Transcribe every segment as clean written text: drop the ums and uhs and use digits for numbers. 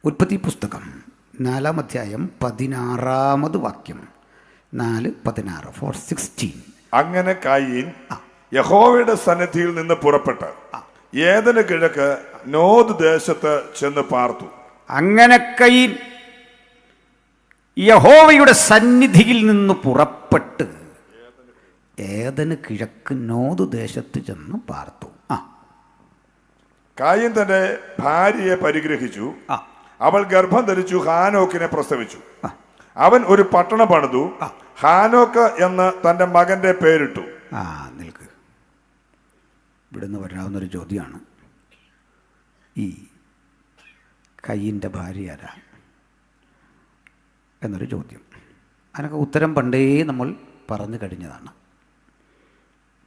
ഉൽപ്പത്തി പുസ്തകം 4-ാം അധ്യായം 16-ാമത് വാക്യം. 4:16 4:16. അങ്ങനെ കയീൻ യഹോവയുടെ സന്നിധിയിൽ നിന്ന് പുറപ്പെട്ട് ഏദന് കിഴക്ക് നോദ് ദേശത്ത് ചെന്ന് പാർത്തു. അങ്ങനെ കയീൻ യഹോവയുടെ സന്നിധിയിൽ നിന്ന് പുറപ്പെട്ട് ഏദന് കിഴക്ക് നോദ് ദേശത്ത് ചെന്ന് പാർത്തു. കയീൻ തന്റെ ഭാര്യയെ പരിഗ്രഹിച്ചു. അവൾ ഗർഭം ധരിച്ചു ഹാനോക്കിനെ പ്രസവിച്ചു. അവൻ ഒരു പട്ടണം പണിതു, ഹാനോക്ക് എന്ന് തന്റെ മകന്റെ പേരിട്ടു. നിൽക്ക്, ഇവിടുന്ന് വരാവുന്നൊരു ചോദ്യമാണ്, ഈ കയീൻ്റെ ഭാര്യ ആരാ എന്നൊരു ചോദ്യം. അതിനൊക്കെ ഉത്തരം പണ്ടേ നമ്മൾ പറഞ്ഞു കഴിഞ്ഞതാണ്.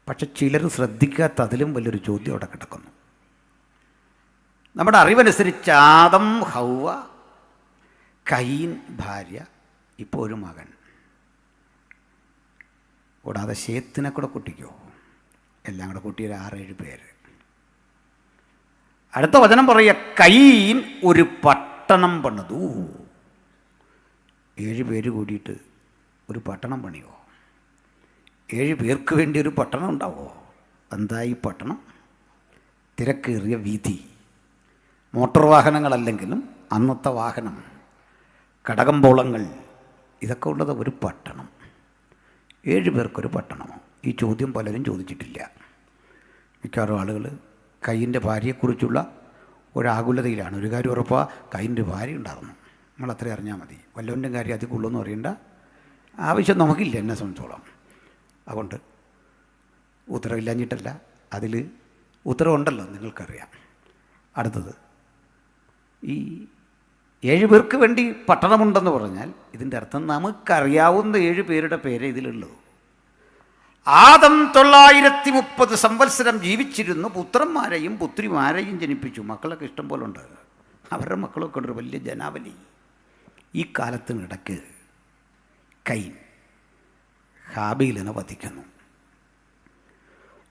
പക്ഷെ ചിലർ ശ്രദ്ധിക്കാത്ത അതിലും വലിയൊരു ചോദ്യം അവിടെ കിടക്കുന്നു. നമ്മുടെ അറിവനുസരിച്ച് ആദം, ഹൗവ, കയീൻ ഭാര്യ, ഇപ്പോൾ ഒരു മകൻ, കൂടാതെ ശേത്തിനെ കൂടെ കൂട്ടിക്കോ, എല്ലാം കൂടെ കൂട്ടിയൊരു 6-7 പേര്. അടുത്ത വചനം പറയുക, കയീൻ ഒരു പട്ടണം പണിതു. 7 പേര് കൂടിയിട്ട് ഒരു പട്ടണം പണിയോ? 7 പേർക്ക് വേണ്ടി ഒരു പട്ടണം ഉണ്ടാവോ? എന്താ ഈ പട്ടണം? തിരക്കേറിയ വീഥി, മോട്ടോർ വാഹനങ്ങളല്ലെങ്കിലും അന്നത്തെ വാഹനം, കടകമ്പോളങ്ങൾ, ഇതൊക്കെ ഉള്ളത് ഒരു പട്ടണം. 7 പേർക്കൊരു പട്ടണമോ? ഈ ചോദ്യം പലരും ചോദിച്ചിട്ടില്ല. മിക്കവാറും ആളുകൾ കയീൻ്റെ ഭാര്യയെക്കുറിച്ചുള്ള ഒരാകുലതയിലാണ്. ഒരു കാര്യം ഉറപ്പാ, കയീൻ്റെ ഭാര്യ ഉണ്ടാകുന്നു. നമ്മളത്രയും അറിഞ്ഞാൽ മതി. വല്ലവൻ്റെ കാര്യം അതിൽ കൊള്ളുമെന്ന് അറിയേണ്ട ആവശ്യം നമുക്കില്ല എന്നെ സംബന്ധിച്ചോളം. അതുകൊണ്ട് ഉത്തരവില്ലാഞ്ഞിട്ടല്ല, അതിൽ ഉത്തരവുണ്ടല്ലോ, നിങ്ങൾക്കറിയാം. അടുത്തത്, ഈ 7 പേർക്ക് വേണ്ടി പട്ടണമുണ്ടെന്ന് പറഞ്ഞാൽ ഇതിൻ്റെ അർത്ഥം നമുക്കറിയാവുന്ന 7 പേരുടെ പേരെ ഇതിലുള്ളൂ. ആദം 930 സംവത്സരം ജീവിച്ചിരുന്നു, പുത്രന്മാരെയും പുത്രിമാരെയും ജനിപ്പിച്ചു. മക്കളൊക്കെ ഇഷ്ടം പോലെ ഉണ്ട്, അവരുടെ മക്കളൊക്കെ ഉണ്ട്, വലിയ ജനാവലി. ഈ കാലത്തിനിടയ്ക്ക് കയീൻ ഹാബേലിനെ വധിക്കുന്നു.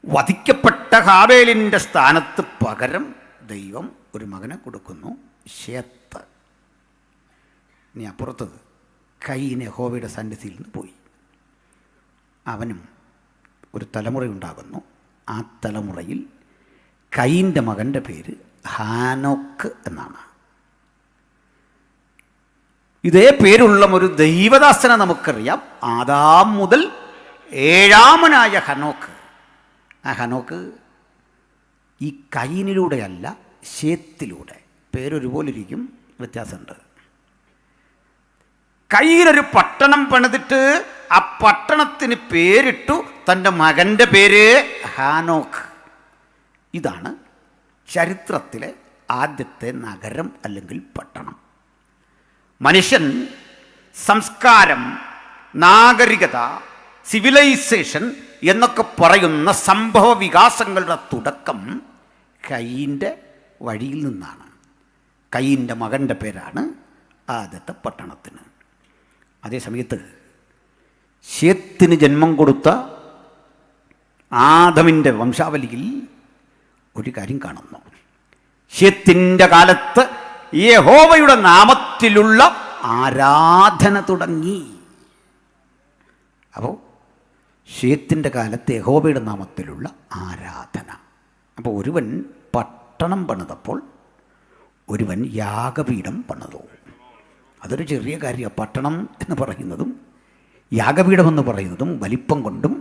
വധിക്കപ്പെട്ട ഹാബേലിൻ്റെ സ്ഥാനത്ത് പകരം ദൈവം ഒരു മകനെ കൊടുക്കുന്നു, ശേത്ത്. ഇനി അപ്പുറത്തത്, കയീൻ യഹോവയുടെ സന്നിധിയിൽ നിന്ന് പോയി. അവനും ഒരു തലമുറയുണ്ടാകുന്നു. ആ തലമുറയിൽ കയീൻ്റെ മകൻ്റെ പേര് ഹാനോക്ക് എന്നാണ്. ഇതേ പേരുള്ള ഒരു ദൈവദാസനെ നമുക്കറിയാം, ആദാം മുതൽ 7-ാമനായ ഹനോക്ക്. ആ ഹനോക്ക് ഈ കയീനിലൂടെയല്ല, ശേത്തിലൂടെ. പേരൊരുപോലെ ഇരിക്കും, വ്യത്യാസമുണ്ട്. കയീനൊരു പട്ടണം പണിതിട്ട് ആ പട്ടണത്തിന് പേരിട്ടു തൻ്റെ മകൻ്റെ പേര് ഹാനോക്ക്. ഇതാണ് ചരിത്രത്തിലെ ആദ്യത്തെ നഗരം അല്ലെങ്കിൽ പട്ടണം. മനുഷ്യൻ സംസ്കാരം, നാഗരികത, സിവിലൈസേഷൻ എന്നൊക്കെ പറയുന്ന സംഭവ വികാസങ്ങളുടെ തുടക്കം കയീൻ്റെ വഴിയിൽ നിന്നാണ്. കയീൻ്റെ മകൻ്റെ പേരാണ് ആദ്യത്തെ പട്ടണത്തിന്. അതേസമയത്ത് ശേത്തിന് ജന്മം കൊടുത്ത ആദമിൻ്റെ വംശാവലിയിൽ ഒരു കാര്യം കാണുന്നു. ശേത്തിൻ്റെ കാലത്ത് യഹോവയുടെ നാമത്തിലുള്ള ആരാധന തുടങ്ങി. അപ്പോൾ ശേത്തിൻ്റെ കാലത്ത് യഹോവയുടെ നാമത്തിലുള്ള ആരാധന. അപ്പോൾ ഒരുവൻ പട്ടണം പണിതപ്പോൾ ഒരുവൻ യാഗപീഠം പണിതു. അതൊരു ചെറിയ കാര്യമാണ്. പട്ടണം എന്ന് പറയുന്നതും യാഗപീഠമെന്ന് പറയുന്നതും വലിപ്പം കൊണ്ടും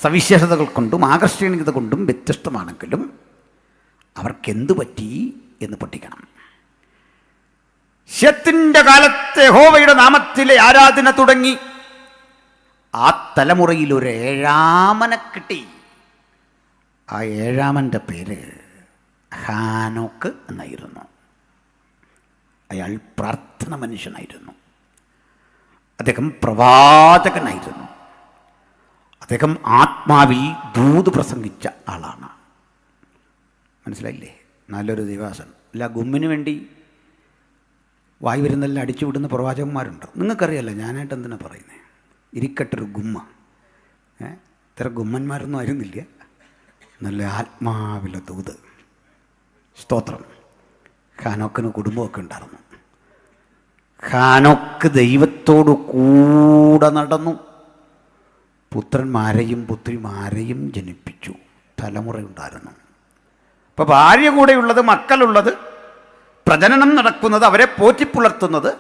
സവിശേഷതകൾ കൊണ്ടും ആകർഷണീയത കൊണ്ടും വ്യത്യസ്തമാണെങ്കിലും അവർക്കെന്തു പറ്റി എന്ന് പഠിക്കണം. ശേത്തിൻ്റെ കാലത്ത് യഹോവയുടെ നാമത്തിലെ ആരാധന തുടങ്ങി. ആ തലമുറയിൽ ഒരു 7-ാമനെ കിട്ടി. ആ 7-ാമൻ്റെ പേര് ഹാനോക്ക് എന്നായിരുന്നു. അയാൾ പ്രാർത്ഥന മനുഷ്യനായിരുന്നു. അദ്ദേഹം പ്രവാചകനായിരുന്നു. അദ്ദേഹം ആത്മാവിൽ ദൂത് പ്രസംഗിച്ച ആളാണ്. മനസ്സിലായില്ലേ? നല്ലൊരു ദൈവാസൻ. അല്ല, ഗുമ്മിന് വേണ്ടി വായി വരുന്നെല്ലാം അടിച്ചു വിടുന്ന പ്രവാചകന്മാരുണ്ട്. നിങ്ങൾക്കറിയാമല്ലോ, ഞാനായിട്ട് എന്തിനാ പറയുന്നത്? ഇരിക്കട്ടൊരു ഗുമ്മ. ഇത്ര ഗുമ്മന്മാരൊന്നും ആയിരുന്നില്ല. നല്ല ആത്മാവിലെ ദൂത്. സ്തോത്രം. ഹാനോക്കിന് കുടുംബമൊക്കെ ഉണ്ടായിരുന്നു. ഹാനോക്ക് ദൈവത്തോടു കൂടെ നടന്നു, പുത്രന്മാരെയും പുത്രിമാരെയും ജനിപ്പിച്ചു. തലമുറയുണ്ടായിരുന്നു. അപ്പോൾ ഭാര്യ കൂടെയുള്ളത്, മക്കളുള്ളത്, പ്രജനനം നടക്കുന്നത്, അവരെ പോറ്റിപ്പുലർത്തുന്നത്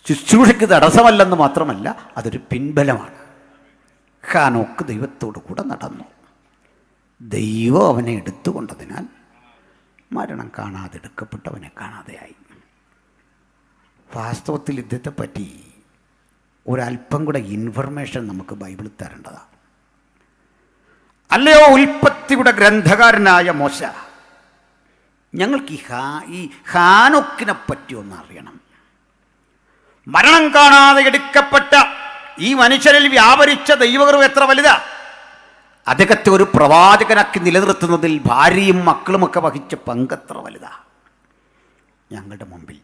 ശുശ്രൂഷയ്ക്ക് തടസ്സമല്ലെന്ന് മാത്രമല്ല, അതൊരു പിൻബലമാണ്. ഹാനോക്ക് ദൈവത്തോടു കൂടെ നടന്നു. ദൈവം അവനെ എടുത്തുകൊണ്ടതിനാൽ മരണം കാണാതെ എടുക്കപ്പെട്ടവനെ കാണാതെയായി. വാസ്തവത്തിൽ ഇദ്ദേഹത്തെപ്പറ്റി ഒരല്പം കൂടെ ഇൻഫർമേഷൻ നമുക്ക് ബൈബിളിൽ തരേണ്ടതാണ്. അല്ലയോ ഉൽപ്പത്തിയുടെ ഗ്രന്ഥകാരനായ മോശ, ഞങ്ങൾക്ക് ഈ ഹാനോക്കിനെ പറ്റി ഒന്ന് അറിയണം. മരണം കാണാതെ എടുക്കപ്പെട്ട ഈ മനുഷ്യരിൽ വ്യാപരിച്ച ദൈവകൃപ എത്ര വലുതാ! അദ്ദേഹത്തെ ഒരു പ്രവാചകനാക്കി നിലനിർത്തുന്നതിൽ ഭാര്യയും മക്കളുമൊക്കെ വഹിച്ച പങ്കെത്ര വലുതാ! ഞങ്ങളുടെ മുമ്പിൽ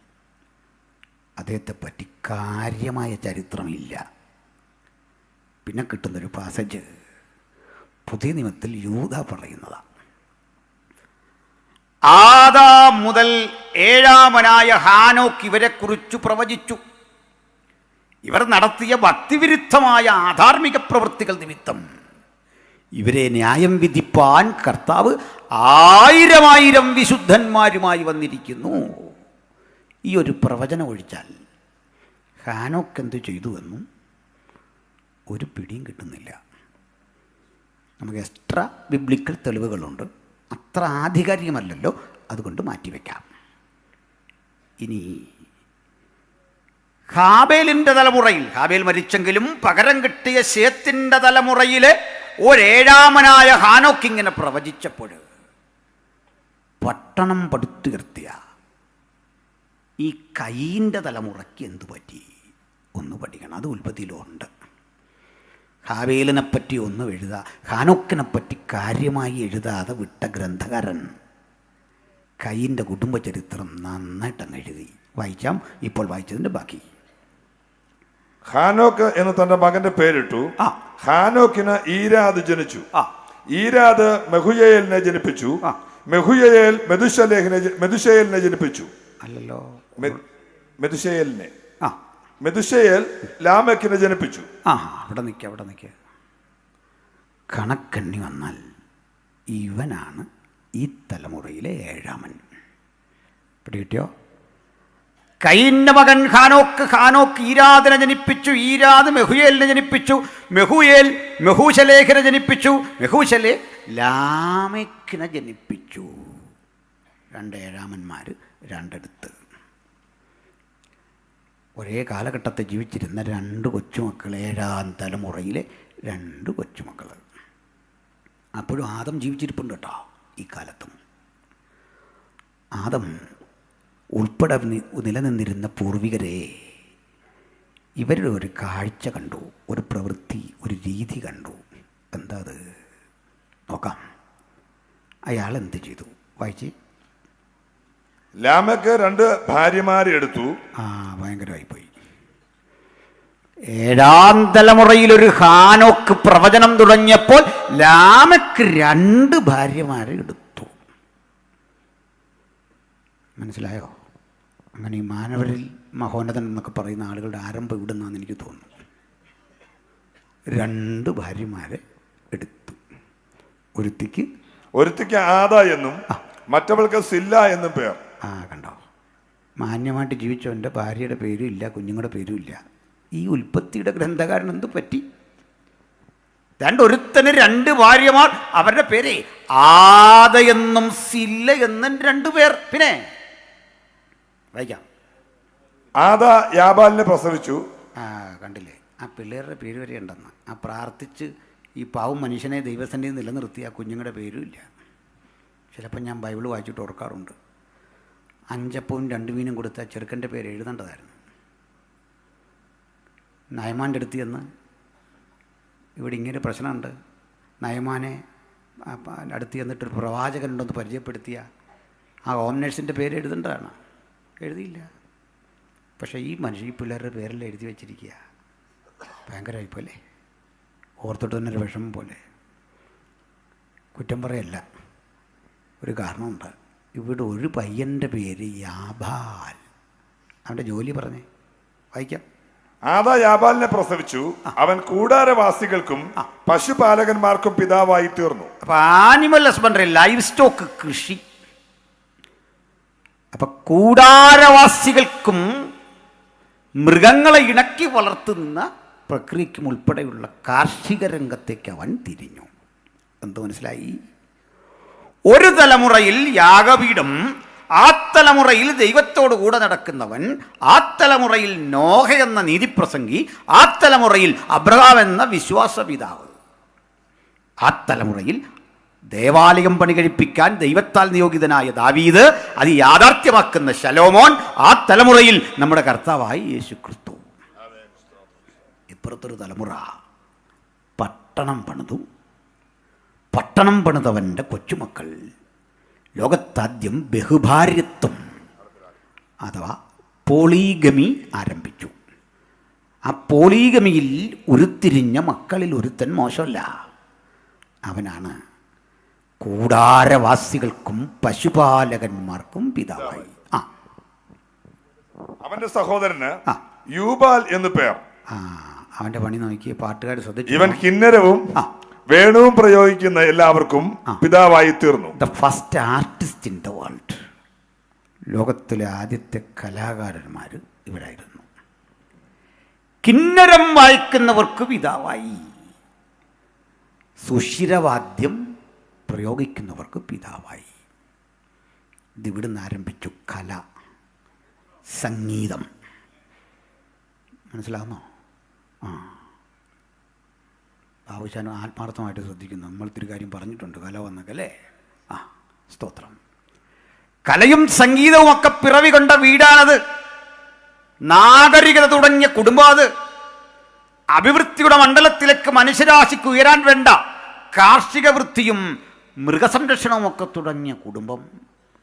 അദ്ദേഹത്തെപ്പറ്റി കാര്യമായ ചരിത്രമില്ല. പിന്നെ കിട്ടുന്നൊരു പാസേജ് പുതിയ നിയമത്തിൽ യൂദാ പറയുന്നതാണ്. ആദാം മുതൽ ഏഴാമനായ ഹാനോക്ക് ഇവരെക്കുറിച്ച് പ്രവചിച്ചു. ഇവർ നടത്തിയ ഭക്തിവിരുദ്ധമായ ആധാർമിക പ്രവൃത്തികൾ നിമിത്തം ഇവരെ ന്യായം വിധിപ്പാൻ കർത്താവ് 1000 വിശുദ്ധന്മാരുമായി വന്നിരിക്കുന്നു. ഈ ഒരു പ്രവചനം ഒഴിച്ചാൽ ഹാനോക്ക് എന്ത് ചെയ്തു എന്നും ഒരു പിടിയും കിട്ടുന്നില്ല. നമുക്ക് എക്സ്ട്രാ ബിബ്ലിക്കൽ തെളിവുകളുണ്ട്, അത്ര ആധികാരികമല്ലല്ലോ, അതുകൊണ്ട് മാറ്റിവെക്കാം. ഇനി ഹാബേലിൻ്റെ തലമുറയിൽ, ഹാബേൽ മരിച്ചെങ്കിലും പകരം കിട്ടിയ ശേത്തിൻ്റെ തലമുറയിലെ ഒരേഴാമനായ ഹാനോക്ക് ഇങ്ങനെ പ്രവചിച്ചപ്പോൾ പട്ടണം പടുത്തുയർത്തിയ ഈ കയീൻ്റെ തലമുറയ്ക്ക് എന്തു പറ്റി ഒന്ന് പഠിക്കണം. അത് ഉൽപ്പത്തിയിലുണ്ട്. ഹാബേലിനെപ്പറ്റി ഒന്നും ഹാനോക്കിനെപ്പറ്റി കാര്യമായി എഴുതാതെ വിട്ട ഗ്രന്ഥകാരൻ കയീൻ്റെ കുടുംബചരിത്രം നന്നായിട്ടങ്ങ് എഴുതി. വായിക്കാം, ഇപ്പോൾ വായിച്ചതിൻ്റെ ബാക്കി. ഹാനോക്ക് എന്ന് തന്റെ മകന്റെ പേരിട്ടു. ഹാനോക്കിന് ഈരാദ് ജനിച്ചു. ഈരാദ് മെഹുയേലിനെ ജനിപ്പിച്ചു. മെഹുയേൽ മെതുശയേലിനെ ജനിപ്പിച്ചു. അല്ലല്ലോ, മെതുശയേൽ ലാമെക്കിനെ ജനിപ്പിച്ചു. അവിടെ നിൽക്കുക. കണക്കെണ്ണി വന്നാൽ ഇവനാണ് ഈ തലമുറയിലെ ഏഴാമൻ. പിടികിട്ടിയോ? കയീന്റെ മകൻ ഹാനോക്ക് ഈരാദിനെ ജനിപ്പിച്ചു. ഈരാദ് മെഹുയേലിനെ ജനിപ്പിച്ചു. മെഹുയേൽ മെഹൂശലേഖിനെ ജനിപ്പിച്ചു. മെഹൂശലേ ലാമെക്കിനെ ജനിപ്പിച്ചു. 2 ഏഴാമന്മാർ, 2 അടുത്ത്. ഒരേ കാലഘട്ടത്തിൽ ജീവിച്ചിരുന്ന 2 കൊച്ചുമക്കൾ, 7ാം തലമുറയിലെ 2 കൊച്ചുമക്കൾ. അപ്പോഴും ആദം ജീവിച്ചിരിപ്പുണ്ട് കേട്ടോ. ഈ കാലത്തും ആദം ഉൾപ്പെടെ നിലനിന്നിരുന്ന പൂർവികരെ ഇവരുടെ ഒരു കാഴ്ച കണ്ടു, ഒരു പ്രവൃത്തി, ഒരു രീതി കണ്ടു. എന്താ അത് നോക്കാം. അയാൾ എന്ത് ചെയ്തു? വായിച്ച്. ലാമെക്ക് 2 ഭാര്യമാരെ എടുത്തു. ഭയങ്കരമായിപ്പോയി. 7ാം തലമുറയിലൊരു ഹാനോക്ക് പ്രവചനം തുടങ്ങിയപ്പോൾ ലാമെക്ക് 2 ഭാര്യമാരെ എടുത്തു. മനസ്സിലായോ? അങ്ങനെ ഈ മാനവരിൽ മഹോന്നതൻ എന്നൊക്കെ പറയുന്ന ആളുകളുടെ ആരംഭം ഇവിടെ നിന്നാണെന്ന് എനിക്ക് തോന്നുന്നു. 2 ഭാര്യമാരെ എടുത്തു. ഒരുത്തിക്ക് ആദ എന്നും മറ്റവൾക്ക് സില്ല എന്നും പേർ. കണ്ടോ, മാന്യമായിട്ട് ജീവിച്ചവൻ്റെ ഭാര്യയുടെ പേരും ഇല്ല, കുഞ്ഞുങ്ങളുടെ പേരും ഇല്ല. ഈ ഉൽപ്പത്തിയുടെ ഗ്രന്ഥകാരൻ എന്ത് പറ്റി? ഒരുത്തന് 2 ഭാര്യമാർ, അവരുടെ പേര് ആദ എന്നും സില്ല എന്നും 2 പേർ. പിന്നെ വായിക്കാം. ആദ യാബാലിനെ പ്രസവിച്ചു. കണ്ടില്ലേ, ആ പിള്ളേരുടെ പേര് വരെ ഉണ്ടെന്ന്. പ്രാർത്ഥിച്ച് ഈ പാവം മനുഷ്യനെ ദൈവസന്നിധി നിലനിർത്തി ആ കുഞ്ഞുങ്ങളുടെ പേരും ഇല്ല. ചിലപ്പോൾ ഞാൻ ബൈബിൾ വായിച്ചിട്ട് ഓർക്കാറുണ്ട്, 5 അപ്പവും 2 മീനും കൊടുത്ത ചെറുക്കൻ്റെ പേര് എഴുതേണ്ടതായിരുന്നു. നയമാൻ്റെ അടുത്ത് ചെന്ന്, ഇവിടെ ഇങ്ങനെ പ്രശ്നമുണ്ട്, നയമാനെ അടുത്ത് ചെന്നിട്ടൊരു പ്രവാചകനുണ്ടെന്ന് പരിചയപ്പെടുത്തിയ ആ ഹോം നേഴ്സിൻ്റെ പേര് എഴുതേണ്ടതാണ്. എഴുതിയില്ല. പക്ഷേ ഈ മനുഷ്യ ഈ പിള്ളേരുടെ പേരെല്ലാം എഴുതി വച്ചിരിക്കുക. ഭയങ്കരമായിപ്പോലെ, ഓർത്തിട്ട് തന്നെ ഒരു വിഷമം പോലെ. കുറ്റം പറയല്ല, ഒരു കാരണമുണ്ട്. ഇവിടെ ഒരു പയ്യൻ്റെ പേര് യാബാൽ. അവൻ്റെ ജോലി പറഞ്ഞേ, വായിക്കാം. ആദാ യാബാലിനെ പ്രസവിച്ചു. അവൻ കൂടാരവാസികൾക്കും പശുപാലകന്മാർക്കും പിതാവായി തീർന്നു. അപ്പൊ ആനിമൽ ഹസ്ബൻഡറി, ലൈഫ് സ്റ്റോക്ക് കൃഷി. അപ്പൊ കൂടാരവാസികൾക്കും മൃഗങ്ങളെ ഇണക്കി വളർത്തുന്ന പ്രക്രിയയ്ക്കും ഉൾപ്പെടെയുള്ള കാർഷിക രംഗത്തേക്ക് അവൻ തിരിഞ്ഞു. എന്ത് മനസ്സിലായി? ഒരു തലമുറയിൽ യാഗപീഠം, ആ തലമുറയിൽ ദൈവത്തോടു കൂടെ നടക്കുന്നവൻ, ആ തലമുറയിൽ നോഹ എന്ന നീതിപ്രസംഗി, ആ തലമുറയിൽ അബ്രഹാം എന്ന വിശ്വാസ പിതാവ്, ആ തലമുറയിൽ ദേവാലയം പണി കഴിപ്പിക്കാൻ ദൈവത്താൽ നിയോഗിതനായ ദാവീദ്, അത് യാഥാർത്ഥ്യമാക്കുന്ന ശലോമോൻ, ആ തലമുറയിൽ നമ്മുടെ കർത്താവായി യേശു ക്രിസ്തു. ഇപ്പുറത്തൊരു തലമുറ പട്ടണം പണിതു. പട്ടണം പണിതവൻ്റെ കൊച്ചുമക്കൾ ലോകത്താദ്യം ബഹുഭാര്യത്വം അഥവാ പോളിഗമി ആരംഭിച്ചു. ആ പോളിഗമിയിൽ ഉരുത്തിരിഞ്ഞ മക്കളിൽ ഒരുത്തൻ മോശമല്ല. അവനാണ് കൂടാരവാസികൾക്കും പശുപാലകന്മാർക്കും പിതാവായി. അവന്റെ സഹോദരന് യൂബാൽ എന്ന് പേർ. അവന്റെ പണി നോക്കി പാട്ടുകാർ ശ്രദ്ധിച്ചു. ഇവൻ കിന്നരവും വേണുവും പ്രയോഗിക്കുന്ന എല്ലാവർക്കും പിതാവായി തീർന്നു. The first artist in the world. ലോകത്തിലെ ആദ്യത്തെ കലാകാരന്മാർ ഇവരായിരുന്നു. കിന്നരം വായിക്കുന്നവർക്ക് പിതാവായി, സുഷിരവാദ്യം പ്രയോഗിക്കുന്നവർക്ക് പിതാവായി. ഇതിവിടുന്ന് ആരംഭിച്ചു കല, സംഗീതം. മനസ്സിലാകുന്നോ? ബാബുശാൻ ആത്മാർത്ഥമായിട്ട് ശ്രദ്ധിക്കുന്നു. നമ്മൾ ഇത്തിരി കാര്യം പറഞ്ഞിട്ടുണ്ട്, കല വന്നൊക്കെ അല്ലേ? സ്തോത്രം. കലയും സംഗീതവും ഒക്കെ പിറവി കൊണ്ട വീടാണത്. നാഗരികത തുടങ്ങിയ കുടുംബം അത്. അഭിവൃദ്ധിയുടെ മണ്ഡലത്തിലേക്ക് മനുഷ്യരാശിക്ക് ഉയരാൻ വേണ്ട കാർഷിക വൃത്തിയും മൃഗസംരക്ഷണവും ഒക്കെ തുടങ്ങിയ കുടുംബം.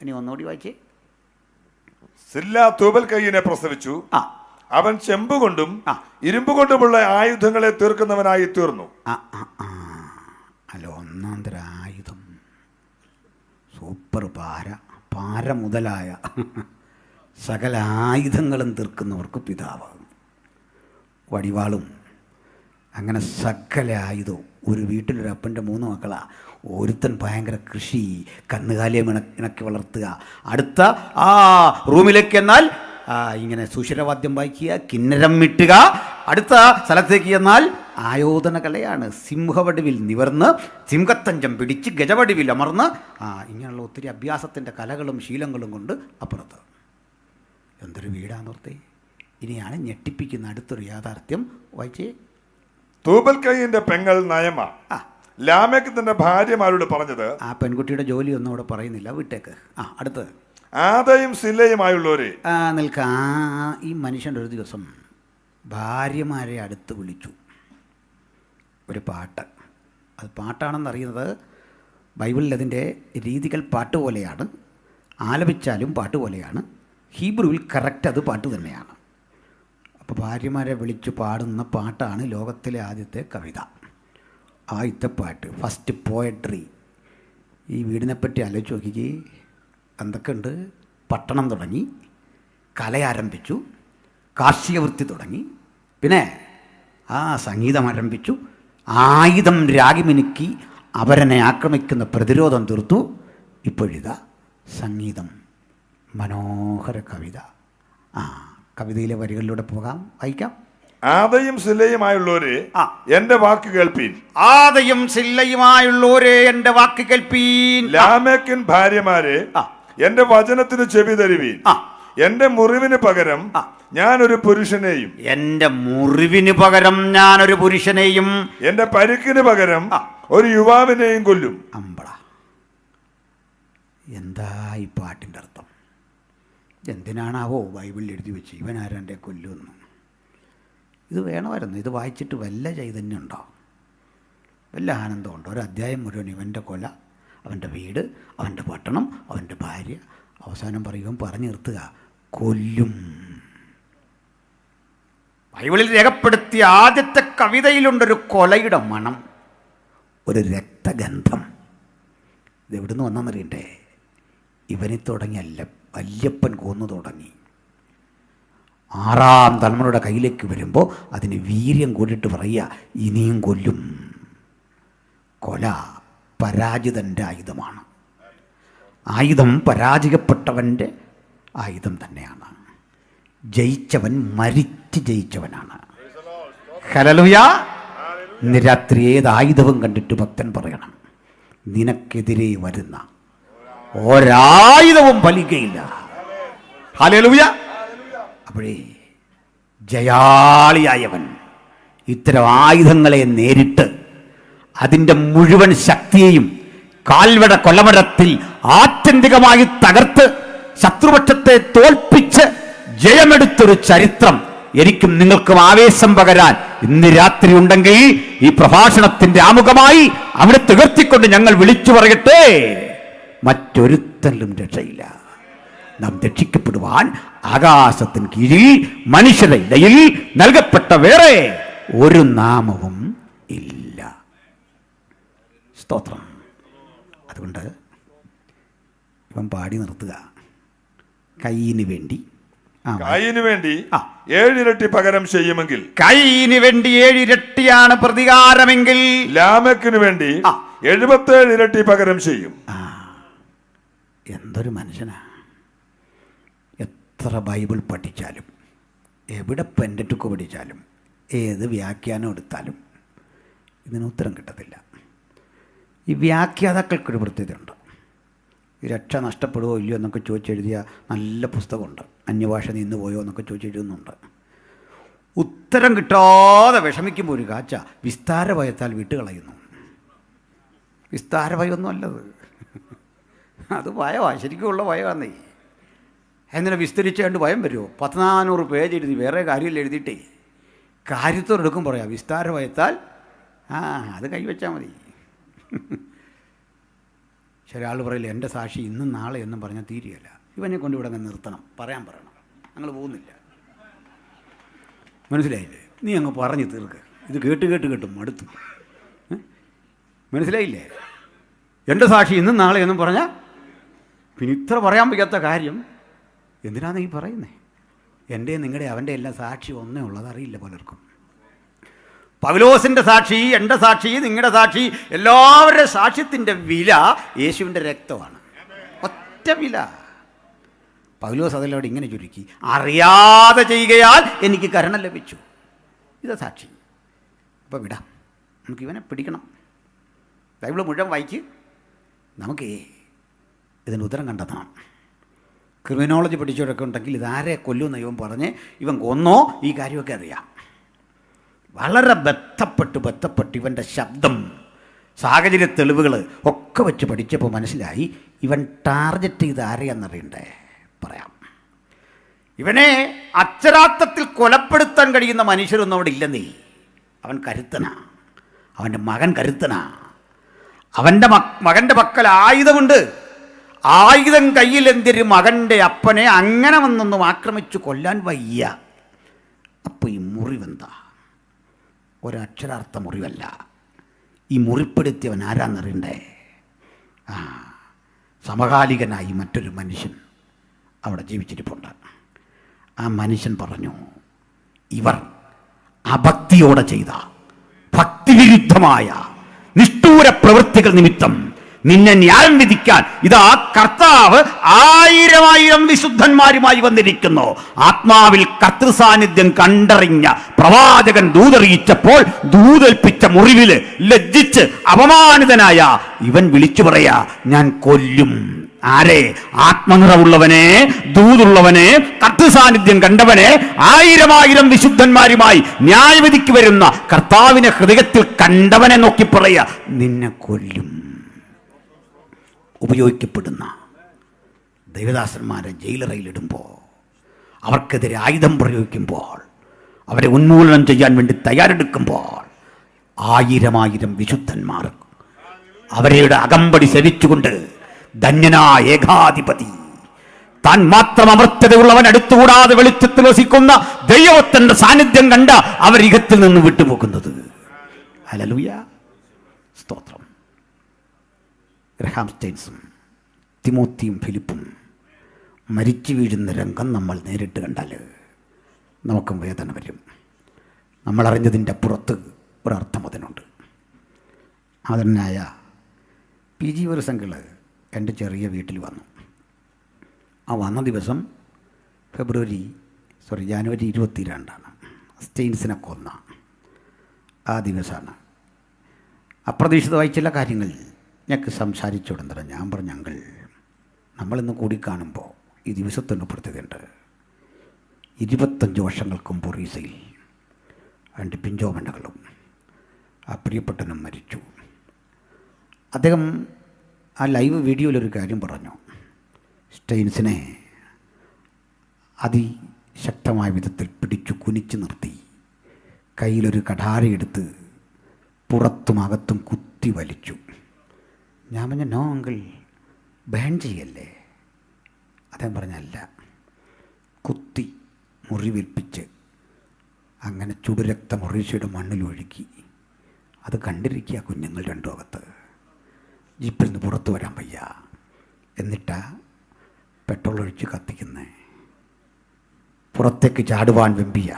ഇനി ഒന്നുകൂടി വായിച്ചേ. സില്ല തൂബൽ കയ്യിനെ പ്രസവിച്ചു. അവൻ ചെമ്പുകൊണ്ടും ഇരുമ്പുകൊണ്ടുമുള്ള ആയുധങ്ങളെ തീർക്കുന്നവനായി തീർന്നു. അല്ല, ഒന്നാം തരം ആയുധം, സൂപ്പർ പാര മുതലായ സകല ആയുധങ്ങളും തീർക്കുന്നവർക്ക് പിതാവ്. വടിവാളും അങ്ങനെ സകല ആയുധവും. ഒരു വീട്ടിലൊരപ്പൻ്റെ 3 മക്കളാ. ഒരുത്തൻ ഭയങ്കര കൃഷി, കന്നുകാലിയെ ഇണക്കി വളർത്തുക. അടുത്ത റൂമിലേക്ക് എന്നാൽ ഇങ്ങനെ സുഷിരവാദ്യം വായിക്കുക, കിന്നരം മിട്ടുക. അടുത്ത സ്ഥലത്തേക്ക് ചെന്നാൽ ആയോധന കലയാണ്. സിംഹവടിവിൽ നിവർന്ന്, സിംഹത്തഞ്ചം പിടിച്ച്, ഗജവടിവിൽ അമർന്ന്, ഇങ്ങനെയുള്ള ഒത്തിരി അഭ്യാസത്തിൻ്റെ കലകളും ശീലങ്ങളും കൊണ്ട് അപ്പുറത്ത്. എന്തൊരു വീടാന്നോർത്തേ. ഇനിയാണ് ഞെട്ടിപ്പിക്കുന്ന അടുത്തൊരു യാഥാർത്ഥ്യം. വായിച്ചേ. തൂബൽ കയ്യിന്റെ പെങ്ങൾ നയമ ലാമെക്ക് തന്റെ ഭാര്യമാരോട് പറഞ്ഞത്. ആ പെൺകുട്ടിയുടെ ജോലി ഒന്നും അവിടെ പറയുന്നില്ല, വിട്ടേക്ക്. അടുത്തത്. ആദയും സില്ലയുമായുള്ളവരെ ഈ മനുഷ്യൻ്റെ ഒരു ദിവസം ഭാര്യമാരെ അടുത്ത് വിളിച്ചു. ഒരു പാട്ട്. അത് പാട്ടാണെന്നറിയുന്നത് ബൈബിളിൽ അതിൻ്റെ രീതികൾ പാട്ട് പോലെയാണ്, ആലപിച്ചാലും പാട്ട് പോലെയാണ്. ഹീബ്രുവിൽ കറക്റ്റ് അത് പാട്ട് തന്നെയാണ്. അപ്പോൾ ഭാര്യമാരെ വിളിച്ചു പാടുന്ന പാട്ടാണ് ലോകത്തിലെ ആദ്യത്തെ കവിത. ആദ്യത്തെ പാട്ട്, ഫസ്റ്റ് പോയട്രി. ഈ വീടിനെപ്പറ്റി ആലോചിച്ച് നോക്കിക്കേ. എന്തൊക്കെയുണ്ട്? പട്ടണം തുടങ്ങി, കല ആരംഭിച്ചു, കാർഷിക വൃത്തി തുടങ്ങി, പിന്നെ സംഗീതം ആരംഭിച്ചു, ആയുധം രാഗിമിനുക്കി അവരനെ ആക്രമിക്കുന്ന പ്രതിരോധം തീർത്തു. ഇപ്പോഴിതാ സംഗീതം, മനോഹര കവിത. കവിതയിലെ വരികളിലൂടെ പോകാം, വായിക്കാം. ആദയും സില്ലയുമായുള്ളവരെ എന്റെ വാക്ക് കേൾപ്പീൻ. ആദയും സില്ലയുമായുള്ളവരെ എന്റെ വാക്ക് കേൾപ്പീൻ. ലാമെക്കിൻ ഭാര്യമാരെ എന്റെ വചനത്തിന് ചെവി തരുവീൻ. എന്റെ മുറിവിന് പകരം ഞാനൊരു പുരുഷനെയും, എന്റെ മുറിവിന് പകരം ഞാനൊരു പുരുഷനെയും, എന്റെ പരിക്കിന് പകരം ഒരു യുവാവിനെയും കൊല്ലും. അമ്പള. എന്താ ഈ പാട്ടിൻ്റെ അർത്ഥം? എന്തിനാണാവോ ബൈബിളിൽ എഴുതി വെച്ച് ഇവനാരാൻ്റെ കൊല്ലുമെന്ന്? ഇത് വേണമായിരുന്നു. ഇത് വായിച്ചിട്ട് വല്ല ചൈതന്യമുണ്ടോ, വല്ല ആനന്ദമുണ്ടോ? ഒരു അധ്യായം മുഴുവൻ ഇവൻ്റെ കൊല, അവൻ്റെ വീട്, അവൻ്റെ പട്ടണം, അവൻ്റെ ഭാര്യ. അവസാനം പറയുകയും പറഞ്ഞു നിർത്തുക, കൊല്ലും. ബൈബിളിൽ രേഖപ്പെടുത്തിയ ആദ്യത്തെ കവിതയിലുണ്ടൊരു കൊലയുടെ മണം, ഒരു രക്തഗന്ധം. ഇത് എവിടുന്ന് വന്നെന്നറിയണ്ടേ? ഇവനെ തുടങ്ങിയല്ല, വല്യപ്പൻ കൊന്നു തുടങ്ങി. 6ാം തലമുറയുടെ കയ്യിലേക്ക് വരുമ്പോൾ അതിന് വീര്യം കൂടിയിട്ട് പറയുക, ഇനിയും കൊല്ലും. കൊല പരാജിതൻ്റെ ആയുധമാണ്. ആയുധം പരാജയപ്പെട്ടവൻ്റെ ആയുധം തന്നെയാണ്. ജയിച്ചവൻ മരിച്ച് ജയിച്ചവനാണ്. ഹല്ലേലൂയ. ഇന്ന് രാത്രി ഏത് ആയുധവും കണ്ടിട്ട് ഭക്തൻ പറയണം, നിനക്കെതിരെ വരുന്ന ഒരായുധവും ഫലിക്കുകയില്ല. ഹല്ലേലൂയ. അപ്പോഴേ ജയാളിയായവൻ ഇത്തരം ആയുധങ്ങളെ നേരിട്ട് അതിൻ്റെ മുഴുവൻ ശക്തിയെയും കാൽവട കൊലമരത്തിൽ ആത്യന്തികമായി തകർത്ത് ശത്രുപക്ഷത്തെ തോൽപ്പിച്ച് ജയമെടുത്തൊരു ചരിത്രം എനിക്കും നിങ്ങൾക്കും ആവേശം പകരാൻ ഇന്ന് രാത്രി ഉണ്ടെങ്കിൽ ഈ പ്രഭാഷണത്തിന്റെ ആമുഖമായി അവിടെ ഉയർത്തിക്കൊണ്ട് ഞങ്ങൾ വിളിച്ചു പറയട്ടെ, മറ്റൊരുത്തരിലും രക്ഷയില്ല. നാം രക്ഷിക്കപ്പെടുവാൻ ആകാശത്തിന് കീഴിൽ മനുഷ്യരുടെ ഇടയിൽ നൽകപ്പെട്ട വേറെ ഒരു നാമവും ഇല്ല. സ്തോത്രം. അതുകൊണ്ട് ഇവൻ പാടി നിർത്തുക. കയ്യിന് വേണ്ടി 7 ഇരട്ടി പകരം ചെയ്യുമെങ്കിൽ, കയ്യിന് വേണ്ടി 7 ഇരട്ടിയാണ് പ്രതികാരമെങ്കിൽ, ലാമെക്കിന് വേണ്ടി 77 ഇരട്ടി പകരം ചെയ്യും. എന്തൊരു മനുഷ്യനാ! എത്ര ബൈബിൾ പഠിച്ചാലും, എവിടെ പെൻഡറ്റുക്ക് പഠിച്ചാലും, ഏത് വ്യാഖ്യാനം എടുത്താലും ഇതിന് ഉത്തരം കിട്ടത്തില്ല. ഈ വ്യാഖ്യാതാക്കൾക്കൊരു പ്രത്യേകതയുണ്ട്. ഈ രക്ഷ നഷ്ടപ്പെടുമോ ഇല്ലയോ എന്നൊക്കെ ചോദിച്ചെഴുതിയ നല്ല പുസ്തകമുണ്ട്. അന്യഭാഷ നിന്ന് പോയോ എന്നൊക്കെ ചോദിച്ചെഴുതുന്നുണ്ട്. ഉത്തരം കിട്ടാതെ വിഷമിക്കുമ്പോൾ ഒരു കാച്ച വിസ്താരഭയത്താൽ വിട്ടുകളയുന്നു. വിസ്താരഭയമൊന്നും അല്ലത്, അത് ഭയമാണ്, ശരിക്കുമുള്ള ഭയമാന്നേ. എന്തിനാ വിസ്തരിച്ചുകൊണ്ട് ഭയം വരുമോ? 1400 പേജ് എഴുതി വേറെ കാര്യമില്ല എഴുതിയിട്ടേ കാര്യത്തോടെടുക്കും പറയാം വിസ്താരഭയത്താൽ അത് കൈവച്ചാൽ മതി. ചില ആൾ പറയില്ല, എൻ്റെ സാക്ഷി ഇന്നും നാളെ എന്നും പറഞ്ഞാൽ തീരുകയില്ല. ഇവനെ കൊണ്ട് ഇവിടെ അങ്ങ് നിർത്തണം, പറയാൻ പറയണം, ഞങ്ങൾ പോകുന്നില്ല. മനസ്സിലായില്ലേ? നീ അങ്ങ് പറഞ്ഞു തീർക്ക്. ഇത് കേട്ട് കേട്ട് കേട്ടും മടുത്തു. മനസ്സിലായില്ലേ? എൻ്റെ സാക്ഷി ഇന്നും നാളെ എന്നും പറഞ്ഞാൽ പിന്നെ ഇത്ര പറയാൻ വയ്യാത്ത കാര്യം എന്തിനാണ് ഈ പറയുന്നത്? എൻ്റെ നിങ്ങളുടെ അവൻ്റെ എല്ലാം സാക്ഷി ഒന്നേ ഉള്ളത് അറിയില്ല പലർക്കും. പൗലോസിൻ്റെ സാക്ഷി, എൻ്റെ സാക്ഷി, നിങ്ങളുടെ സാക്ഷി, എല്ലാവരുടെ സാക്ഷ്യത്തിൻ്റെ വില യേശുവിൻ്റെ രക്തമാണ്. ഒറ്റ വില. പൗലോസ് അതിലൂടെ ഇങ്ങനെ ചുരുക്കി, അറിയാതെ ചെയ്യുകയാൽ എനിക്ക് കരുണ ലഭിച്ചു. ഇതാ സാക്ഷി. അപ്പോൾ വിടാം, നമുക്ക് ഇവനെ പിടിക്കണം. ബൈബിൾ മുഴുവൻ വായിക്ക്, നമുക്ക് ഇതിന് ഉത്തരം കണ്ടെത്തണം. ക്രിമിനോളജി പഠിച്ചവരൊക്കെ ഉണ്ടെങ്കിൽ ഇതാരെ കൊല്ലുമെന്ന് ഇവൻ പറഞ്ഞ് ഇവൻ കൊന്നോ ഈ കാര്യമൊക്കെ അറിയാം. വളരെ ബന്ധപ്പെട്ട് ഇവൻ്റെ ശബ്ദം, സാഹചര്യ തെളിവുകൾ ഒക്കെ വെച്ച് പഠിച്ചപ്പോൾ മനസ്സിലായി ഇവൻ ടാർഗറ്റ് ചെയ്ത് ആരെയാണെന്നറിയണ്ടേ. പറയാം, ഇവനെ അക്ഷരാർത്ഥത്തിൽ കൊലപ്പെടുത്താൻ കഴിയുന്ന മനുഷ്യരൊന്നും അവിടെ ഇല്ലെന്നേ. അവൻ കരുത്തനാ, അവൻ്റെ മകൻ കരുത്തനാ. അവൻ്റെ മകൻ്റെ പക്കൽ ആയുധമുണ്ട്. ആയുധം കയ്യിലെന്തൊരു മകൻ്റെ അപ്പനെ അങ്ങനെ വന്നൊന്നും ആക്രമിച്ചു കൊല്ലാൻ വയ്യ. അപ്പോൾ ഈ മുറിവെന്താ? ഒരക്ഷരാർത്ഥ മുറിവല്ല. ഈ മുറിപ്പെടുത്തിയവൻ ആരാന്നറിയണ്ടേ? സമകാലികനായി മറ്റൊരു മനുഷ്യൻ അവിടെ ജീവിച്ചിരിപ്പുണ്ട്. ആ മനുഷ്യൻ പറഞ്ഞു, ഇവർ അഭക്തിയോടെ ചെയ്ത ഭക്തിവിരുദ്ധമായ നിഷ്ഠൂര പ്രവൃത്തികൾ നിമിത്തം നിന്നെ ന്യായം വിധിക്കാൻ ഇതാ കർത്താവ് 1000 വിശുദ്ധന്മാരുമായി വന്നിരിക്കുന്നു. ആത്മാവിൽ കർത്തൃസാന്നിധ്യം കണ്ടറിഞ്ഞ പ്രവാചകൻ ദൂതറിയിച്ചപ്പോൾ ദൂതൽപ്പിച്ച മുറിവില് ലജ്ജിച്ച് അപമാനിതനായ ഇവൻ വിളിച്ചു പറയാ, ഞാൻ കൊല്ലും. ആരെ? ആത്മനിറവുള്ളവനെ, ദൂതുള്ളവനെ, കർത്തൃസാന്നിധ്യം കണ്ടവനെ 1000 വിശുദ്ധന്മാരുമായി ന്യായവിധിക്ക് വരുന്ന കർത്താവിനെ ഹൃദയത്തിൽ കണ്ടവനെ നോക്കി പറയാ, നിന്നെ കൊല്ലും. ഉപയോഗിക്കപ്പെടുന്ന ദൈവദാസന്മാരെ ജയിലറയിലിടുമ്പോൾ, അവർക്കെതിരെ ആയുധം പ്രയോഗിക്കുമ്പോൾ, അവരെ ഉന്മൂലനം ചെയ്യാൻ വേണ്ടി തയ്യാറെടുക്കുമ്പോൾ 1000 വിശുദ്ധന്മാർ അവരുടെ അകമ്പടി സേവിച്ചുകൊണ്ട് ധന്യനായ ഏകാധിപതി, താൻ മാത്രം അമർത്യതയുള്ളവൻ, അടുത്തുകൂടാതെ വെളിച്ചത്തിൽ വസിക്കുന്ന ദൈവത്തിന്റെ സാന്നിധ്യം കണ്ട അവർ ഇഹത്തിൽ നിന്ന് വിട്ടുപോകുന്നത്. ഹല്ലേലൂയ, സ്തോത്രം. ഗ്രഹാം സ്റ്റെയിൻസും തിമോത്തിയും ഫിലിപ്പും മരിച്ചു വീഴുന്ന രംഗം നമ്മൾ നേരിട്ട് കണ്ടാൽ നമുക്കും വേദന വരും. നമ്മളറിഞ്ഞതിൻ്റെ അപ്പുറത്ത് ഒരർത്ഥം അതിനുണ്ട്. ആദരനായ PG വരസംഗിൾ എൻ്റെ ചെറിയ വീട്ടിൽ വന്നു. ആ വന്ന ദിവസം ജാനുവരി 22 സ്റ്റെയിൻസിനെ കൊന്ന ആ ദിവസമാണ്. അപ്രതീക്ഷിതമായി ചില കാര്യങ്ങൾ ഞങ്ങൾക്ക് സംസാരിച്ചുകൊടുത്തിട്ട് ഞാൻ പറഞ്ഞു, അങ്കിൾ, നമ്മളിന്ന് കൂടി കാണുമ്പോൾ ഈ ദിവസത്തിൻ്റെ പ്രത്യേകതയുണ്ട്. 25 വർഷങ്ങൾക്ക് മുമ്പ് ഒറീസയിൽ 2 പിഞ്ചോമനകളും ആ പ്രിയപ്പെട്ടനും മരിച്ചു. അദ്ദേഹം ആ ലൈവ് വീഡിയോയിലൊരു കാര്യം പറഞ്ഞു. സ്റ്റെയിൻസിനെ അതിശക്തമായ വിധത്തിൽ പിടിച്ചു കുനിച്ചു നിർത്തി കയ്യിലൊരു കഠാരയെടുത്ത് പുറത്തും അകത്തും കുത്തി വലിച്ചു. ഞാൻ പറഞ്ഞു, നോ അങ്കിൾ, ബാൻ ചെയ്യല്ലേ. അദ്ദേഹം പറഞ്ഞല്ല, കുത്തി മുറിവേൽപ്പിച്ച് അങ്ങനെ ചുടുരക്തം ഒറീസയുടെ മണ്ണിലൊഴുക്കി. അത് കണ്ടിരിക്കുക കുഞ്ഞുങ്ങൾ രണ്ടും അകത്ത്. ജീപ്പിൽ നിന്ന് പുറത്തു വരാൻ വയ്യ. എന്നിട്ടാ പെട്രോൾ ഒഴിച്ച് കത്തിക്കുന്നേ. പുറത്തേക്ക് ചാടുവാൻ വെമ്പിയ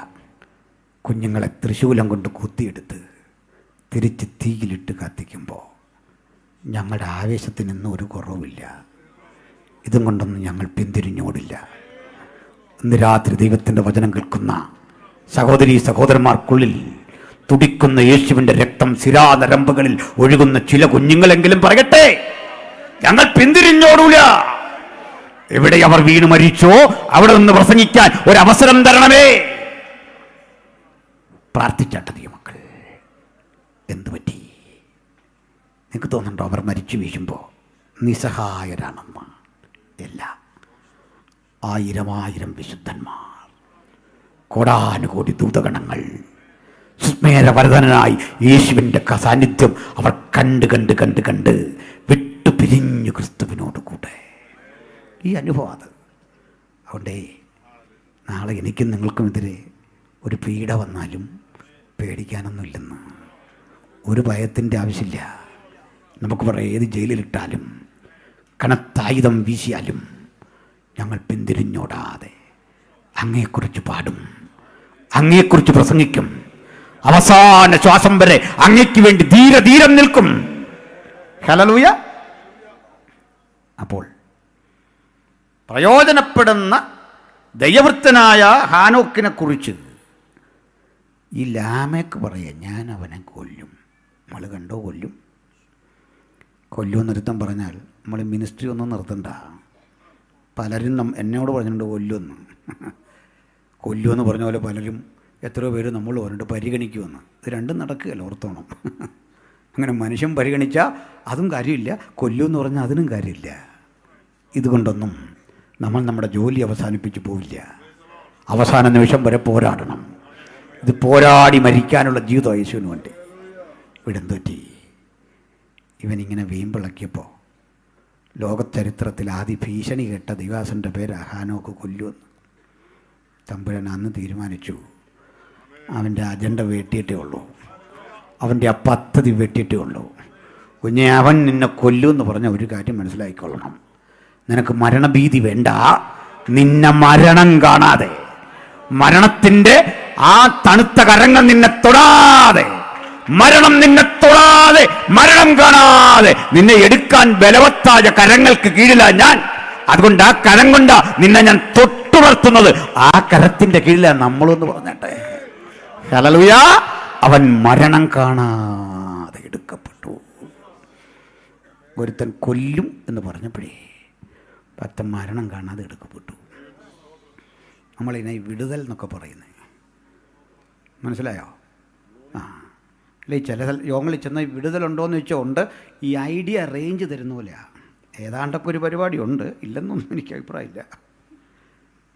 കുഞ്ഞുങ്ങളെ തൃശൂലം കൊണ്ട് കുത്തിയെടുത്ത് തിരിച്ച് തീയിലിട്ട് കത്തിക്കുമ്പോൾ ഞങ്ങളുടെ ആവേശത്തിനൊന്നും ഒരു കുറവില്ല. ഇതും കൊണ്ടൊന്നും ഞങ്ങൾ പിന്തിരിഞ്ഞോടില്ല. ഇന്ന് രാത്രി ദൈവത്തിൻ്റെ വചനം കേൾക്കുന്ന സഹോദരീ സഹോദരന്മാർക്കുള്ളിൽ തുടിക്കുന്ന യേശുവിൻ്റെ രക്തം സിരാനരമ്പുകളിൽ ഒഴുകുന്ന ചില കുഞ്ഞുങ്ങളെങ്കിലും പറയട്ടെ, ഞങ്ങൾ പിന്തിരിഞ്ഞോടൂല. എവിടെ അവർ വീണ് മരിച്ചോ അവിടെ നിന്ന് പ്രസംഗിക്കാൻ ഒരവസരം തരണമേ. പ്രാർത്ഥിച്ചാട്ട മക്കൾ. എന്തു പറ്റി? നിങ്ങൾക്ക് തോന്നുന്നുണ്ടോ അവർ മരിച്ചു വീഴുമ്പോൾ നിസ്സഹായരാണെന്ന്? ഇല്ല. 1000 വിശുദ്ധന്മാർ, കോടാനുകോടി ദൂതഗണങ്ങൾ, സുസ്മേരവരതനായി യേശുവിൻ്റെ സാന്നിധ്യം അവർ കണ്ട് കണ്ട് കണ്ട് കണ്ട് വിട്ടു പിരിഞ്ഞു ക്രിസ്തുവിനോട് കൂടെ. ഈ അനുഭവം അത്. അതുകൊണ്ടേ നാളെ എനിക്കും നിങ്ങൾക്കും എതിരെ ഒരു പീഡ വന്നാലും പേടിക്കാനൊന്നുമില്ലെന്ന്. ഒരു ഭയത്തിൻ്റെ ആവശ്യമില്ല. നമുക്ക് പറയാം, ഏത് ജയിലിലിട്ടാലും കനത്തായുധം വീശിയാലും ഞങ്ങൾ പിന്തിരിഞ്ഞോടാതെ അങ്ങയെക്കുറിച്ച് പാടും, അങ്ങയെക്കുറിച്ച് പ്രസംഗിക്കും. അവസാന ശ്വാസം വരെ അങ്ങയ്ക്ക് വേണ്ടി ധീരം നിൽക്കും. ഹല്ലേലൂയ. അപ്പോൾ പ്രയോജനപ്പെടുന്ന ദൈവവൃത്തനായ ഹാനോക്കിനെ കുറിച്ച് ഈ ലാമേക്ക് പറയാം, ഞാൻ അവനെ കൊല്ലും. നമ്മൾ കണ്ടോ കൊല്ലുമെന്നൊരുത്തം പറഞ്ഞാൽ നമ്മൾ മിനിസ്ട്രി ഒന്നും നിർത്തണ്ട. പലരും എന്നോട് പറഞ്ഞിട്ടുണ്ട് കൊല്ലുമെന്ന് പറഞ്ഞ പോലെ പലരും എത്രയോ പേര് നമ്മൾ പറഞ്ഞിട്ട് പരിഗണിക്കുമെന്ന്. ഇത് രണ്ടും നടക്കുകയല്ല, ഓർത്തോണം. അങ്ങനെ മനുഷ്യൻ പരിഗണിച്ചാൽ അതും കാര്യമില്ല, കൊല്ലുമെന്ന് പറഞ്ഞാൽ അതിനും കാര്യമില്ല. ഇതുകൊണ്ടൊന്നും നമ്മൾ നമ്മുടെ ജോലി അവസാനിപ്പിച്ച് പോവില്ല. അവസാന നിമിഷം വരെ പോരാടണം. ഇത് പോരാടി മരിക്കാനുള്ള ജീവിതം യേശുവിന് വേണ്ടി. ഇവിടെ എന്തൊറ്റി ഇവനിങ്ങനെ വീമ്പിളക്കിയപ്പോൾ ലോകചരിത്രത്തിൽ ആദ്യ ഭീഷണി കേട്ട ദൈവാസൻ്റെ പേര് ഹാനോക്ക് കൊല്ലുമെന്ന്. തമ്പുരാൻ അന്ന് തീരുമാനിച്ചു. അവൻ്റെ അജണ്ട വെട്ടിയിട്ടേ ഉള്ളൂ, അവൻ്റെ ആ പദ്ധതി വെട്ടിയിട്ടേ ഉള്ളൂ. കുഞ്ഞെ, അവൻ നിന്നെ കൊല്ലുമെന്ന് പറഞ്ഞ ഒരു കാര്യം മനസ്സിലാക്കിക്കൊള്ളണം. നിനക്ക് മരണഭീതി വേണ്ട. നിന്നെ മരണം കാണാതെ, മരണത്തിൻ്റെ ആ തണുത്ത കരങ്ങൾ നിന്നെ തൊടാതെ, മരണം നിന്നെ തൊടാതെ, മരണം കാണാതെ നിന്നെ എടുക്കാൻ ബലവത്തായ കരങ്ങൾക്ക് കീഴിലാ ഞാൻ. അതുകൊണ്ട് ആ കരം കൊണ്ടാ നിന്നെ ഞാൻ തൊട്ടുണർത്തുന്നത്. ആ കരത്തിന്റെ കീഴിലാ നമ്മളൊന്ന് പറഞ്ഞട്ടെ. ഹല്ലേലൂയ. അവൻ മരണം കാണാതെ എടുക്കപ്പെട്ടു. ഒരുത്തൻ കൊല്ലും എന്ന് പറഞ്ഞപ്പോഴേ പത്തൻ മരണം കാണാതെ എടുക്കപ്പെട്ടു. നമ്മളിതിനെ വിടുതൽ എന്നൊക്കെ പറയുന്നത് മനസ്സിലായോ? അല്ലെ, ചില യോഗങ്ങളിൽ ചെന്ന വിടുതലുണ്ടോയെന്ന് ചോദിച്ചാൽ ഉണ്ട്. ഈ ഐഡിയ റേഞ്ച് തരുന്ന പോലെയാണ്. ഏതാണ്ടൊക്കെ ഒരു പരിപാടി ഉണ്ട്, ഇല്ലെന്നൊന്നും എനിക്ക് അഭിപ്രായമില്ല.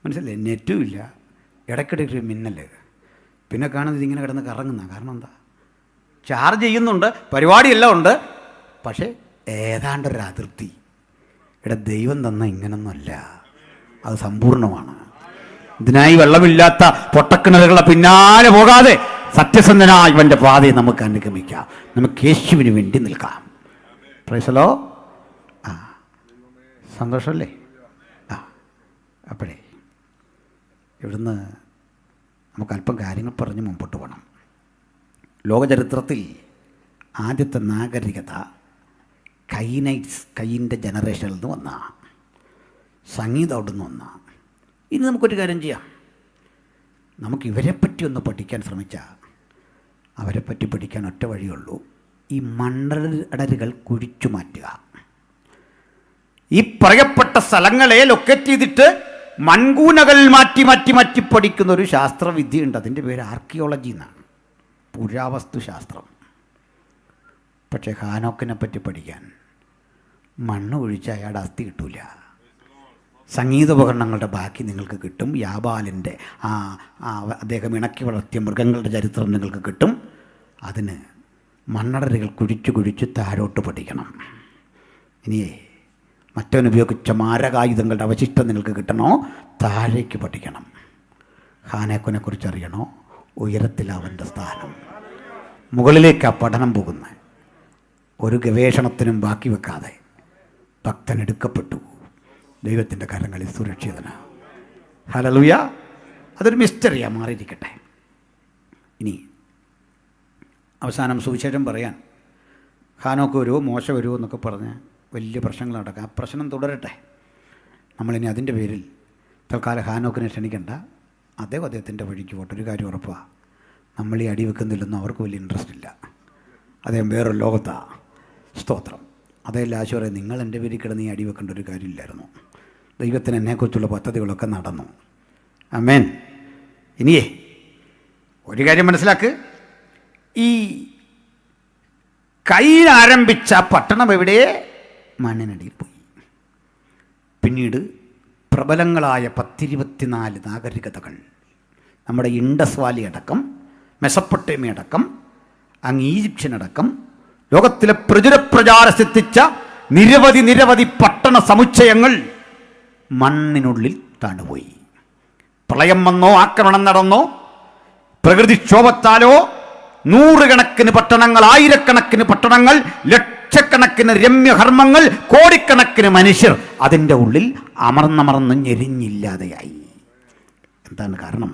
മനസ്സിലായി? നെറ്റും ഇല്ല, ഇടയ്ക്കിടയ്ക്ക് മിന്നൽ, പിന്നെ കാണുന്നത് ഇങ്ങനെ കിടന്ന് കറങ്ങുന്ന. കാരണം എന്താ? ചാർജ് ചെയ്യുന്നുണ്ട്, പരിപാടിയെല്ലാം ഉണ്ട്, പക്ഷേ ഏതാണ്ടൊരു അതിർത്തി. ഇവിടെ ദൈവം തന്ന ഇങ്ങനൊന്നുമല്ല, അത് സമ്പൂർണ്ണമാണ്. ഇതിനായി വെള്ളമില്ലാത്ത പൊട്ടക്കിണറുകളെ പിന്നാലെ പോകാതെ സത്യസന്ധനായി ഇവൻ്റെ പാതയെ നമുക്ക് അനുഗമിക്കാം. നമുക്ക് യേശുവിന് വേണ്ടി നിൽക്കാം. Praise the Lord. സന്തോഷമല്ലേ? അപ്പോഴേ ഇവിടുന്ന് നമുക്ക് അല്പം കാര്യങ്ങൾ പറഞ്ഞ് മുമ്പോട്ട് പോകണം. ലോകചരിത്രത്തിൽ ആദ്യത്തെ നാഗരികത കൈൻ്റെ ജനറേഷനിൽ നിന്ന് വന്ന സംഗീതം അവിടെ നിന്ന് വന്ന. ഇനി നമുക്കൊരു കാര്യം ചെയ്യാം, നമുക്ക് ഇവരെപ്പറ്റി ഒന്ന് പഠിക്കാൻ ശ്രമിച്ചാൽ അവരെപ്പറ്റി പഠിക്കാൻ ഒറ്റ വഴിയുള്ളൂ, ഈ മണ്ണടരുകൾ കുഴിച്ചു മാറ്റുക. ഈ പറയപ്പെട്ട സ്ഥലങ്ങളെ ലൊക്കേറ്റ് ചെയ്തിട്ട് മൺകൂനകൾ മാറ്റി മാറ്റി മാറ്റി പഠിക്കുന്ന ഒരു ശാസ്ത്രവിദ്യയുണ്ട്. അതിൻ്റെ പേര് ആർക്കിയോളജി എന്നാണ്, പുരാവസ്തു ശാസ്ത്രം. പക്ഷേ ഹാനോക്കിനെ പറ്റി പഠിക്കാൻ മണ്ണ് ഒഴിച്ച് അയാളുടെ അസ്ഥി കിട്ടൂല. സംഗീതോപകരണങ്ങളുടെ ബാക്കി നിങ്ങൾക്ക് കിട്ടും. യാബാലിൻ്റെ അദ്ദേഹം ഇണക്കി വളർത്തിയ മൃഗങ്ങളുടെ ചരിത്രം നിങ്ങൾക്ക് കിട്ടും. അതിന് മണ്ണടരുകൾ കുഴിച്ച് കുഴിച്ച് താഴോട്ട് പഠിക്കണം. ഇനിയേ മറ്റവനുപയോഗിച്ച മാരകായുധങ്ങളുടെ അവശിഷ്ടം നിങ്ങൾക്ക് കിട്ടണോ, താഴേക്ക് പഠിക്കണം. ഹാനോക്കിനെ കുറിച്ച് അറിയണോ, ഉയരത്തിലവൻ്റെ സ്ഥാനം. മുകളിലേക്ക് ആ പഠനം പോകുന്നത്. ഒരു ഗവേഷണത്തിനും ബാക്കി വെക്കാതെ ഭക്തൻ എടുക്കപ്പെട്ടു, ദൈവത്തിൻ്റെ കരങ്ങളിൽ സുരക്ഷിതനാണ്. ഹല്ലേലൂയ. അതൊരു മിസ്റ്ററിയാണ്, മാറിയിരിക്കട്ടെ. ഇനി അവസാനം സുവിശേഷം പറയാൻ ഹാനോക്ക് വരുമോ മോശ വരുമോ എന്നൊക്കെ പറഞ്ഞ് വലിയ പ്രശ്നങ്ങൾ നടക്കുക. ആ പ്രശ്നം തുടരട്ടെ. നമ്മളിനി അതിൻ്റെ പേരിൽ തൽക്കാലം ഹാനോക്കിനെ ക്ഷണിക്കണ്ട. അദ്ദേഹത്തിൻ്റെ വഴിക്ക് പോട്ടെ. ഒരു കാര്യം ഉറപ്പാണ്, നമ്മൾ ഈ അടി വെക്കുന്നില്ലെന്നും അവർക്ക് വലിയ ഇൻട്രസ്റ്റ് ഇല്ല. അദ്ദേഹം വേറൊരു ലോകത്താണ്. സ്തോത്രം. അതേല്ല ആശുപത്രി, നിങ്ങൾ എൻ്റെ പേരിൽ കിടന്ന് ഈ അടി വെക്കേണ്ട ഒരു കാര്യമില്ലായിരുന്നു. ദൈവത്തിന് എന്നെക്കുറിച്ചുള്ള പദ്ധതികളൊക്കെ നടന്നു. ആമേൻ. ഇനിയേ ഒരു കാര്യം മനസ്സിലാക്ക്, ഈ കയ്യിൽ ആരംഭിച്ച പട്ടണം എവിടെ? മണ്ണിനടിയിൽ പോയി. പിന്നീട് പ്രബലങ്ങളായ 10-24 നാഗരികതകൾ, നമ്മുടെ ഇൻഡസ് വാലി അടക്കം, മെസപ്പൊട്ടേമിയ അടക്കം, അങ്ങ് ഈജിപ്ഷ്യൻ അടക്കം, ലോകത്തിലെ പ്രചാരസിദ്ധിച്ച നിരവധി പട്ടണ സമുച്ചയങ്ങൾ മണ്ണിനുള്ളിൽ താണുപോയി. പ്രളയം വന്നോ, ആക്രമണം നടന്നോ, പ്രകൃതിക്ഷോഭത്താലോ നൂറുകണക്കിന് പട്ടണങ്ങൾ, ആയിരക്കണക്കിന് പട്ടണങ്ങൾ, ലക്ഷക്കണക്കിന് രമ്യകർമ്മങ്ങൾ, കോടിക്കണക്കിന് മനുഷ്യർ അതിൻ്റെ ഉള്ളിൽ അമർന്നമർന്ന് ഞെരിഞ്ഞില്ലാതെയായി. എന്താണ് കാരണം?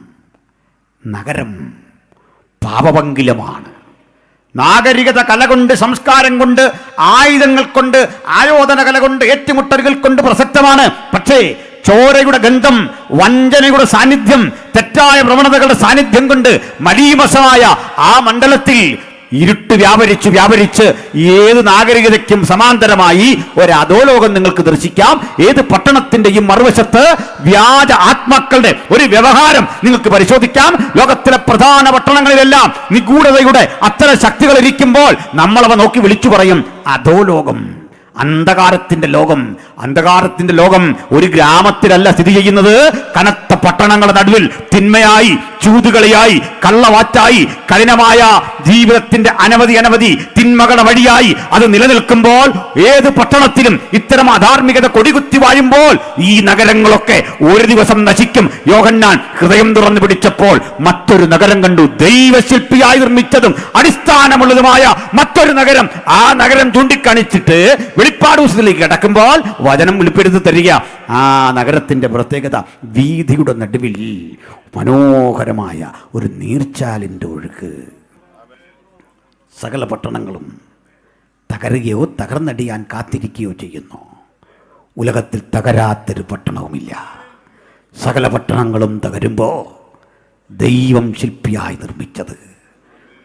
നഗരം പാപപങ്കിലമാണ്. നാഗരികത കല കൊണ്ട്, സംസ്കാരം കൊണ്ട്, ആയുധങ്ങൾ കൊണ്ട്, ആയോധന കല കൊണ്ട്, ഏറ്റുമുട്ടലുകൾ കൊണ്ട് പ്രസക്തമാണ്. പക്ഷേ ചോരയുടെ ഗന്ധം, വഞ്ചനയുടെ സാന്നിധ്യം, തെറ്റായ പ്രവണതകളുടെ സാന്നിധ്യം കൊണ്ട് മലീമസമായ ആ മണ്ഡലത്തിൽ ഇരുട്ട് വ്യാപരിച്ച് ഏത് നാഗരികതയ്ക്കും സമാന്തരമായി ഒരു അധോലോകം നിങ്ങൾക്ക് ദർശിക്കാം. ഏത് പട്ടണത്തിന്റെയും മറുവശത്ത് വ്യാജ ആത്മാക്കളുടെ ഒരു വ്യവഹാരം നിങ്ങൾക്ക് പരിശോധിക്കാം. ലോകത്തിലെ പ്രധാന പട്ടണങ്ങളിലെല്ലാം നിഗൂഢതയുടെ അത്തരം ശക്തികൾ ഇരിക്കുമ്പോൾ നമ്മളവ നോക്കി വിളിച്ചു പറയും അധോലോകം, അന്ധകാരത്തിന്റെ ലോകം. അന്ധകാരത്തിന്റെ ലോകം ഒരു ഗ്രാമത്തിലല്ല സ്ഥിതി ചെയ്യുന്നത്. കനത്ത പട്ടണങ്ങളുടെ നടുവിൽ തിന്മയായി, ചൂതുകളിയായി, കള്ളവാറ്റായി, കഠിനമായ ജീവിതത്തിന്റെ അനവധി തിന്മകളുടെ വഴിയായി അത് നിലനിൽക്കുമ്പോൾ ഏത് പട്ടണത്തിലും ഇത്തരം അധാർമികത കൊടികുത്തി വാഴുമ്പോൾ ഈ നഗരങ്ങളൊക്കെ ഒരു ദിവസം നശിക്കും. യോഹന്നാൻ ഹൃദയം തുറന്നു പിടിച്ചപ്പോൾ മറ്റൊരു നഗരം കണ്ടു, ദൈവശില്പിയായി നിർമ്മിച്ചതും അടിസ്ഥാനമുള്ളതുമായ മറ്റൊരു നഗരം. ആ നഗരം ചൂണ്ടിക്കാണിച്ചിട്ട് വെളിപ്പാട് പുസ്തകത്തിലേക്ക് കടക്കുമ്പോൾ വചനം വെളിപ്പെടുത്തി തരിക. ആ നഗരത്തിന്റെ പ്രത്യേകത, വീഥിയുടെ നടുവിൽ മനോഹരമായ ഒരു നീർച്ചാലിൻ്റെ ഒഴുക്ക്. സകല പട്ടണങ്ങളും തകരുകയോ തകർന്നടിയാൻ കാത്തിരിക്കുകയോ ചെയ്യുന്നു. ഉലകത്തിൽ തകരാത്തൊരു പട്ടണവുമില്ല. സകല പട്ടണങ്ങളും തകരുമ്പോൾ ദൈവം ശില്പിയായി നിർമ്മിച്ചത്,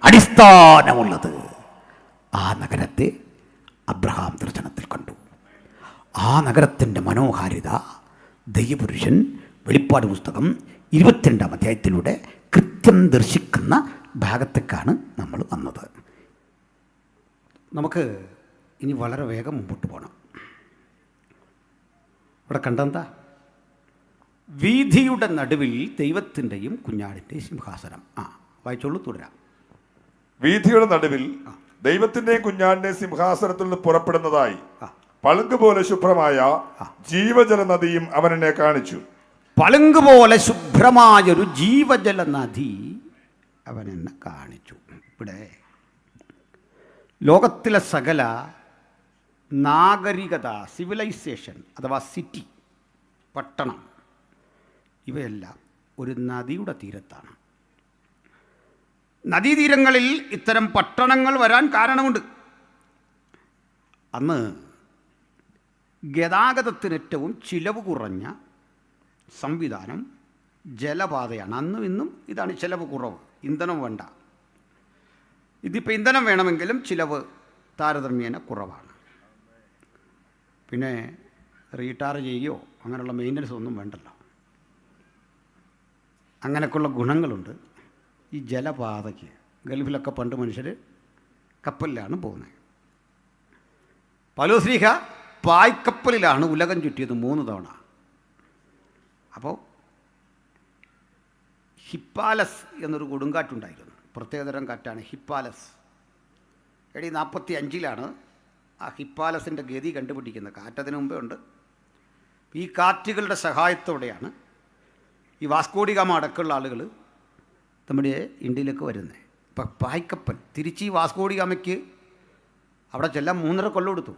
അടിസ്ഥാനമുള്ളത്, ആ നഗരത്തെ അബ്രഹാം ദർശനത്തിൽ കണ്ടു. ആ നഗരത്തിൻ്റെ മനോഹാരിത ദൈവപുരുഷൻ വെളിപ്പാട് പുസ്തകം 22-ാം അധ്യായത്തിലൂടെ കൃത്യം ദർശിക്കുന്ന ഭാഗത്തേക്കാണ് നമ്മൾ വന്നത്. നമുക്ക് ഇനി വളരെ വേഗം മുമ്പോട്ട് പോകണം. ഇവിടെ കണ്ടെന്താ? വീഥിയുടെ നടുവിൽ ദൈവത്തിൻ്റെയും കുഞ്ഞാടിൻ്റെയും സിംഹാസനം. വായിച്ചോളൂ, തുടരാം. വീഥിയുടെ നടുവിൽ ദൈവത്തിന്റെയും കുഞ്ഞാടിന്റെയും സിംഹാസനത്തിൽ നിന്ന് പുറപ്പെടുന്നതായി പളുങ്ക് പോലെ ശുഭ്രമായ ജീവജല നദിയും അവൻ എന്നെ കാണിച്ചു. പളുങ്ക് പോലെ ശുഭ്രമായൊരു ജീവജല നദി അവൻ എന്നെ കാണിച്ചു. ഇവിടെ ലോകത്തിലെ സകല നാഗരികത, സിവിലൈസേഷൻ അഥവാ സിറ്റി, പട്ടണം, ഇവയെല്ലാം ഒരു നദിയുടെ തീരത്താണ്. നദീതീരങ്ങളിൽ ഇത്തരം പട്ടണങ്ങൾ വരാൻ കാരണമുണ്ട്. അന്ന് ഗതാഗതത്തിന് ഏറ്റവും ചിലവ് കുറഞ്ഞ സംവിധാനം ജലപാതയാണ്. അന്നും ഇന്നും ഇതാണ് ചിലവ് കുറവ്, ഇന്ധനം വേണ്ട. ഇതിപ്പോൾ ഇന്ധനം വേണമെങ്കിലും ചിലവ് താരതമ്യേന കുറവാണ്. പിന്നെ റീടാർ ചെയ്യുകയോ അങ്ങനെയുള്ള മെയിൻ്റനൻസ് ഒന്നും വേണ്ടല്ലോ. അങ്ങനെയൊക്കെയുള്ള ഗുണങ്ങളുണ്ട് ഈ ജലപാതയ്ക്ക്. ഗൾഫിലൊക്കെ പണ്ട് മനുഷ്യർ കപ്പലിലാണ് പോകുന്നത്. പൗലോസ് പായ്ക്കപ്പലിലാണ് ഉലകം ചുറ്റിയത് 3 തവണ. അപ്പോൾ ഹിപ്പാലസ് എന്നൊരു കൊടുങ്കാറ്റുണ്ടായിരുന്നു. പ്രത്യേകതരം കാറ്റാണ് ഹിപ്പാലസ്. എടി 45-ലാണ് ആ ഹിപ്പാലസിൻ്റെ ഗതി കണ്ടുപിടിക്കുന്നത്. കാറ്റതിന് മുമ്പേ ഉണ്ട്. ഈ കാറ്റുകളുടെ സഹായത്തോടെയാണ് ഈ വാസ്കോഡി ഗാമ അടക്കമുള്ള ആളുകൾ നമ്മുടെ ഇന്ത്യയിലേക്ക് വരുന്നത്. ഇപ്പം പായ്ക്കപ്പൽ തിരിച്ച് ഈ വാസ്കോഡി ഗാമയ്ക്ക് അവിടെ ചെല്ലാൻ 3.5 കൊല്ലം എടുത്തു,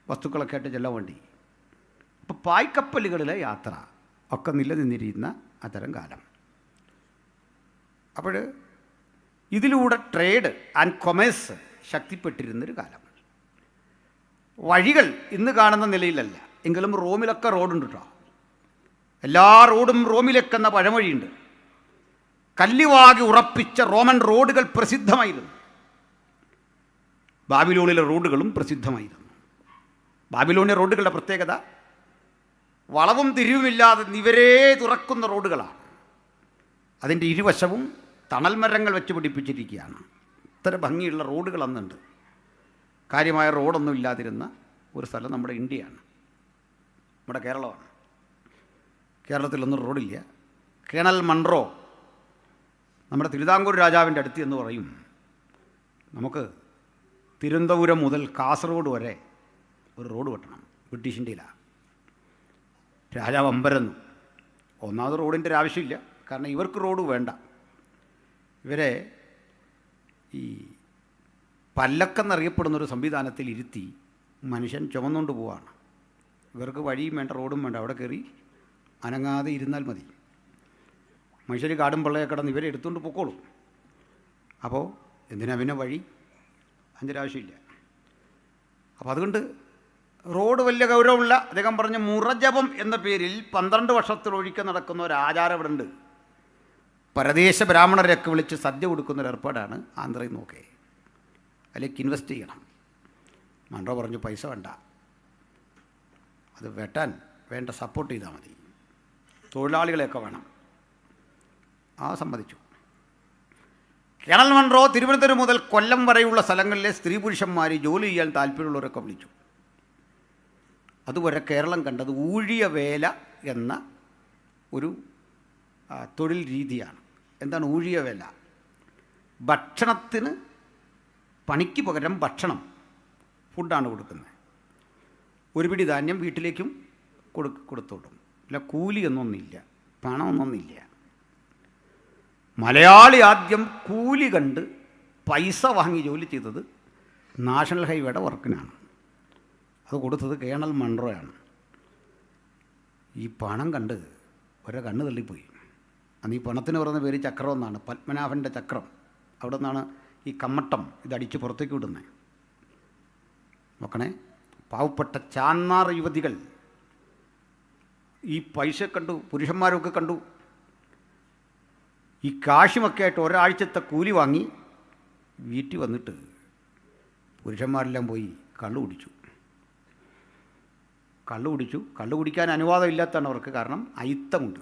വസ്തുക്കളൊക്കെ ആയിട്ട് ചെല്ലാൻ വേണ്ടി. അപ്പോൾ പായ്ക്കപ്പലുകളിലെ യാത്ര ഒക്കെ നിലനിന്നിരുന്ന അത്തരം കാലം. അപ്പോൾ ഇതിലൂടെ ട്രേഡ് ആൻഡ് കൊമേഴ്സ് ശക്തിപ്പെട്ടിരുന്നൊരു കാലം. വഴികൾ ഇന്ന് കാണുന്ന നിലയിലല്ല, എങ്കിലും റോമിലൊക്കെ റോഡുണ്ട് കേട്ടോ. എല്ലാ റോഡും റോമിലേക്കെന്ന പഴമൊഴിയുണ്ട്. കല്ലുവാകി ഉറപ്പിച്ച റോമൻ റോഡുകൾ പ്രസിദ്ധമായിരുന്നു. ബാബിലോണിലെ റോഡുകളും പ്രസിദ്ധമായിരുന്നു. ബാബിലോണിയ റോഡുകളുടെ പ്രത്യേകത വളവും തിരിവുമില്ലാതെ നിവരേ തുറക്കുന്ന റോഡുകളാണ്. അതിൻ്റെ ഇരുവശവും തണൽ മരങ്ങൾ വെച്ച് പിടിപ്പിച്ചിരിക്കുകയാണ്. ഇത്ര ഭംഗിയുള്ള റോഡുകൾ അന്നുണ്ട്. കാര്യമായ റോഡൊന്നും ഇല്ലാതിരുന്ന ഒരു സ്ഥലം നമ്മുടെ ഇന്ത്യയാണ്, നമ്മുടെ കേരളമാണ്. കേരളത്തിലൊന്നും റോഡില്ല. കേണൽ മൺറോ നമ്മുടെ തിരുവിതാംകൂർ രാജാവിൻ്റെ അടുത്ത് എന്ന് പറയും, നമുക്ക് തിരുവനന്തപുരം മുതൽ കാസർഗോഡ് വരെ ഒരു റോഡ് വെട്ടണം, ബ്രിട്ടീഷ് ഇന്ത്യയിലാണ്. രാജാവ് അമ്പരന്നു. ഒന്നാമത് റോഡിൻ്റെ ഒരു ആവശ്യമില്ല, കാരണം ഇവർക്ക് റോഡ് വേണ്ട. ഇവരെ ഈ പല്ലക്കെന്നറിയപ്പെടുന്നൊരു സംവിധാനത്തിൽ ഇരുത്തി മനുഷ്യൻ ചുമന്നുകൊണ്ട് പോവാണ്. ഇവർക്ക് വഴിയും വേണ്ട, റോഡും വേണ്ട. അവിടെ കയറി അനങ്ങാതെ ഇരുന്നാൽ മതി. മനുഷ്യർ കാടും പള്ളയെ കിടന്ന് ഇവരെ എടുത്തുകൊണ്ട് പൊക്കോളും. അപ്പോൾ എന്തിനാ പിന്നെ വഴി? അതിൻ്റെ ആവശ്യമില്ല. അപ്പോൾ അതുകൊണ്ട് റോഡ് വലിയ ഗൗരവമുള്ള. അദ്ദേഹം പറഞ്ഞ മുറജപം എന്ന പേരിൽ 12 വർഷത്തിലൊഴിക്കെ നടക്കുന്ന ഒരു ആചാരം ഇവിടെ ഉണ്ട്. പരദേശ ബ്രാഹ്മണരെയൊക്കെ വിളിച്ച് സദ്യ കൊടുക്കുന്നൊരു ഏർപ്പാടാണ് ആന്ധ്രയിൽ നോക്കേ. അതിലേക്ക് ഇൻവെസ്റ്റ് ചെയ്യണം. മൺറോ പറഞ്ഞു പൈസ വേണ്ട, അത് വെട്ടാൻ വേണ്ട സപ്പോർട്ട് ചെയ്താൽ മതി, തൊഴിലാളികളെയൊക്കെ വേണം. ആ സമ്മതിച്ചു. കേണൽ മൺറോ തിരുവനന്തപുരം മുതൽ കൊല്ലം വരെയുള്ള സ്ഥലങ്ങളിലെ സ്ത്രീ പുരുഷന്മാർ ജോലി ചെയ്യാൻ താല്പര്യമുള്ളവരൊക്കെ വിളിച്ചു. അതുവരെ കേരളം കണ്ടത് ഊഴിയ വേല എന്ന ഒരു തൊഴിൽ രീതിയാണ്. എന്താണ് ഊഴിയ വേല? ഭക്ഷണത്തിന്, പണിക്ക് പകരം ഭക്ഷണം, ഫുഡാണ് കൊടുക്കുന്നത്. ഒരു പിടി ധാന്യം വീട്ടിലേക്കും കൊടുത്തോട്ടും. ഇല്ല കൂലി എന്നൊന്നില്ല, പണമൊന്നൊന്നില്ല. മലയാളി ആദ്യം കൂലി കണ്ട് പൈസ വാങ്ങി ജോലി ചെയ്തത് നാഷണൽ ഹൈവേയുടെ വർക്കിനാണ്. അത് കൊടുത്തത് കേണൽ മൺറോയാണ്. ഈ പണം കണ്ട് ഒരേ കണ്ണ് തള്ളിപ്പോയി. അന്ന് ഈ പണത്തിന് പറയുന്ന പേര് ചക്രം എന്നാണ്, പത്മനാഭൻ്റെ ചക്രം. അവിടെ നിന്നാണ് ഈ കമ്മട്ടം ഇതടിച്ച് പുറത്തേക്ക് വിടുന്നത്. നോക്കണേ, പാവപ്പെട്ട ചാന്നാർ യുവതികൾ ഈ പൈസ കണ്ടു, പുരുഷന്മാരൊക്കെ കണ്ടു. ഈ കാശുമൊക്കെ ആയിട്ട് ഒരാഴ്ചത്തെ കൂലി വാങ്ങി വീട്ടിൽ വന്നിട്ട് പുരുഷന്മാരെല്ലാം പോയി കള്ളു കുടിച്ചു. കള്ളു കുടിക്കാൻ അനുവാദം ഇല്ലാത്തതാണ് അവർക്ക്, കാരണം അയിത്തമുണ്ട്.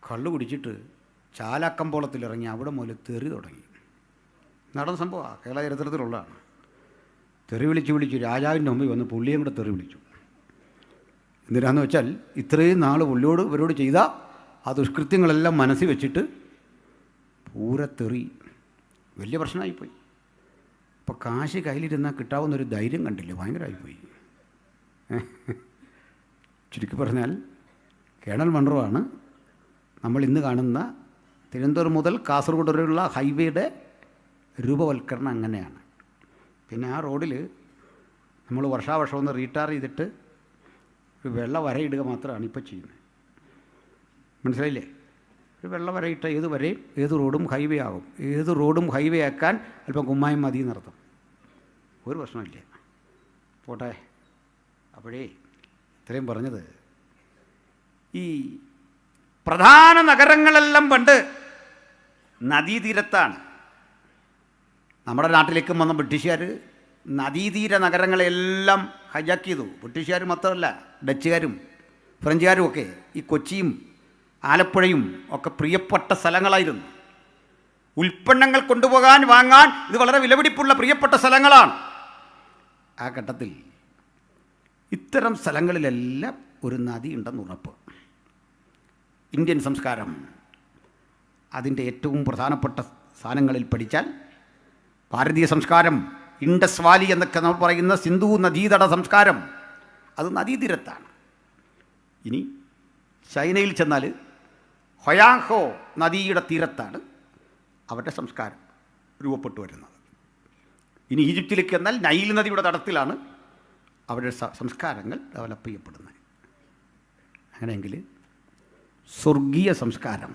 കള്ളു കുടിച്ചിട്ട് ചാലാക്കമ്പോളത്തിലിറങ്ങി അവിടെ മുതൽ തെറി തുടങ്ങി. നടന്ന സംഭവമാണ്, കേരള ചരിത്രത്തിലുള്ളതാണ്. തെറി വിളിച്ചു രാജാവിൻ്റെ മുമ്പിൽ വന്ന് പുള്ളിയും കൂടെ തെറി വിളിച്ചു. എന്തിനാന്ന് വെച്ചാൽ ഇത്രയും നാൾ പുള്ളിയോട് ഇവരോട് ചെയ്ത ആ ദുഷ്കൃത്യങ്ങളെല്ലാം മനസ്സിൽ വെച്ചിട്ട് പൂരത്തെറി. വലിയ പ്രശ്നമായിപ്പോയി. അപ്പോൾ കാശ് കയ്യിലിരുന്നാൽ കിട്ടാവുന്നൊരു ധൈര്യം കണ്ടില്ല, ഭയങ്കരമായിപ്പോയി. ചുരുക്കി പറഞ്ഞാൽ കേണൽ മൺറോ ആണ് നമ്മൾ ഇന്ന് കാണുന്ന തിരുവനന്തപുരം മുതൽ കാസർഗോഡ് വരെയുള്ള ഹൈവേയുടെ രൂപവൽക്കരണം. അങ്ങനെയാണ്. പിന്നെ ആ റോഡിൽ നമ്മൾ വർഷാവർഷം ഒന്ന് റീടാർ ചെയ്തിട്ട് ഒരു വെള്ള വരയിടുക മാത്രമാണ് ഇപ്പോൾ ചെയ്യുന്നത്. മനസ്സിലായില്ലേ? ഒരു വെള്ള വരയിട്ട ഏത് വരെയും ഏത് റോഡും ഹൈവേ ആകും. ഏത് റോഡും ഹൈവേ ആക്കാൻ അല്പം കുമ്മായം മതി എന്നർത്ഥം. ഒരു പ്രശ്നമില്ല. പോട്ടെ. അപ്പോഴേ ഇത്രയും പറഞ്ഞത്, ഈ പ്രധാന നഗരങ്ങളെല്ലാം പണ്ട് നദീതീരത്താണ്. നമ്മുടെ നാട്ടിലേക്കും വന്ന ബ്രിട്ടീഷുകാർ നദീതീര നഗരങ്ങളെല്ലാം ഹൈജാക്ക് ചെയ്തു. ബ്രിട്ടീഷുകാർ മാത്രമല്ല, ഡച്ചുകാരും ഫ്രഞ്ചുകാരും ഒക്കെ ഈ കൊച്ചിയും ആലപ്പുഴയും ഒക്കെ പ്രിയപ്പെട്ട സ്ഥലങ്ങളായിരുന്നു. ഉൽപ്പന്നങ്ങൾ കൊണ്ടുപോകാൻ വാങ്ങാൻ ഇത് വളരെ വിലപിടിപ്പുള്ള പ്രിയപ്പെട്ട സ്ഥലങ്ങളാണ്. ആ ഘട്ടത്തിൽ ഇത്തരം സ്ഥലങ്ങളിലെല്ലാം ഒരു നദി ഉണ്ടെന്ന് ഉറപ്പ്. ഇന്ത്യൻ സംസ്കാരം അതിൻ്റെ ഏറ്റവും പ്രധാനപ്പെട്ട സ്ഥാനങ്ങളിൽ പഠിച്ചാൽ ഭാരതീയ സംസ്കാരം, ഇൻഡസ് വാലി എന്നൊക്കെ നമ്മൾ പറയുന്ന സിന്ധു നദീതട സംസ്കാരം, അത് നദീതീരത്താണ്. ഇനി ചൈനയിൽ ചെന്നാൽ ഹൊയാങ്ഹോ നദിയുടെ തീരത്താണ് അവരുടെ സംസ്കാരം രൂപപ്പെട്ടു വരുന്നത്. ഇനി ഈജിപ്തിലേക്ക് എന്നാൽ നൈൽ നദിയുടെ തടത്തിലാണ് അവരുടെ സംസ്കാരങ്ങൾ ഡെവലപ്പ് ചെയ്യപ്പെടുന്നത്. അങ്ങനെയെങ്കിൽ സ്വർഗീയ സംസ്കാരം,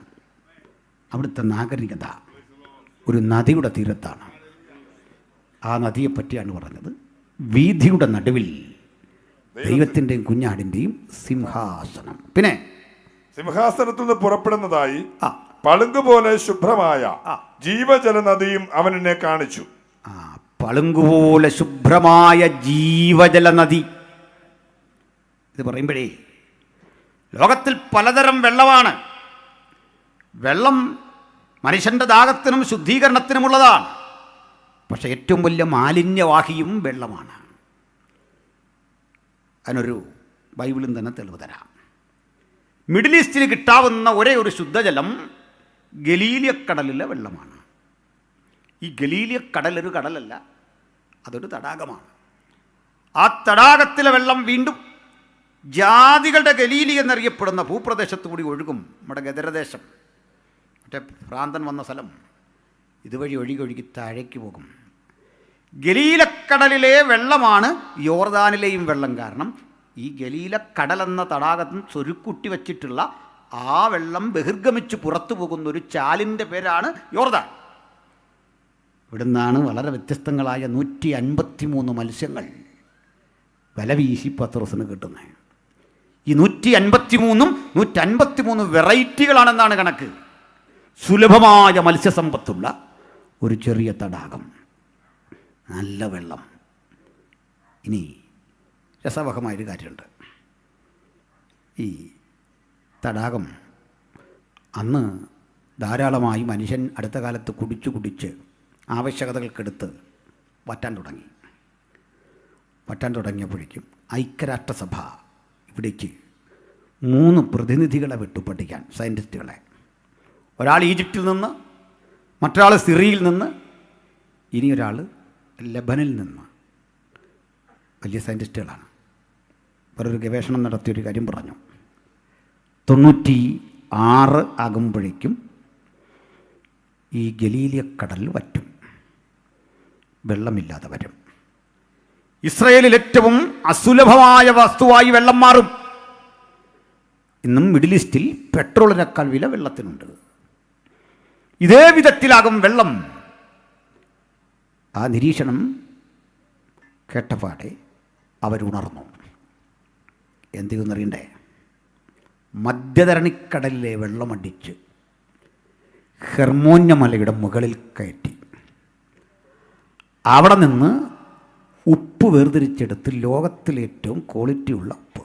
അവിടുത്തെ നാഗരികത ഒരു നദിയുടെ തീരത്താണ്. ആ നദിയെപ്പറ്റിയാണ് പറഞ്ഞത്. വീഥിയുടെ നടുവിൽ ദൈവത്തിൻ്റെയും കുഞ്ഞാടിൻ്റെയും സിംഹാസനം. പിന്നെ സിംഹാസനത്തിൽ നിന്ന് പുറപ്പെടുന്നതായി പളുങ്കുപോലെ ശുഭ്രമായ ജീവജല നദിയും അവൻ എന്നെ കാണിച്ചു. പളുങ്കുപോലെ ശുഭ്രമായ ജീവജല നദി. ഇത് പറയുമ്പോഴേ ലോകത്തിൽ പലതരം വെള്ളമാണ്. വെള്ളം മനുഷ്യൻ്റെ ദാഹത്തിനും ശുദ്ധീകരണത്തിനുമുള്ളതാണ്. പക്ഷേ ഏറ്റവും വലിയ മാലിന്യവാഹിയും വെള്ളമാണ്. അതിനൊരു ബൈബിളിൽ തന്നെ തെളിവ് തരാം. മിഡിൽ ഈസ്റ്റിൽ കിട്ടാവുന്ന ഒരേ ഒരു ശുദ്ധജലം ഗലീലിയക്കടലിലെ വെള്ളമാണ്. ഈ ഗലീലിയക്കടൽ ഒരു കടലല്ല, അതൊരു തടാകമാണ്. ആ തടാകത്തിലെ വെള്ളം വീണ്ടും ജാതികളുടെ ഗലീലി എന്നറിയപ്പെടുന്ന ഭൂപ്രദേശത്തു കൂടി ഒഴുകും. നമ്മുടെ ഗദരദേശം, മറ്റേ ഭ്രാന്തൻ വന്ന സ്ഥലം, ഇതുവഴി ഒഴുകി താഴേക്ക് പോകും. ഗലീലക്കടലിലെ വെള്ളമാണ് യോർദാനിലെയും വെള്ളം. കാരണം ഈ ഗലീലക്കടൽ എന്ന തടാകത്തിൽ സ്വരുക്കുട്ടി വച്ചിട്ടുള്ള ആ വെള്ളം ബഹിർഗമിച്ച് പുറത്തു പോകുന്ന ഒരു ചാലിൻ്റെ പേരാണ് യോർദാൻ. ഇവിടുന്നാണ് വളരെ വ്യത്യസ്തങ്ങളായ 153 മത്സ്യങ്ങൾ വില വീശി പത്രോസിന് കിട്ടുന്നത്. ഈ 153 വെറൈറ്റികളാണെന്നാണ് കണക്ക്. സുലഭമായ മത്സ്യസമ്പത്തുള്ള ഒരു ചെറിയ തടാകം, നല്ല വെള്ളം. ഇനി രസവഹമായൊരു കാര്യമുണ്ട്. ഈ തടാകം അന്ന് ധാരാളമായി മനുഷ്യൻ അടുത്ത കാലത്ത് കുടിച്ച് ആവശ്യകതകൾക്കെടുത്ത് വറ്റാൻ തുടങ്ങിയപ്പോഴേക്കും ഐക്യരാഷ്ട്രസഭ ഇവിടേക്ക് 3 പ്രതിനിധികളെ വിട്ടു പഠിക്കാൻ, സയൻറ്റിസ്റ്റുകളെ. ഒരാൾ ഈജിപ്തിൽ നിന്ന്, മറ്റൊരാൾ സിറിയയിൽ നിന്ന്, ഇനി ഒരാൾ ലെബനിൽ നിന്ന്. വലിയ സയൻറ്റിസ്റ്റുകളാണ്. വേറൊരു ഗവേഷണം നടത്തിയൊരു കാര്യം പറഞ്ഞു. 96 ആകുമ്പോഴേക്കും ഈ ഗലീലിയക്കടൽ വറ്റും, വെള്ളമില്ലാതെ വരും. ഇസ്രയേലിൽ ഏറ്റവും അസുലഭമായ വസ്തുവായി വെള്ളം മാറും. ഇന്നും മിഡിൽ ഈസ്റ്റിൽ പെട്രോളിനേക്കാൾ വില വെള്ളത്തിനുണ്ട്. ഇതേ വിധത്തിലാകും വെള്ളം. ആ നിരീക്ഷണം കേട്ടപാടെ അവരുണർന്നു. എന്തെന്നറിയണ്ടേ? മധ്യധരണിക്കടലിലെ വെള്ളമടിച്ച് ഹെർമോന്യ മലയുടെ മുകളിൽ കയറ്റി അവിടെ നിന്ന് ഉപ്പ് വേർതിരിച്ചെടുത്ത് ലോകത്തിലെ ഏറ്റവും ക്വാളിറ്റിയുള്ള ഉപ്പ്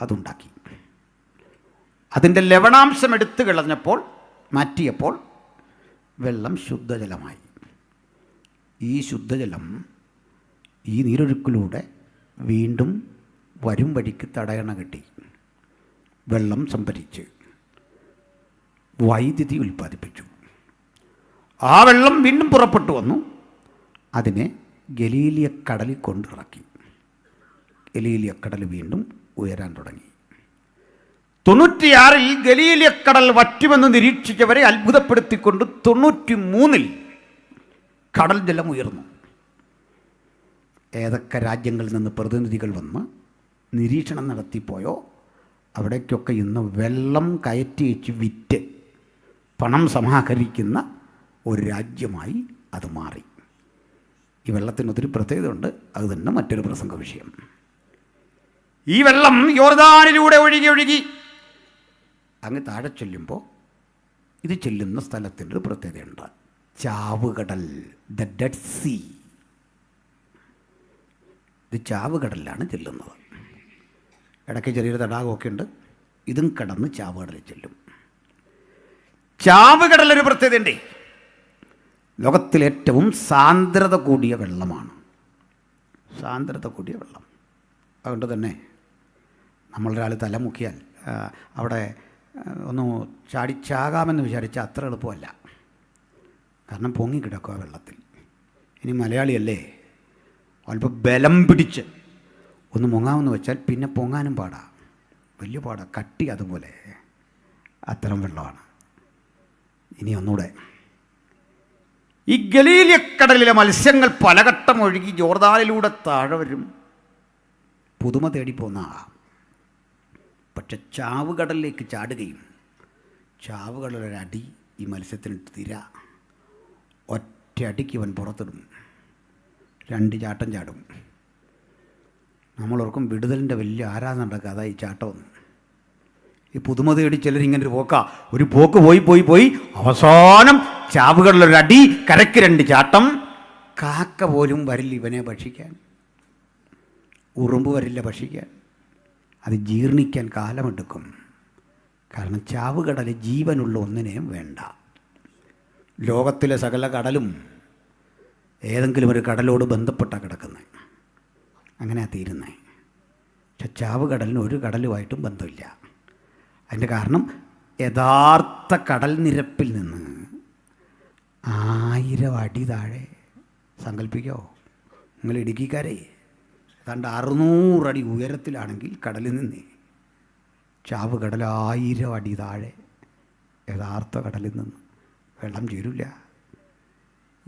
അതുണ്ടാക്കി. അതിൻ്റെ ലവണാംശം എടുത്തു കളഞ്ഞപ്പോൾ, മാറ്റിയപ്പോൾ വെള്ളം ശുദ്ധജലമായി. ഈ ശുദ്ധജലം ഈ നീരൊഴുക്കിലൂടെ വീണ്ടും വരും വഴിക്ക് തടയണ കെട്ടി വെള്ളം സംഭരിച്ച് വൈദ്യുതി ഉൽപ്പാദിപ്പിച്ചു. ആ വെള്ളം വീണ്ടും പുറപ്പെട്ടു വന്നു. അതിനെ ഗലീലിയക്കടലിൽ കൊണ്ടിറക്കി. ഗലീലിയക്കടൽ വീണ്ടും ഉയരാൻ തുടങ്ങി. 96 ഗലീലിയക്കടൽ വറ്റുമെന്ന് നിരീക്ഷിച്ചവരെ അത്ഭുതപ്പെടുത്തിക്കൊണ്ട് 93 കടൽ ജലം ഉയർന്നു. ഏതൊക്കെ രാജ്യങ്ങളിൽ നിന്ന് പ്രതിനിധികൾ വന്ന് നിരീക്ഷണം നടത്തിപ്പോയോ അവിടേക്കൊക്കെ ഇന്ന് വെള്ളം കയറ്റി വെച്ച് വിറ്റ് പണം സമാഹരിക്കുന്ന ഒരു രാജ്യമായി അത് മാറി. ഈ വെള്ളത്തിന് ഒത്തിരി പ്രത്യേകതയുണ്ട്. അത് തന്നെ മറ്റൊരു പ്രസംഗ വിഷയം. ഈ വെള്ളം യോർദാനിലൂടെ ഒഴുകി ഒഴുകി അങ്ങ് താഴെ ചെല്ലുമ്പോൾ ഇത് ചെല്ലുന്ന സ്ഥലത്തിൻ്റെ ഒരു പ്രത്യേകതയുണ്ട്. ചാവുകടൽ, ദ ഡെഡ് സീ. ഇത് ചാവുകടലിലാണ് ചെല്ലുന്നത്. ഇടയ്ക്ക് ചെറിയൊരു തടാകമൊക്കെ ഉണ്ട്. ഇതും കടന്ന് ചാവുകടലിൽ ചെല്ലും. ചാവുകടലൊരു പ്രത്യേകതയുണ്ട്. ലോകത്തിലേറ്റവും സാന്ദ്രത കൂടിയ വെള്ളമാണ്. സാന്ദ്രത കൂടിയ വെള്ളം. അതുകൊണ്ട് തന്നെ നമ്മളൊരാൾ തലമുക്കിയാൽ അവിടെ ഒന്ന് ചാടിച്ചാകാമെന്ന് വിചാരിച്ചാൽ അത്ര എളുപ്പമല്ല. കാരണം പൊങ്ങിക്കിടക്കുക വെള്ളത്തിൽ. ഇനി മലയാളിയല്ലേ, അല്പം ബലം പിടിച്ച് ഒന്ന് മുങ്ങാമെന്ന് വെച്ചാൽ പിന്നെ പൊങ്ങാനും പാടാ, വലിയ പാടാ, കട്ടി അതുപോലെ അത്തരം വെള്ളമാണ്. ഇനി ഒന്നുകൂടെ, ഈ ഗലീലക്കടലിലെ മത്സ്യങ്ങൾ പലഘട്ടം ഒഴുകി ജോർദാനിലൂടെ താഴെ വരും. പുതുമ തേടിപ്പോന്നാകാം. പക്ഷെ ചാവുകടലിലേക്ക് ചാടുകയും ചാവുകടലൊരടി ഈ മത്സ്യത്തിന് തിര ഒറ്റയടിക്ക് ഇവൻ പുറത്തിടും. 2 ചാട്ടം ചാടും. നമ്മളോർക്കും വിടുതലിൻ്റെ വലിയ ആരാധന ഉണ്ടാക്കുക, അതാ ഈ ചാട്ടമൊന്നും. ഈ പുതുമ തേടി ചിലരിങ്ങനെ ഒരു പോക്ക് പോയി അവസാനം ചാവുകളിലൊരടി, കരയ്ക്ക് 2 ചാട്ടം. കാക്ക പോലും വരില്ല ഇവനെ ഭക്ഷിക്കാൻ, ഉറുമ്പ് വരില്ല ഭക്ഷിക്കാൻ. അത് ജീർണിക്കാൻ കാലമെടുക്കും. കാരണം ചാവുകടൽ ജീവനുള്ള ഒന്നിനെയും വേണ്ട. ലോകത്തിലെ സകല കടലും ഏതെങ്കിലും ഒരു കടലോട് ബന്ധപ്പെട്ടാണ് കിടക്കുന്നത്. അങ്ങനെയാണ് തീരുന്നത്. പക്ഷെ ചാവുകടലിന് ഒരു കടലുമായിട്ടും ബന്ധമില്ല. അതിൻ്റെ കാരണം യഥാർത്ഥ കടൽ നിരപ്പിൽ നിന്ന് 1000 അടി താഴെ. സങ്കല്പിക്കോ നിങ്ങൾ ഇടുക്കിക്കാരെ, ഏതാണ്ട് 600 അടി ഉയരത്തിലാണെങ്കിൽ കടലിൽ നിന്ന് ചാവുകടൽ 1000 അടി താഴെ യഥാർത്ഥ കടലിൽ നിന്ന് വെള്ളം ചേരില്ല.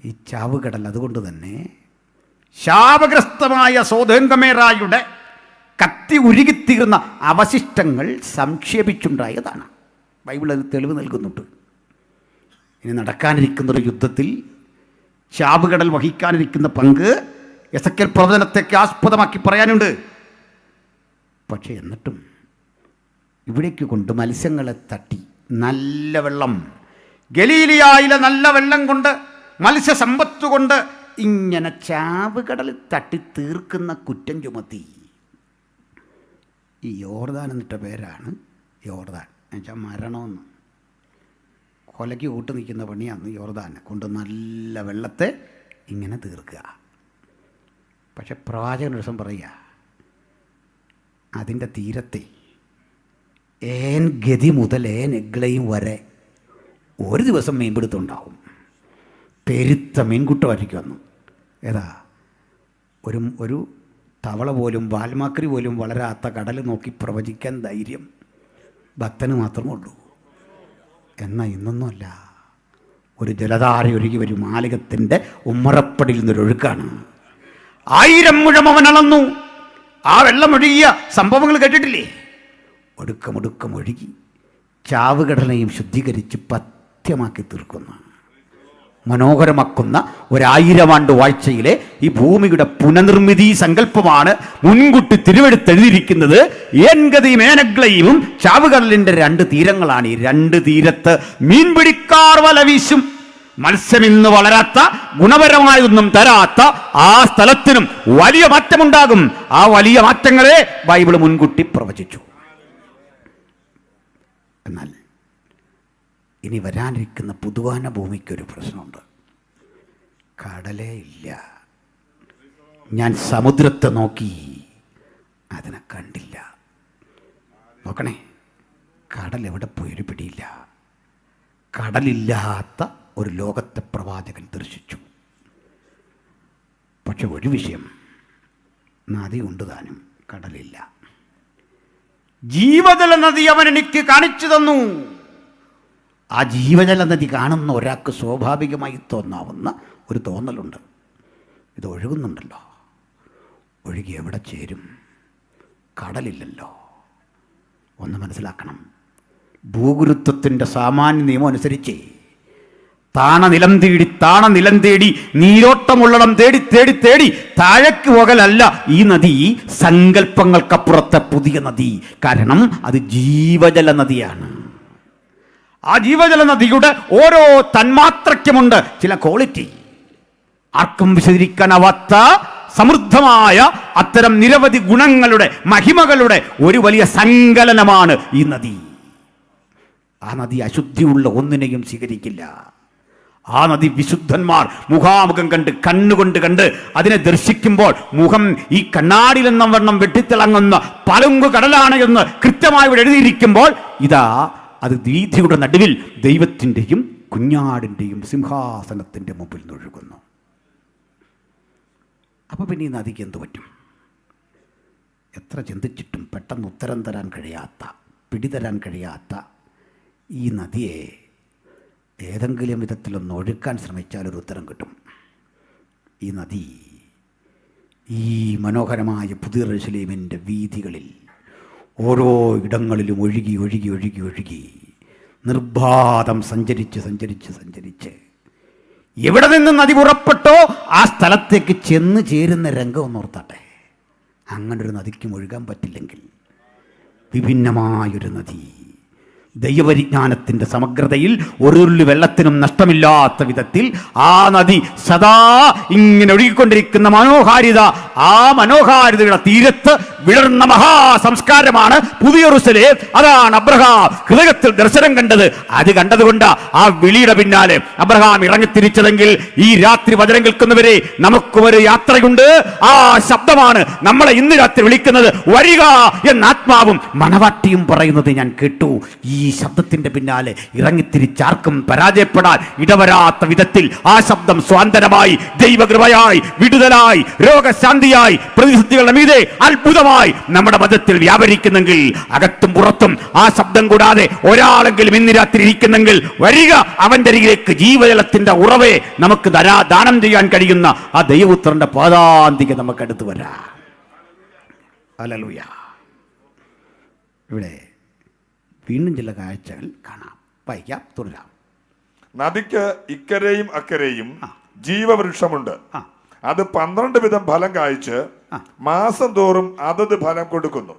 ഈ ചാവുകടൽ അതുകൊണ്ട് തന്നെ ശാപഗ്രസ്തമായ സോദോംഗൊമോറയുടെ കത്തി ഉരുകിത്തീർന്ന അവശിഷ്ടങ്ങൾ സംക്ഷേപിച്ചുണ്ടായതാണ്. ബൈബിൾ അത് തെളിവ് നൽകുന്നുണ്ട്. ഇനി നടക്കാനിരിക്കുന്നൊരു യുദ്ധത്തിൽ ചാവുകടൽ വഹിക്കാനിരിക്കുന്ന പങ്ക് എസെക്കിയേൽ പ്രവചനത്തേക്ക് ആസ്പദമാക്കി പറയാനുണ്ട്. പക്ഷേ എന്നിട്ടും ഇവിടേക്ക് കൊണ്ട് മത്സ്യങ്ങളെ തട്ടി നല്ല വെള്ളം, ഗലീലിയായിലെ നല്ല വെള്ളം കൊണ്ട്, മത്സ്യസമ്പത്ത് കൊണ്ട് ഇങ്ങനെ ചാവുകടലിൽ തട്ടി തീർക്കുന്ന കുറ്റം ചുമത്തി ഈ യോർദാൻ എന്നിട്ട പേരാണ് യോർദാൻ. എന്നുവെച്ചാൽ മരണമെന്ന്, കൊലയ്ക്ക് കൂട്ട് നിൽക്കുന്ന പണിയാണ് യോർദാൻ കൊണ്ട് നല്ല വെള്ളത്തെ ഇങ്ങനെ തീർക്കുക. പക്ഷെ പ്രവാചകൻ ഒരു ദിവസം പറയുക, അതിൻ്റെ തീരത്തെ ഏൻ ഗതി മുതൽ ഏൻ എഗ്ലയും വരെ ഒരു ദിവസം മീൻപിടുത്തമുണ്ടാവും. പെരുത്ത മീൻകുട്ടമായിരിക്കും വന്നു. ഏതാ ഒരു തവള പോലും വാൽമാക്രി പോലും വളരാത്ത കടൽ നോക്കി പ്രവചിക്കാൻ ധൈര്യം ഭക്തന് മാത്രമേ ഉള്ളൂ. എന്നാൽ ഇന്നൊന്നുമല്ല. ഒരു ജലധാര ഒഴുകി വരും. ആലികത്തിൻ്റെ ഉമ്മറപ്പടിയിൽ നിന്നൊരൊഴുക്കാണ്. 1000 മുഴം അവൻ അളന്നു. ആ വെള്ളം ഒഴുകിയ സംഭവങ്ങൾ കേട്ടിട്ടില്ലേ? ഒടുക്കം ഒഴുകി ചാവുകടലിനെയും ശുദ്ധീകരിച്ച് പഥ്യമാക്കി തീർക്കുന്ന, മനോഹരമാക്കുന്ന 1000 ആണ്ട് വാഴ്ചയിലെ ഈ ഭൂമിയുടെ പുനർനിർമ്മിതി സങ്കല്പമാണ് മുൻകൂട്ടി തിരുവെടുത്തെഴുതിയിരിക്കുന്നത്. ഏൻഗതിയും ഏനഗ്ലയും ചാവുകടലിൻ്റെ 2 തീരങ്ങളാണ്. ഈ 2 തീരത്ത് മീൻപിടിക്കാർ വല വീശും. മത്സ്യമിന്ന് വളരാത്ത, ഗുണപരമായൊന്നും തരാത്ത ആ സ്ഥലത്തിനും വലിയ മാറ്റമുണ്ടാകും. ആ വലിയ മാറ്റങ്ങളെ ബൈബിൾ മുൻകൂട്ടി പ്രവചിച്ചു. എന്നാൽ ഇനി വരാനിരിക്കുന്ന പുതുവാന ഭൂമിക്കൊരു പ്രശ്നമുണ്ട്. കടലേ ഇല്ല. ഞാൻ സമുദ്രത്തെ നോക്കി, അതിനെ കണ്ടില്ല. നോക്കണേ, കടൽ എവിടെ പോയൊരു പിടിയില്ല. കടലില്ലാത്ത ഒരു ലോകത്തെ പ്രവാചകൻ ദർശിച്ചു. പക്ഷെ ഒരു വിഷയം, നദി ഉണ്ട് താനും, കടലില്ല. ജീവജല നദി അവൻ എനിക്ക് കാണിച്ചു തന്നു. ആ ജീവജല നദി കാണുന്ന ഒരാൾക്ക് സ്വാഭാവികമായി തോന്നാവുന്ന ഒരു തോന്നലുണ്ട്, ഇത് ഒഴുകുന്നുണ്ടല്ലോ. ഒഴുകി എവിടെ ചേരും? കടലില്ലല്ലോ. ഒന്ന് മനസ്സിലാക്കണം. ഭൂഗുരുത്വത്തിൻ്റെ സാമാന്യ നിയമം അനുസരിച്ച് താണനിലം തേടി നീരോട്ടമുള്ളിടം തേടി തേടി തേടി താഴേക്ക് പോകലല്ല ഈ നദി, സങ്കല്പങ്ങൾക്കപ്പുറത്തെ പുതിയ നദി. കാരണം അത് ജീവജല നദിയാണ്. ആ ജീവജല നദിയുടെ ഓരോ തന്മാത്രയ്ക്കുമുണ്ട് ചില ക്വാളിറ്റി. ആർക്കും വിശദീകരിക്കാനാവാത്ത സമൃദ്ധമായ അത്തരം നിരവധി ഗുണങ്ങളുടെ, മഹിമകളുടെ ഒരു വലിയ സങ്കലനമാണ് ഈ നദി. ആ നദി അശുദ്ധിയുള്ള ഒന്നിനെയും സ്വീകരിക്കില്ല. ആ നദി വിശുദ്ധന്മാർ മുഖാമുഖം കണ്ണുകൊണ്ട് കണ്ട് അതിനെ ദർശിക്കുമ്പോൾ മുഖം ഈ കണ്ണാടിയിൽ എന്ന വണ്ണം വെട്ടിത്തിളങ്ങുന്ന പളുങ്കു കടലാണ് എന്ന് കൃത്യമായി ഇവിടെ എഴുതിയിരിക്കുമ്പോൾ ഇതാ അത് വീഥിയുടെ നടുവിൽ ദൈവത്തിൻ്റെയും കുഞ്ഞാടിൻ്റെയും സിംഹാസനത്തിൻ്റെ മുമ്പിൽ ഒഴുകുന്നു. അപ്പോൾ പിന്നെ ഈ നദിക്ക് എന്തു പറ്റും? എത്ര ചിന്തിച്ചിട്ടും പെട്ടെന്ന് ഉത്തരം തരാൻ കഴിയാത്ത, പിടിതരാൻ കഴിയാത്ത ഈ നദിയെ ഏതെങ്കിലും വിധത്തിലൊന്ന് ഒഴുക്കാൻ ശ്രമിച്ചാൽ ഒരു ഉത്തരം കിട്ടും. ഈ നദി ഈ മനോഹരമായ പുതിയ യെരൂശലേമിൻ്റെ വീഥികളിൽ ഓരോ ഇടങ്ങളിലും ഒഴുകി ഒഴുകി ഒഴുകി ഒഴുകി നിർബാധം സഞ്ചരിച്ച് എവിടെ നിന്ന് നദി പുറപ്പെട്ടോ ആ സ്ഥലത്തേക്ക് ചെന്ന് ചേരുന്ന രംഗം ഒന്ന് ഓർത്താട്ടെ. അങ്ങനൊരു നദിക്കും ഒഴുകാൻ പറ്റില്ലെങ്കിൽ വിഭിന്നമായൊരു നദി, ദൈവപരിജ്ഞാനത്തിൻ്റെ സമഗ്രതയിൽ ഒരു വെള്ളത്തിനും നഷ്ടമില്ലാത്ത വിധത്തിൽ ആ നദി സദാ ഇങ്ങനെ ഒഴുകിക്കൊണ്ടിരിക്കുന്ന മനോഹാരിത, ആ മനോഹാരിതയുടെ തീരത്ത് വിളർന്ന മഹാസംസ്കാരമാണ് പുതിയ യെരൂശലേം. അതാണ് അബ്രഹാം ഹൃദയത്തിൽ ദർശനം കണ്ടത്. അത് കണ്ടതുകൊണ്ട് ആ വിളിയുടെ പിന്നാലെ അബ്രഹാം ഇറങ്ങിത്തിരിച്ചതെങ്കിൽ ഈ രാത്രി വചനം കേൾക്കുന്നവരെ നമുക്ക് ഒരു യാത്രയുണ്ട്. ആ ശബ്ദമാണ് നമ്മളെ ഇന്ന് രാത്രി വിളിക്കുന്നത്. വരിക എന്ന ആത്മാവും മണവാട്ടിയും പറയുന്നത് ഞാൻ കേട്ടു. ഈ ശബ്ദത്തിന്റെ പിന്നാലെ ഇറങ്ങിത്തിരിച്ചാർക്കും പരാജയപ്പെടാൻ ഇടവരാത്ത വിധത്തിൽ ആ ശബ്ദം സ്വാന്തനമായി, ദൈവകൃപയായി, വിടുതലായി, രോഗശാന്തിയായി, പ്രതിസന്ധികളുടെ മീതെ അത്ഭുതമായി നമ്മുടെ മതത്തിൽ വ്യാപരിക്കുന്നെങ്കിൽ, അകത്തും പുറത്തും ആ ശബ്ദം കൂടാതെ ഒരാളെങ്കിലും ഇന്ന് രാത്രി ഇരിക്കുന്നെങ്കിൽ വരിക. അവന്റെ അരികിലേക്ക് ജീവജലത്തിന്റെ ഉറവെ നമുക്ക് ദാനം ചെയ്യാൻ കഴിയുന്ന ആ ദൈവപുത്രന്റെ പാദാന്തിക നമുക്ക് അടുത്ത് വരാം. ഹല്ലേലൂയ. ഇവിടെ വീണ്ടും ചില കാഴ്ചകൾ കാണാം. വായിക്കാം, തുടരാം. നദിക്ക് ഇക്കരെയും അക്കരെയും ജീവവൃക്ഷമുണ്ട്. അത് 12 വിധം ഫലം കായ്ച്ച് മാസം തോറും അതത് ഫലം കൊടുക്കുന്നു.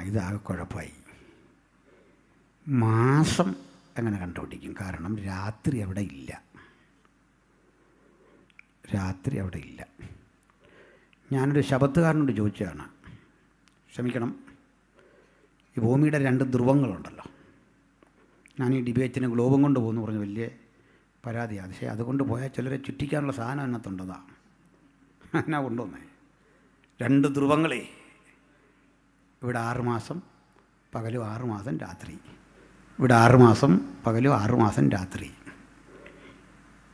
ഇതാകെ കുഴപ്പമായി. മാസം എങ്ങനെ കണ്ടുപിടിക്കും? കാരണം രാത്രി അവിടെ ഇല്ല. ഞാനൊരു ശബത്തുകാരനോട് ചോദിച്ചതാണ്. ക്ഷമിക്കണം, ഈ ഭൂമിയുടെ 2 ധ്രുവങ്ങളുണ്ടല്ലോ. ഞാൻ ഈ ഡിബേറ്റിന് ഗ്ലോബും കൊണ്ട് പോകുന്നു പറഞ്ഞു, വലിയ പരാതിയാണ്. പക്ഷേ അതുകൊണ്ട് പോയാൽ ചിലരെ ചുറ്റിക്കാനുള്ള സാധനം അതിനകത്തുണ്ടതാണ്. എന്നാ കൊണ്ടുവന്നേ 2 ധ്രുവങ്ങളെ. ഇവിടെ 6 മാസം പകലും 6 മാസം രാത്രി. ഇവിടെ 6 മാസം പകലും 6 മാസം രാത്രി.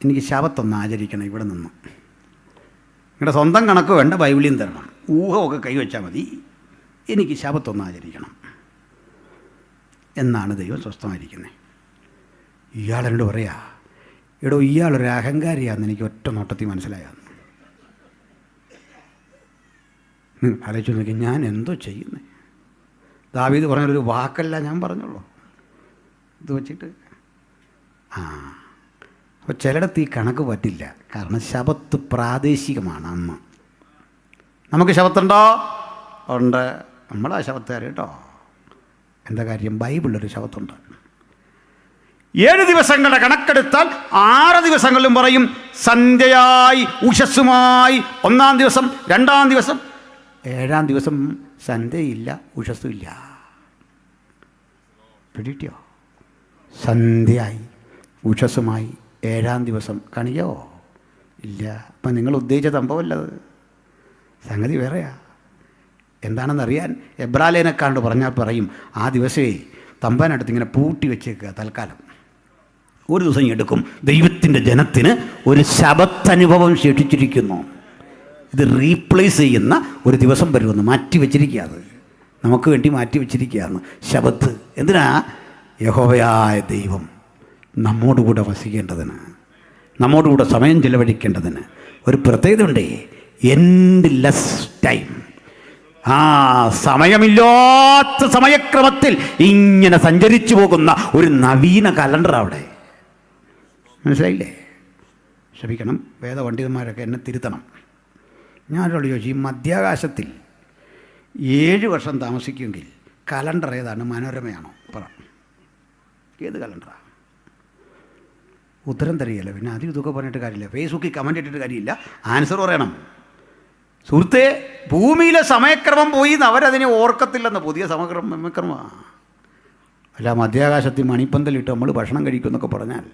എനിക്ക് ശബത്തൊന്ന് ആചരിക്കണം. ഇവിടെ നിന്ന് നിങ്ങളുടെ സ്വന്തം കണക്ക് വേണ്ട, ബൈബിളിയും തരണം. ഊഹമൊക്കെ കൈവച്ചാൽ മതി. എനിക്ക് ശബത്തൊന്ന് ആചരിക്കണം എന്നാണ് ദൈവം സ്വസ്ഥമായിരിക്കുന്നത്. ഇയാളെന്നോട് പറയാ, എടോ ഇയാളൊരു അഹങ്കാരിയാണെന്ന് എനിക്ക് ഒറ്റ നോട്ടത്തിൽ മനസ്സിലായാന്ന്. ആലോചിച്ച് നോക്കി, ഞാൻ എന്തോ ചെയ്യുന്നത്? ദാവീദ് പറഞ്ഞൊരു വാക്കല്ല ഞാൻ പറഞ്ഞുള്ളൂ. ഇത് വച്ചിട്ട് അപ്പോൾ ചിലയിടത്ത് ഈ കണക്ക് പറ്റില്ല. കാരണം ശബത്ത് പ്രാദേശികമാണ്. അന്ന് നമുക്ക് ശബത്തുണ്ടോ? ഉണ്ട്. നമ്മളാ ശബത്തുകാർ കേട്ടോ. എന്താ കാര്യം? ബൈബിളിലൊരു ശബത്തുണ്ട്. 7 ദിവസങ്ങളുടെ കണക്കെടുത്താൽ 6 ദിവസങ്ങളിലും പറയും സന്ധ്യയായി ഉഷസ്സുമായി. 1-ാം ദിവസം, 2-ാം ദിവസം, 7-ാം ദിവസം സന്ധ്യയില്ല, ഉഷസ്സുമില്ല. പിടിയോ? സന്ധ്യയായി ഉഷസ്സുമായി 7-ാം ദിവസം കാണിക്കോ? ഇല്ല. അപ്പം നിങ്ങൾ ഉദ്ദേശിച്ച സംഭവമല്ലത്, സംഗതി വേറെയാ. എന്താണെന്നറിയാൻ എബ്രാലേനെക്കാണ്ട് പറഞ്ഞാൽ പറയും, ആ ദിവസമേ തമ്പാനടുത്ത് ഇങ്ങനെ പൂട്ടി വെച്ചേക്കുക തൽക്കാലം. ഒരു ദിവസം എടുക്കും. ദൈവത്തിൻ്റെ ജനത്തിന് ഒരു ശബത്തനുഭവം ശേഷിച്ചിരിക്കുന്നു. ഇത് റീപ്ലേസ് ചെയ്യുന്ന ഒരു ദിവസം വരുമെന്ന് മാറ്റി വെച്ചിരിക്കുക. അത് നമുക്ക് വേണ്ടി മാറ്റി വെച്ചിരിക്കുകയാണ് ശബത്ത്. എന്തിനാ? യഹോവയായ ദൈവം നമ്മോടുകൂടെ വസിക്കേണ്ടതിന്, നമ്മോടുകൂടെ സമയം ചിലവഴിക്കേണ്ടതിന്. ഒരു പ്രത്യേകത ഉണ്ട്, എൻഡ് ലെസ് ടൈം. സമയമില്ലാത്ത സമയക്രമത്തിൽ ഇങ്ങനെ സഞ്ചരിച്ചു പോകുന്ന ഒരു നവീന കലണ്ടർ അവിടെ. മനസ്സിലായില്ലേ? ക്ഷമിക്കണം, വേദപണ്ഡിതന്മാരൊക്കെ എന്നെ തിരുത്തണം. ഞാനോട് ചോദിച്ചു, ഈ മധ്യാകാശത്തിൽ 7 വർഷം താമസിക്കുമെങ്കിൽ കലണ്ടർ ഏതാണ്? മനോരമയാണോ? പറ, ഏത് കലണ്ടറാണ്? ഉത്തരം തരികയല്ല. പിന്നെ അതും ഇതൊക്കെ പറഞ്ഞിട്ട് കാര്യമില്ല, ഫേസ്ബുക്കിൽ കമൻ്റ് ഇട്ടിട്ട് കാര്യമില്ല, ആൻസർ പറയണം. സുഹൃത്തെ, ഭൂമിയിലെ സമയക്രമം പോയി അവരതിനെ ഓർക്കത്തില്ലെന്ന്. പുതിയ സമയക്രമമാണ്. അല്ല, മധ്യാകാശത്തിൽ മണിപ്പന്തലിട്ട് നമ്മൾ ഭക്ഷണം കഴിക്കുമെന്നൊക്കെ പറഞ്ഞാൽ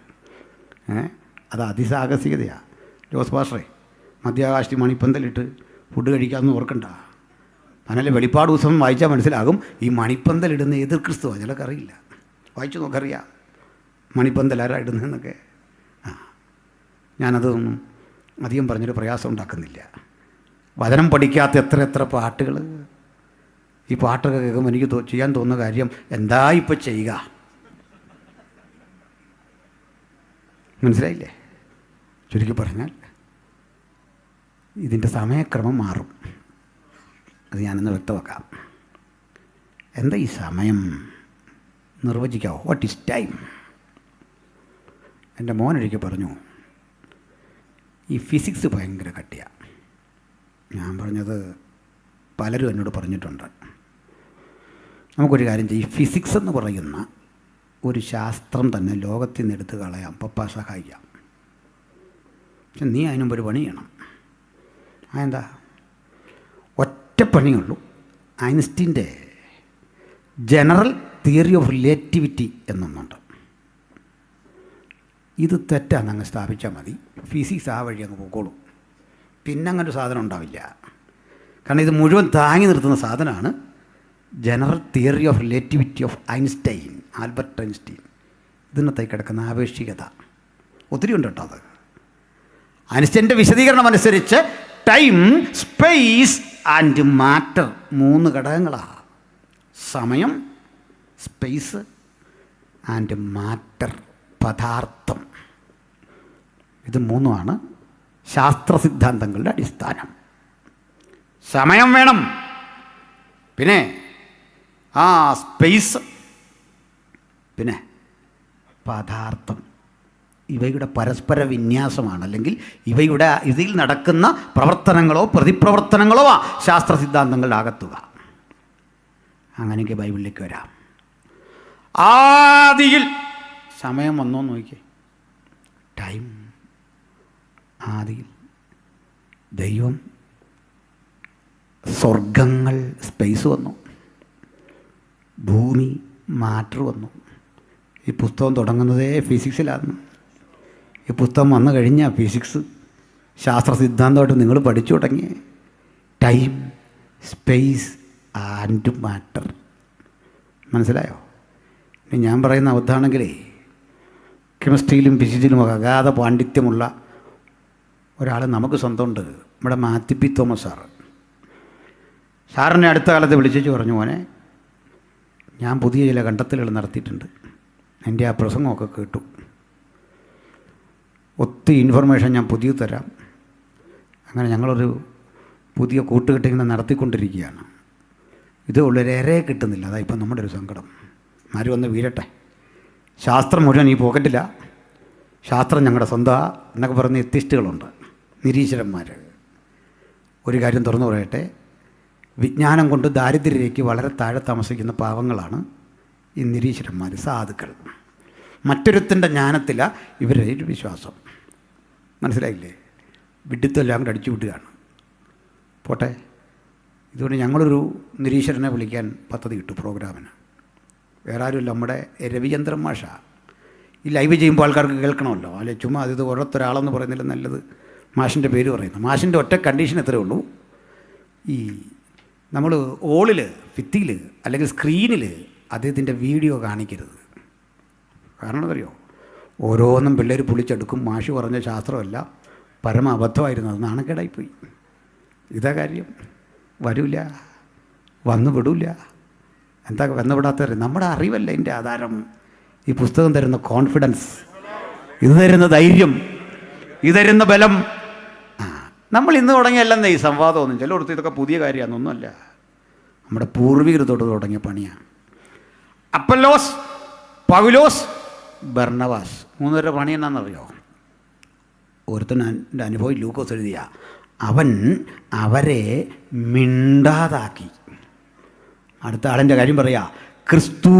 അത് അതിസാഹസികതയാണ്. ജോസ് പാസ്റ്ററെ, മധ്യാകാശത്തിൽ മണിപ്പന്തലിട്ട് ഫുഡ് കഴിക്കാമെന്ന് ഓർക്കണ്ട. അങ്ങനെ വെളിപ്പാട് ദിവസം വായിച്ചാൽ മനസ്സിലാകും ഈ മണിപ്പന്തലിടുന്ന എതിർ ക്രിസ്തുവാണ്. ചിലർക്ക് അറിയില്ല, വായിച്ചു നോക്കറിയാം മണിപ്പന്തൽ ആരാ ഇടുന്നതെന്നൊക്കെ. ഞാനതൊന്നും അധികം പറഞ്ഞൊരു പ്രയാസം ഉണ്ടാക്കുന്നില്ല. വചനം പഠിക്കാത്ത എത്ര പാട്ടുകൾ. ഈ പാട്ടൊക്കെ കേൾക്കുമ്പോൾ എനിക്ക് ചെയ്യാൻ തോന്നുന്ന കാര്യം, എന്താ ഇപ്പം ചെയ്യുക? മനസ്സിലായില്ലേ? ചുരുക്കി പറഞ്ഞാൽ ഇതിൻ്റെ സമയക്രമം മാറും. അത് ഞാനിന്ന് വ്യക്തമാക്കാം. എന്താ ഈ സമയം? നിർവചിക്കാവോ? What is time? എൻ്റെ മോനൊരിക്കൽ പറഞ്ഞു, ഈ ഫിസിക്സ് ഭയങ്കര കട്ടിയാണ്. ഞാൻ പറഞ്ഞത് പലരും എന്നോട് പറഞ്ഞിട്ടുണ്ട്. നമുക്കൊരു കാര്യം ചെയ്യും, ഫിസിക്സ് എന്ന് പറയുന്ന ഒരു ശാസ്ത്രം തന്നെ ലോകത്തിൽ നിന്ന് എടുത്ത് കളയാം, പപ്പ സഹായിക്കാം. പക്ഷെ നീ അതിനുമ്പ് ഒരു പണി ചെയ്യണം. അതെന്താ? ഒറ്റ പണിയുള്ളൂ. ഐൻസ്റ്റീൻ്റെ ജനറൽ തിയറി ഓഫ് റിലേറ്റിവിറ്റി എന്നൊന്നുണ്ട്. ഇത് തെറ്റാന്ന് അങ്ങ് സ്ഥാപിച്ചാൽ മതി. ഫിസിക്സ് ആ വഴി അങ്ങ് പോയിക്കോളും. പിന്നെ അങ്ങനെ ഒരു സാധനം ഉണ്ടാവില്ല. കാരണം ഇത് മുഴുവൻ താങ്ങി നിർത്തുന്ന സാധനമാണ് general theory of relativity of Einstein, Albert Einstein. ഇതിനകത്തായി കിടക്കുന്ന ആപേക്ഷികത ഒത്തിരി ഉണ്ട് കേട്ടോ. അത് ഐൻസ്റ്റൈൻ്റെ വിശദീകരണം അനുസരിച്ച് ടൈം, സ്പേസ് ആൻഡ് മാറ്റർ 3 ഘടകങ്ങളാണ്. സമയം, സ്പേസ് ആൻഡ് മാറ്റർ, പദാർത്ഥം. ഇത് 3ആണ് ശാസ്ത്ര സിദ്ധാന്തങ്ങളുടെ അടിസ്ഥാനം. സമയം വേണം, പിന്നെ സ്പേസ്, പിന്നെ പദാർത്ഥം. ഇവയുടെ പരസ്പര വിന്യാസമാണ്, അല്ലെങ്കിൽ ഇതിൽ നടക്കുന്ന പ്രവർത്തനങ്ങളോ പ്രതിപ്രവർത്തനങ്ങളോ ശാസ്ത്ര സിദ്ധാന്തങ്ങളുടെ ആകത്തുക. അങ്ങനെയൊക്കെ ബൈബിളിലേക്ക് വരാം. ആദിയിൽ സമയം വന്നോ നോക്കിയേ. ടൈം ആദിയിൽ ദൈവം, സ്വർഗങ്ങൾ, സ്പേസ് വന്നു, ഭൂമി, മാറ്റർ വന്നു. ഈ പുസ്തകം തുടങ്ങുന്നതേ ഫിസിക്സിലായിരുന്നു. ഈ പുസ്തകം വന്നു കഴിഞ്ഞാൽ ഫിസിക്സ് ശാസ്ത്ര സിദ്ധാന്തമായിട്ട് നിങ്ങൾ പഠിച്ചു തുടങ്ങി. Time, space and matter. മനസ്സിലായോ? ഇനി ഞാൻ പറയുന്ന അബദ്ധമാണെങ്കിലേ, കെമിസ്ട്രിയിലും ഫിസിക്സിലും അഗാധ പാണ്ഡിത്യമുള്ള ഒരാൾ നമുക്ക് സ്വന്തമുണ്ട്. നമ്മുടെ മാത്യു പി തോമസ് സാറിനെ അടുത്ത കാലത്ത് വിളിച്ചു പറഞ്ഞു, മോനെ ഞാൻ പുതിയ ചില കണ്ടെത്തലുകൾ നടത്തിയിട്ടുണ്ട്, എൻ്റെ ആ പ്രസംഗമൊക്കെ കേട്ടു, ഒത്തിരി ഇൻഫർമേഷൻ ഞാൻ പുതിയ തരാം. അങ്ങനെ ഞങ്ങളൊരു പുതിയ കൂട്ടുകെട്ടിങ്ങനെ നടത്തിക്കൊണ്ടിരിക്കുകയാണ്. ഇത് ഉള്ളൊരേറെ കിട്ടുന്നില്ല. അതാ ഇപ്പം നമ്മുടെ ഒരു സങ്കടം. ആരും വന്ന് വീഴട്ടെ. ശാസ്ത്രം മുഴുവൻ ഈ പോക്കറ്റില്ല, ശാസ്ത്രം ഞങ്ങളുടെ സ്വന്തം എന്നൊക്കെ പറഞ്ഞ് എത്തിസ്റ്റുകളുണ്ട്, നിരീശ്വരന്മാർ. ഒരു കാര്യം തുറന്നു പറയട്ടെ, വിജ്ഞാനം കൊണ്ട് ദാരിദ്ര്യരേഖയ്ക്ക് വളരെ താഴെ താമസിക്കുന്ന പാവങ്ങളാണ് ഈ നിരീശ്വരന്മാർ, സാധുക്കൾ. മറ്റൊരുത്തിൻ്റെ ജ്ഞാനത്തിലാണ് ഇവരുടെ ഒരു വിശ്വാസം. മനസ്സിലായില്ലേ? വിഡിത്തെല്ലാം കൂടെ അടിച്ചു വിടുകയാണ്. പോട്ടെ, ഇതുകൊണ്ട് ഞങ്ങളൊരു നിരീശ്വരനെ വിളിക്കാൻ പദ്ധതി ഇട്ടു പ്രോഗ്രാമിന്. വേറെ ആരുമില്ല, നമ്മുടെ രവിചന്ദ്രൻ മാഷ. ഈ ലൈവ് ചെയ്യുമ്പോൾ ആൾക്കാർക്ക് കേൾക്കണമല്ലോ, അല്ലെ ചുമ്മാ അത് ഓരോരുത്തരാളെന്ന് പറയുന്നില്ല, നല്ലത് മാഷിൻ്റെ പേര് പറയുന്നു. മാഷിൻ്റെ ഒറ്റ കണ്ടീഷൻ എത്രയേ ഉള്ളൂ, ഈ നമ്മൾ ഓളിൽ, ഭിത്തിയിൽ അല്ലെങ്കിൽ സ്ക്രീനിൽ അദ്ദേഹത്തിൻ്റെ വീഡിയോ കാണിക്കരുത്. കാരണം അറിയോ, ഓരോന്നും പിള്ളേർ പൊളിച്ചെടുക്കും. മാഷ് പറഞ്ഞ ശാസ്ത്രമല്ല, പരമ അബദ്ധമായിരുന്നു, അത് നാണക്കേടായിപ്പോയി. ഇതാ കാര്യം. വരില്ല, വന്നു വിടില്ല. എന്താ വന്നുവിടാത്തവർ? നമ്മുടെ അറിവല്ല എൻ്റെ ആധാരം. ഈ പുസ്തകം തരുന്ന കോൺഫിഡൻസ്, ഇത് തരുന്ന ധൈര്യം, ഇത് തരുന്ന ബലം. നമ്മൾ ഇന്ന് തുടങ്ങിയല്ലെന്നേ ഈ സംവാദമൊന്നും. ചിലയിടത്ത് ഇതൊക്കെ പുതിയ കാര്യമാണെന്നൊന്നുമല്ല. നമ്മുടെ പൂർവികർ തൊട്ട് തുടങ്ങിയ പണിയാണ്. അപ്പല്ലോസ്, പൗലോസ്, ബർണബാസ്, 3 പേരുടെ പണി എന്നാണെന്നറിയോ? ഒരുത്തൻ്റെ അനുഭവം ലൂക്കോസ് എഴുതിയ, അവൻ അവരെ മിണ്ടാതാക്കി. അടുത്ത ആളിൻ്റെ കാര്യം പറയാ, ക്രിസ്തു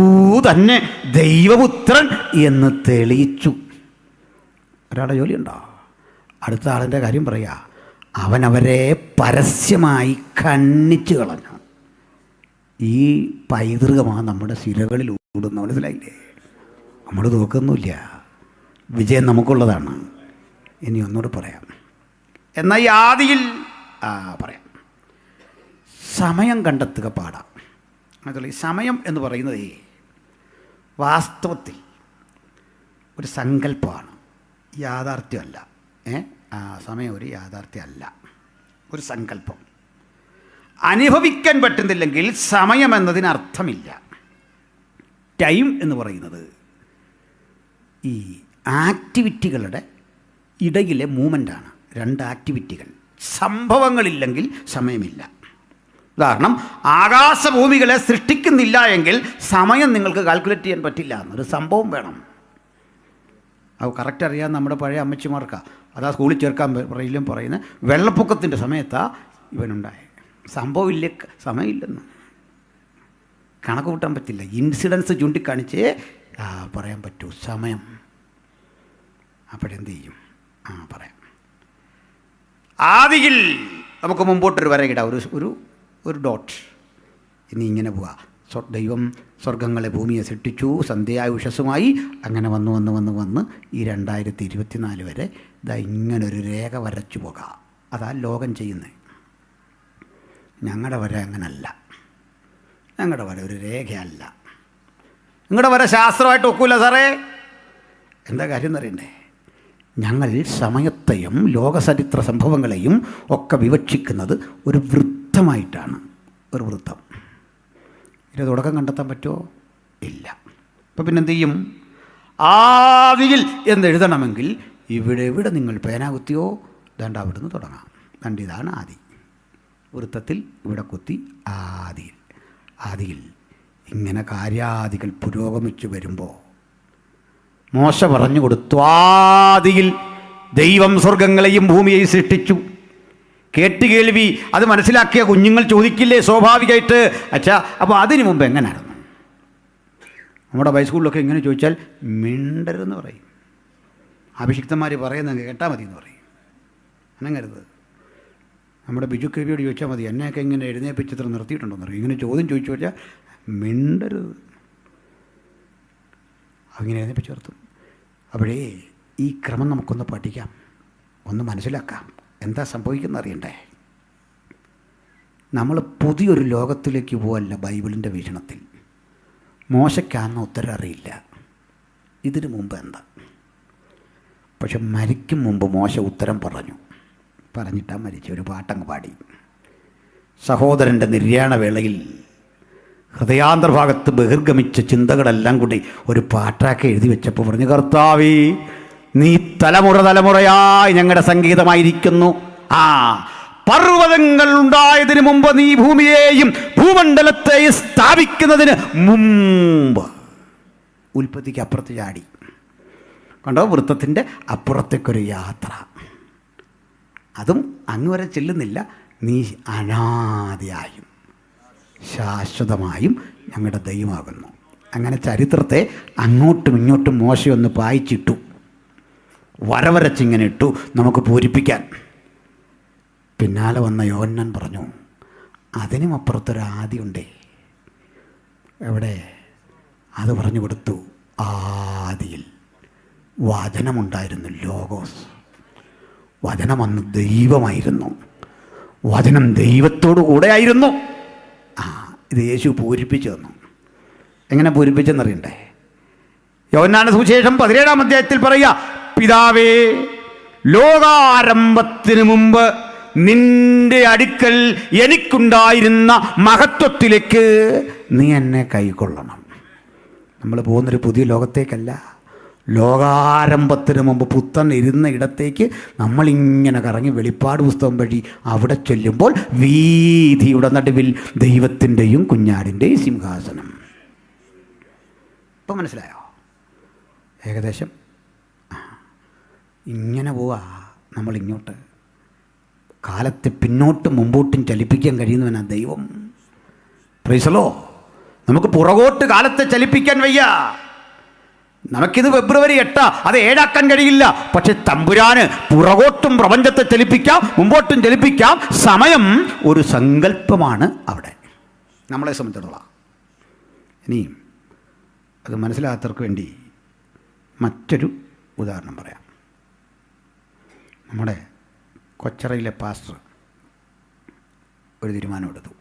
തന്നെ ദൈവപുത്രൻ എന്ന് തെളിയിച്ചു. ഒരാളുടെ ജോലിയുണ്ടോ? അടുത്ത ആളിൻ്റെ കാര്യം പറയാ, അവൻ അവരെ പരസ്യമായി ഖണ്ഡിച്ചു കളഞ്ഞു. ഈ പൈതൃകമാണ് നമ്മുടെ സിരകളിൽ ഓടുന്ന, മനസ്സിലായില്ലേ? നമ്മൾ നോക്കുന്നില്ല, വിജയം നമുക്കുള്ളതാണ്. ഇനി ഒന്നുകൂടെ പറയാം. എന്നാൽ ഈ ആദിയിൽ പറയാം, സമയം കണ്ടെത്തുക പാടാം. അതുപോലെ ഈ സമയം എന്ന് പറയുന്നത് വാസ്തവത്തിൽ ഒരു സങ്കല്പമാണ്, യാഥാർത്ഥ്യമല്ല. സമയം ഒരു യാഥാർത്ഥ്യമല്ല, ഒരു സങ്കല്പം. അനുഭവിക്കാൻ പറ്റുന്നില്ലെങ്കിൽ സമയം എന്നതിന് അർത്ഥമില്ല. ടൈം എന്ന് പറയുന്നത് ഈ ആക്ടിവിറ്റികളുടെ ഇടയിലെ മൂവ്മെൻ്റാണ്. 2 ആക്ടിവിറ്റികൾ, സംഭവങ്ങളില്ലെങ്കിൽ സമയമില്ല. ഉദാഹരണം, ആകാശഭൂമികളെ സൃഷ്ടിക്കുന്നില്ല എങ്കിൽ സമയം നിങ്ങൾക്ക് കാൽക്കുലേറ്റ് ചെയ്യാൻ പറ്റില്ല. എന്നൊരു സംഭവം വേണം. അത് കറക്റ്റ് അറിയാൻ നമ്മുടെ പഴയ അമ്മച്ചിമാർക്കാണ്. അതാ സ്കൂളിൽ ചേർക്കാൻ പറയുന്നത്, വെള്ളപ്പൊക്കത്തിൻ്റെ സമയത്താണ് ഇവനുണ്ടായത്. സംഭവമില്ല, സമയമില്ലെന്ന് കണക്ക് കൂട്ടാൻ പറ്റില്ല. ഇൻസിഡൻസ് ചൂണ്ടിക്കാണിച്ചേ പറയാൻ പറ്റൂ സമയം. അപ്പോഴെന്ത് ചെയ്യും? പറയാം. ആദിയിൽ നമുക്ക് മുമ്പോട്ടൊരു വരയിടാം, ഒരു ഡോട്ട്. ഇനി ഇങ്ങനെ പോവാ. ദൈവം സ്വർഗങ്ങളെ ഭൂമിയെ സൃഷ്ടിച്ചു, സന്ധ്യയായ ഉഷസ്സുമായി. അങ്ങനെ വന്ന് ഈ 2024 വരെ ഇതാ ഇങ്ങനൊരു രേഖ വരച്ചു പോകാം. അതാ ലോകം ചെയ്യുന്നത്. ഞങ്ങളുടെ വര അങ്ങനല്ല. ഞങ്ങളുടെ വര ഒരു രേഖയല്ല. നിങ്ങളുടെ വര ശാസ്ത്രമായിട്ട് ഒക്കില്ല സാറേ. എന്താ കാര്യം എന്നറിയണ്ടേ? ഞങ്ങൾ സമയത്തെയും ലോകചരിത്ര സംഭവങ്ങളെയും ഒക്കെ വിവക്ഷിക്കുന്നത് ഒരു വൃത്തമായിട്ടാണ്. ഒരു വൃത്തം. ഇതിൻ്റെ തുടക്കം കണ്ടെത്താൻ പറ്റുമോ? ഇല്ല. അപ്പോൾ പിന്നെന്ത് ചെയ്യും? ആദിയിൽ എന്നെഴുതണമെങ്കിൽ ഇവിടെ നിങ്ങൾ പേന കുത്തിയോ? ദാണ്ട് അവിടുന്ന് തുടങ്ങാം. ദാണ്ട് ഇതാണ് ആദി. വൃത്തത്തിൽ ഇവിടെ കുത്തി ആദിയിൽ ഇങ്ങനെ കാര്യാദികൾ പുരോഗമിച്ചു വരുമ്പോൾ മോശ പറഞ്ഞു കൊടുത്തു, ആദിയിൽ ദൈവം സ്വർഗങ്ങളെയും ഭൂമിയെയും സൃഷ്ടിച്ചു. കേട്ടുകേൾവി അത് മനസ്സിലാക്കിയ കുഞ്ഞുങ്ങൾ ചോദിക്കില്ലേ സ്വാഭാവികമായിട്ട്, അച്ഛാ അപ്പോൾ അതിനു മുമ്പ് എങ്ങനെയായിരുന്നു? നമ്മുടെ ഹൈസ്കൂളിലൊക്കെ എങ്ങനെ ചോദിച്ചാൽ മിണ്ടരുതെന്ന് പറയും. അഭിഷിക്തന്മാർ പറയുന്നത് കേട്ടാൽ മതി എന്ന് പറയും. അങ്ങനരുത്. നമ്മുടെ ബിജു കവിയോട് ചോദിച്ചാൽ മതി, എന്നെയൊക്കെ ഇങ്ങനെ എഴുന്നേപ്പിച്ചിത്ര നിർത്തിയിട്ടുണ്ടോന്ന് പറയും. ഇങ്ങനെ ചോദ്യം ചോദിച്ചു വെച്ചാൽ മിണ്ടരുത്. അങ്ങനെ എഴുന്നേപ്പിച്ച് നിർത്തും. അപ്പോഴേ ഈ ക്രമം നമുക്കൊന്ന് പഠിക്കാം, ഒന്ന് മനസ്സിലാക്കാം. എന്താ സംഭവിക്കുന്നത് അറിയണ്ടേ? നമ്മൾ പുതിയൊരു ലോകത്തിലേക്ക് പോവല്ല. ബൈബിളിൻ്റെ വീക്ഷണത്തിൽ മോശയ്ക്കാന്ന് ഉത്തരം അറിയില്ല, ഇതിനു മുമ്പ് എന്താ. പക്ഷെ മരിക്കും മുമ്പ് മോശ ഉത്തരം പറഞ്ഞിട്ടാണ് മരിച്ച. ഒരു പാട്ടങ്ങ് പാടി. സഹോദരൻ്റെ നിര്യാണവേളയിൽ ഹൃദയാന്തർഭാഗത്ത് ബഹിർഗമിച്ച ചിന്തകളെല്ലാം കൂടി ഒരു പാട്ടാക്കി എഴുതി വെച്ചപ്പോൾ പറഞ്ഞു, കർത്താവേ നീ തലമുറയായി ഞങ്ങളുടെ സംഗീതമായിരിക്കുന്നു. പർവ്വതങ്ങൾ ഉണ്ടായതിനു മുമ്പ് നീ ഭൂമിയെയും ഭൂമണ്ഡലത്തെയും സ്ഥാപിക്കുന്നതിന് മുമ്പ്. ഉൽപ്പത്തിക്ക് അപ്പുറത്ത് ചാടി. കണ്ടോ? വൃത്തത്തിൻ്റെ അപ്പുറത്തേക്കൊരു യാത്ര. അതും അങ്ങ് വരെ ചെല്ലുന്നില്ല. നീ അനാദിയായും ശാശ്വതമായും ഞങ്ങളുടെ ദൈവമാകുന്നു. അങ്ങനെ ചരിത്രത്തെ അങ്ങോട്ടും ഇങ്ങോട്ടും മോശയൊന്ന് പായിച്ചിട്ടു, വരവരച്ചിങ്ങനെ ഇട്ടു നമുക്ക് പൂരിപ്പിക്കാൻ. പിന്നാലെ വന്ന യോഹന്നാൻ പറഞ്ഞു, അതിനും അപ്പുറത്തൊരാദിയുണ്ടേ. എവിടെ? അത് പറഞ്ഞു കൊടുത്തു. ആദിയിൽ വചനമുണ്ടായിരുന്നു, ലോഗോസ്. വചനം അന്ന് ദൈവമായിരുന്നു. വചനം ദൈവത്തോടു കൂടെ ആയിരുന്നു. ഇത് യേശു പൂരിപ്പിച്ചു തന്നു. എങ്ങനെ പൂരിപ്പിച്ചെന്നറിയണ്ടേ? യോഹന്നാന്റെ സുവിശേഷം 17-ാം അധ്യായത്തിൽ പറയുക, പിതാവേ ലോകാരംഭത്തിന് മുമ്പ് നിന്റെ അടുക്കൽ എനിക്കുണ്ടായിരുന്ന മഹത്വത്തിലേക്ക് നീ എന്നെ കൈക്കൊള്ളണം. നമ്മൾ പോകുന്നൊരു പുതിയ ലോകത്തേക്കല്ല, ലോകാരംഭത്തിന് മുമ്പ് പുത്രൻ ഇരുന്ന ഇടത്തേക്ക് നമ്മളിങ്ങനെ കറങ്ങി വെളിപ്പാട് പുസ്തകം വഴി അവിടെ ചെല്ലുമ്പോൾ വീഥിയുടെ നടുവിൽ ദൈവത്തിൻ്റെയും കുഞ്ഞാടിൻ്റെയും സിംഹാസനം. ഇപ്പം മനസ്സിലായോ? ഏകദേശം ഇങ്ങനെ പോവാ നമ്മളിങ്ങോട്ട്. കാലത്തെ പിന്നോട്ടും മുമ്പോട്ടും ചലിപ്പിക്കാൻ കഴിയുന്നവനാണ് ദൈവം. പ്രൈസലോ. നമുക്ക് പുറകോട്ട് കാലത്തെ ചലിപ്പിക്കാൻ വയ്യ. നമുക്കിത് ഫെബ്രുവരി 8, അത് 7 കഴിയില്ല. പക്ഷെ തമ്പുരാന് പുറകോട്ടും പ്രപഞ്ചത്തെ ചലിപ്പിക്കാം, മുമ്പോട്ടും ചലിപ്പിക്കാം. സമയം ഒരു സങ്കല്പമാണ് അവിടെ നമ്മളെ സംബന്ധിച്ചിടത്തോളം. ഇനിയും അത് മനസ്സിലാകാത്തവർക്ക് വേണ്ടി മറ്റൊരു ഉദാഹരണം പറയാം. നമ്മുടെ കൊച്ചറയിലെ പാസ്റ്റർ ഒരു തീരുമാനമെടുത്തു.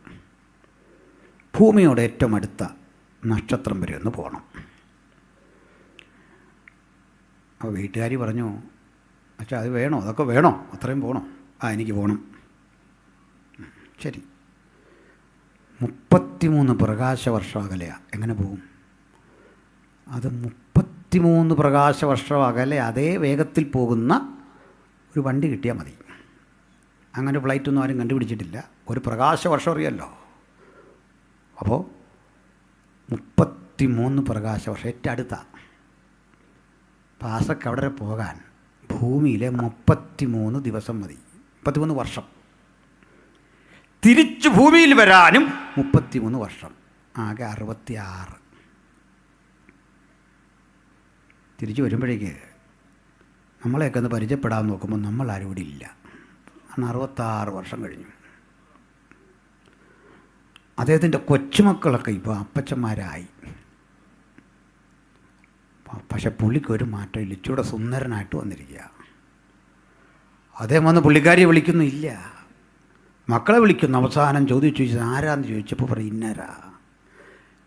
ഭൂമിയോട് ഏറ്റവും അടുത്ത നക്ഷത്രം വരെ ഒന്ന് പോകണം. അപ്പോൾ വീട്ടുകാർ പറഞ്ഞു, അച്ഛാ അത് വേണോ, അതൊക്കെ വേണോ, അത്രയും പോകണോ? എനിക്ക് പോകണം. ശരി. 33 പ്രകാശവർഷം അകലെയാണ്. എങ്ങനെ പോകും? അത് 33 പ്രകാശവർഷം അകലെ അതേ വേഗത്തിൽ പോകുന്ന ഒരു വണ്ടി കിട്ടിയാൽ മതി. അങ്ങനെ ഫ്ലൈറ്റൊന്നും ആരും കണ്ടുപിടിച്ചിട്ടില്ല. ഒരു പ്രകാശവർഷം അറിയാമല്ലോ. അപ്പോൾ 33 പ്രകാശവർഷം ഏറ്റവും അടുത്താണ്. പാസ്റ്റർക്ക് അവിടെ പോകാൻ ഭൂമിയിലെ 33 ദിവസം മതി. 33 വർഷം. തിരിച്ച് ഭൂമിയിൽ വരാനും 33 വർഷം. ആകെ 66. തിരിച്ചു വരുമ്പോഴേക്ക് നമ്മളെയൊക്കെ ഒന്ന് പരിചയപ്പെടാൻ നോക്കുമ്പോൾ നമ്മളാരും ഇവിടെ ഇല്ല. കാരണം 66 വർഷം കഴിഞ്ഞു. അദ്ദേഹത്തിൻ്റെ കൊച്ചുമക്കളൊക്കെ ഇപ്പോൾ അപ്പച്ചന്മാരായി. പക്ഷെ പുള്ളിക്ക് ഒരു മാറ്റമില്ല. ഇച്ചിരൂടെ സുന്ദരനായിട്ട് വന്നിരിക്കുക. അദ്ദേഹം വന്ന് പുള്ളിക്കാരിയെ വിളിക്കുന്നില്ല, മക്കളെ വിളിക്കുന്നു. അവസാനം ചോദിച്ചു ആരാന്ന് ചോദിച്ചപ്പോൾ പറയും ഇന്നരാ.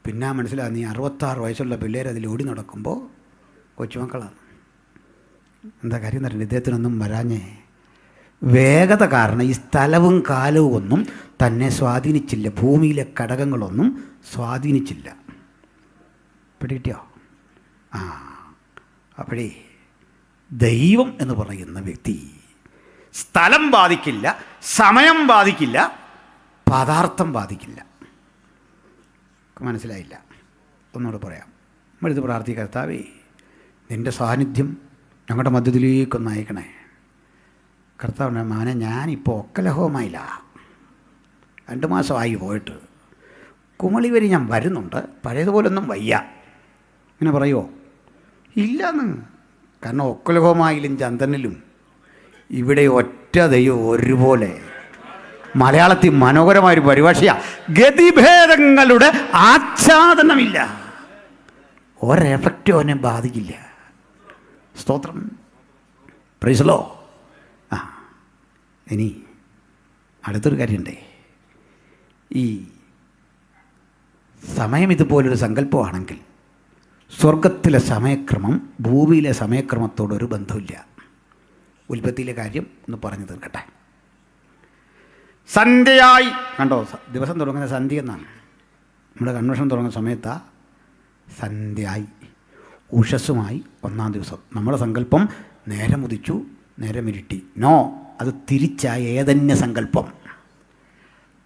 പിന്നെ മനസ്സിലാകും, നീ 66 വയസ്സുള്ള പിള്ളേർ അതിൽ ഓടി നടക്കുമ്പോൾ കൊച്ചുമക്കളാണ്. എന്താ കാര്യം എന്ന് പറഞ്ഞാൽ ഇദ്ദേഹത്തിനൊന്നും വരാഞ്ഞേ വേഗത കാരണം ഈ സ്ഥലവും കാലവും ഒന്നും തന്നെ സ്വാധീനിച്ചില്ല. ഭൂമിയിലെ ഘടകങ്ങളൊന്നും സ്വാധീനിച്ചില്ല. പിടികിട്ടിയോ? അപ്പോഴേ ദൈവം എന്ന് പറയുന്ന വ്യക്തി സ്ഥലം ബാധിക്കില്ല, സമയം ബാധിക്കില്ല, പദാർത്ഥം ബാധിക്കില്ല. മനസ്സിലായില്ല? ഒന്നുകൂടെ പറയാം. നമ്മളിത് പ്രാർത്ഥിക്കുക, കർത്താവേ നിൻ്റെ സാന്നിധ്യം ഞങ്ങളുടെ മധ്യത്തിലേക്കൊന്ന് അയക്കണേ. കർത്താവിൻ്റെ മാനെ ഞാനിപ്പോൾ ഒക്കലഹോമായില്ല. 2 മാസമായി പോയിട്ട്. കുമളി വരെ ഞാൻ വരുന്നുണ്ട്, പഴയതുപോലൊന്നും വയ്യ. ഇങ്ങനെ പറയുമോ? ഇല്ലെന്ന്. കാരണം ഒക്കലഹോമായിലും ചന്ദനിലും ഇവിടെ ഒറ്റ ദൈവം ഒരുപോലെ. മലയാളത്തിൽ മനോഹരമായൊരു പരിഭാഷയാണ്. ഗതിഭേദങ്ങളുടെ ആച്ഛാദനമില്ല. ഒരെഫക്റ്റും അവനെ ബാധിക്കില്ല. സ്തോത്രം. Praise Lord. ഇനി അടുത്തൊരു കാര്യമുണ്ടേ. ഈ സമയം ഇതുപോലൊരു സങ്കല്പമാണെങ്കിൽ സ്വർഗത്തിലെ സമയക്രമം ഭൂമിയിലെ സമയക്രമത്തോടൊരു ബന്ധമില്ല. ഉൽപ്പത്തിയിലെ കാര്യം ഒന്ന് പറഞ്ഞു തീർക്കട്ടെ. സന്ധ്യയായി കണ്ടോ, ദിവസം തുടങ്ങുന്ന സന്ധ്യ എന്നാണ്. നമ്മുടെ കൺവെൻഷൻ തുടങ്ങുന്ന സമയത്താണ് സന്ധ്യയായി, ഉഷസ്സുമായി 1-ാം ദിവസം. നമ്മുടെ സങ്കല്പം നേരം ഉദിച്ചു, നേരം ഇരുട്ടി. നോ, അത് തിരിച്ചായ ഏതന്യ സങ്കല്പം.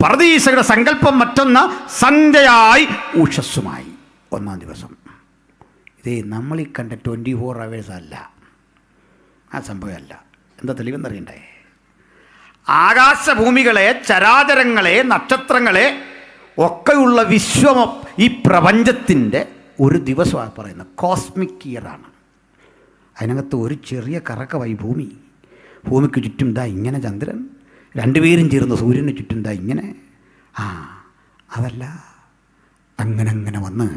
പർദീസയുടെ സങ്കല്പം മറ്റൊന്ന്, സന്ധ്യയായി ഉഷസ്സുമായി 1-ാം ദിവസം. ഇതേ നമ്മളീ കണ്ട 24 hours അല്ല, ആ സംഭവമല്ല. എന്താ തെളിവെന്നറിയണ്ടേ? ആകാശഭൂമികളെ, ചരാചരങ്ങളെ, നക്ഷത്രങ്ങളെ ഒക്കെയുള്ള വിശ്വം, ഈ പ്രപഞ്ചത്തിൻ്റെ ഒരു ദിവസമാണ് പറയുന്നത്. കോസ്മിക് ഇയറാണ്. അതിനകത്ത് ഒരു ചെറിയ കറക്കമായി ഭൂമി. ഭൂമിക്ക് ചുറ്റും ദാ ഇങ്ങനെ ചന്ദ്രൻ, 2 പേരും ചേർന്ന് സൂര്യന് ചുറ്റും ദാ ഇങ്ങനെ. അതല്ല, അങ്ങനെ വന്ന്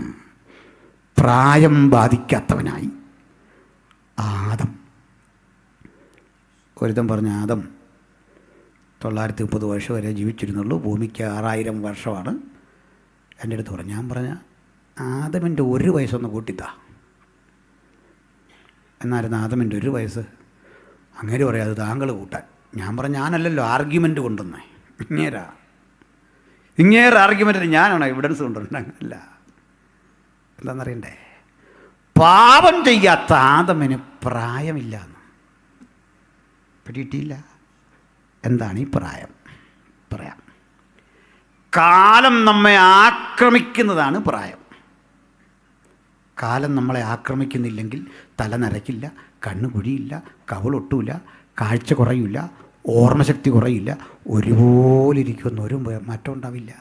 പ്രായം ബാധിക്കാത്തവനായി ആദം. ഒരുത്തൻ പറഞ്ഞ ആദം 930 വർഷം വരെ ജീവിച്ചിരുന്നുള്ളൂ, ഭൂമിക്ക് 6000 വർഷമാണ്. എൻ്റെ അടുത്ത് പറഞ്ഞു. ഞാൻ പറഞ്ഞ ആദമിൻ്റെ 1 വയസ്സൊന്ന് കൂട്ടിത്താ. എന്നായിരുന്നു ആദമിൻ്റെ 1 വയസ്സ്? അങ്ങനെ പറയാം, അത് താങ്കൾ കൂട്ടാൻ. ഞാൻ പറഞ്ഞു ഞാനല്ലല്ലോ ആർഗ്യുമെൻ്റ് കൊണ്ടുവന്നേ, ഇങ്ങേറെ ആർഗ്യുമെൻറ്റിന് ഞാനാണോ എവിഡൻസ് കൊണ്ടുവന്നത്? അങ്ങനല്ല. എന്താണെന്നറിയണ്ടേ? പാപം ചെയ്യാത്ത ആദമിന് പ്രായമില്ല. പിടിയിട്ടില്ല. എന്താണ് ഈ പ്രായം? പറയാം. കാലം നമ്മെ ആക്രമിക്കുന്നതാണ് പ്രായം. കാലം നമ്മളെ ആക്രമിക്കുന്നില്ലെങ്കിൽ തല നരയ്ക്കില്ല, കണ്ണ് കുഴിയില്ല, കവിളൊട്ടൂല, കാഴ്ച കുറയില്ല, ഓർമ്മശക്തി കുറയില്ല, ഒരുപോലെ ഇരിക്കുന്ന ഒരു മാറ്റം ഉണ്ടാവില്ല.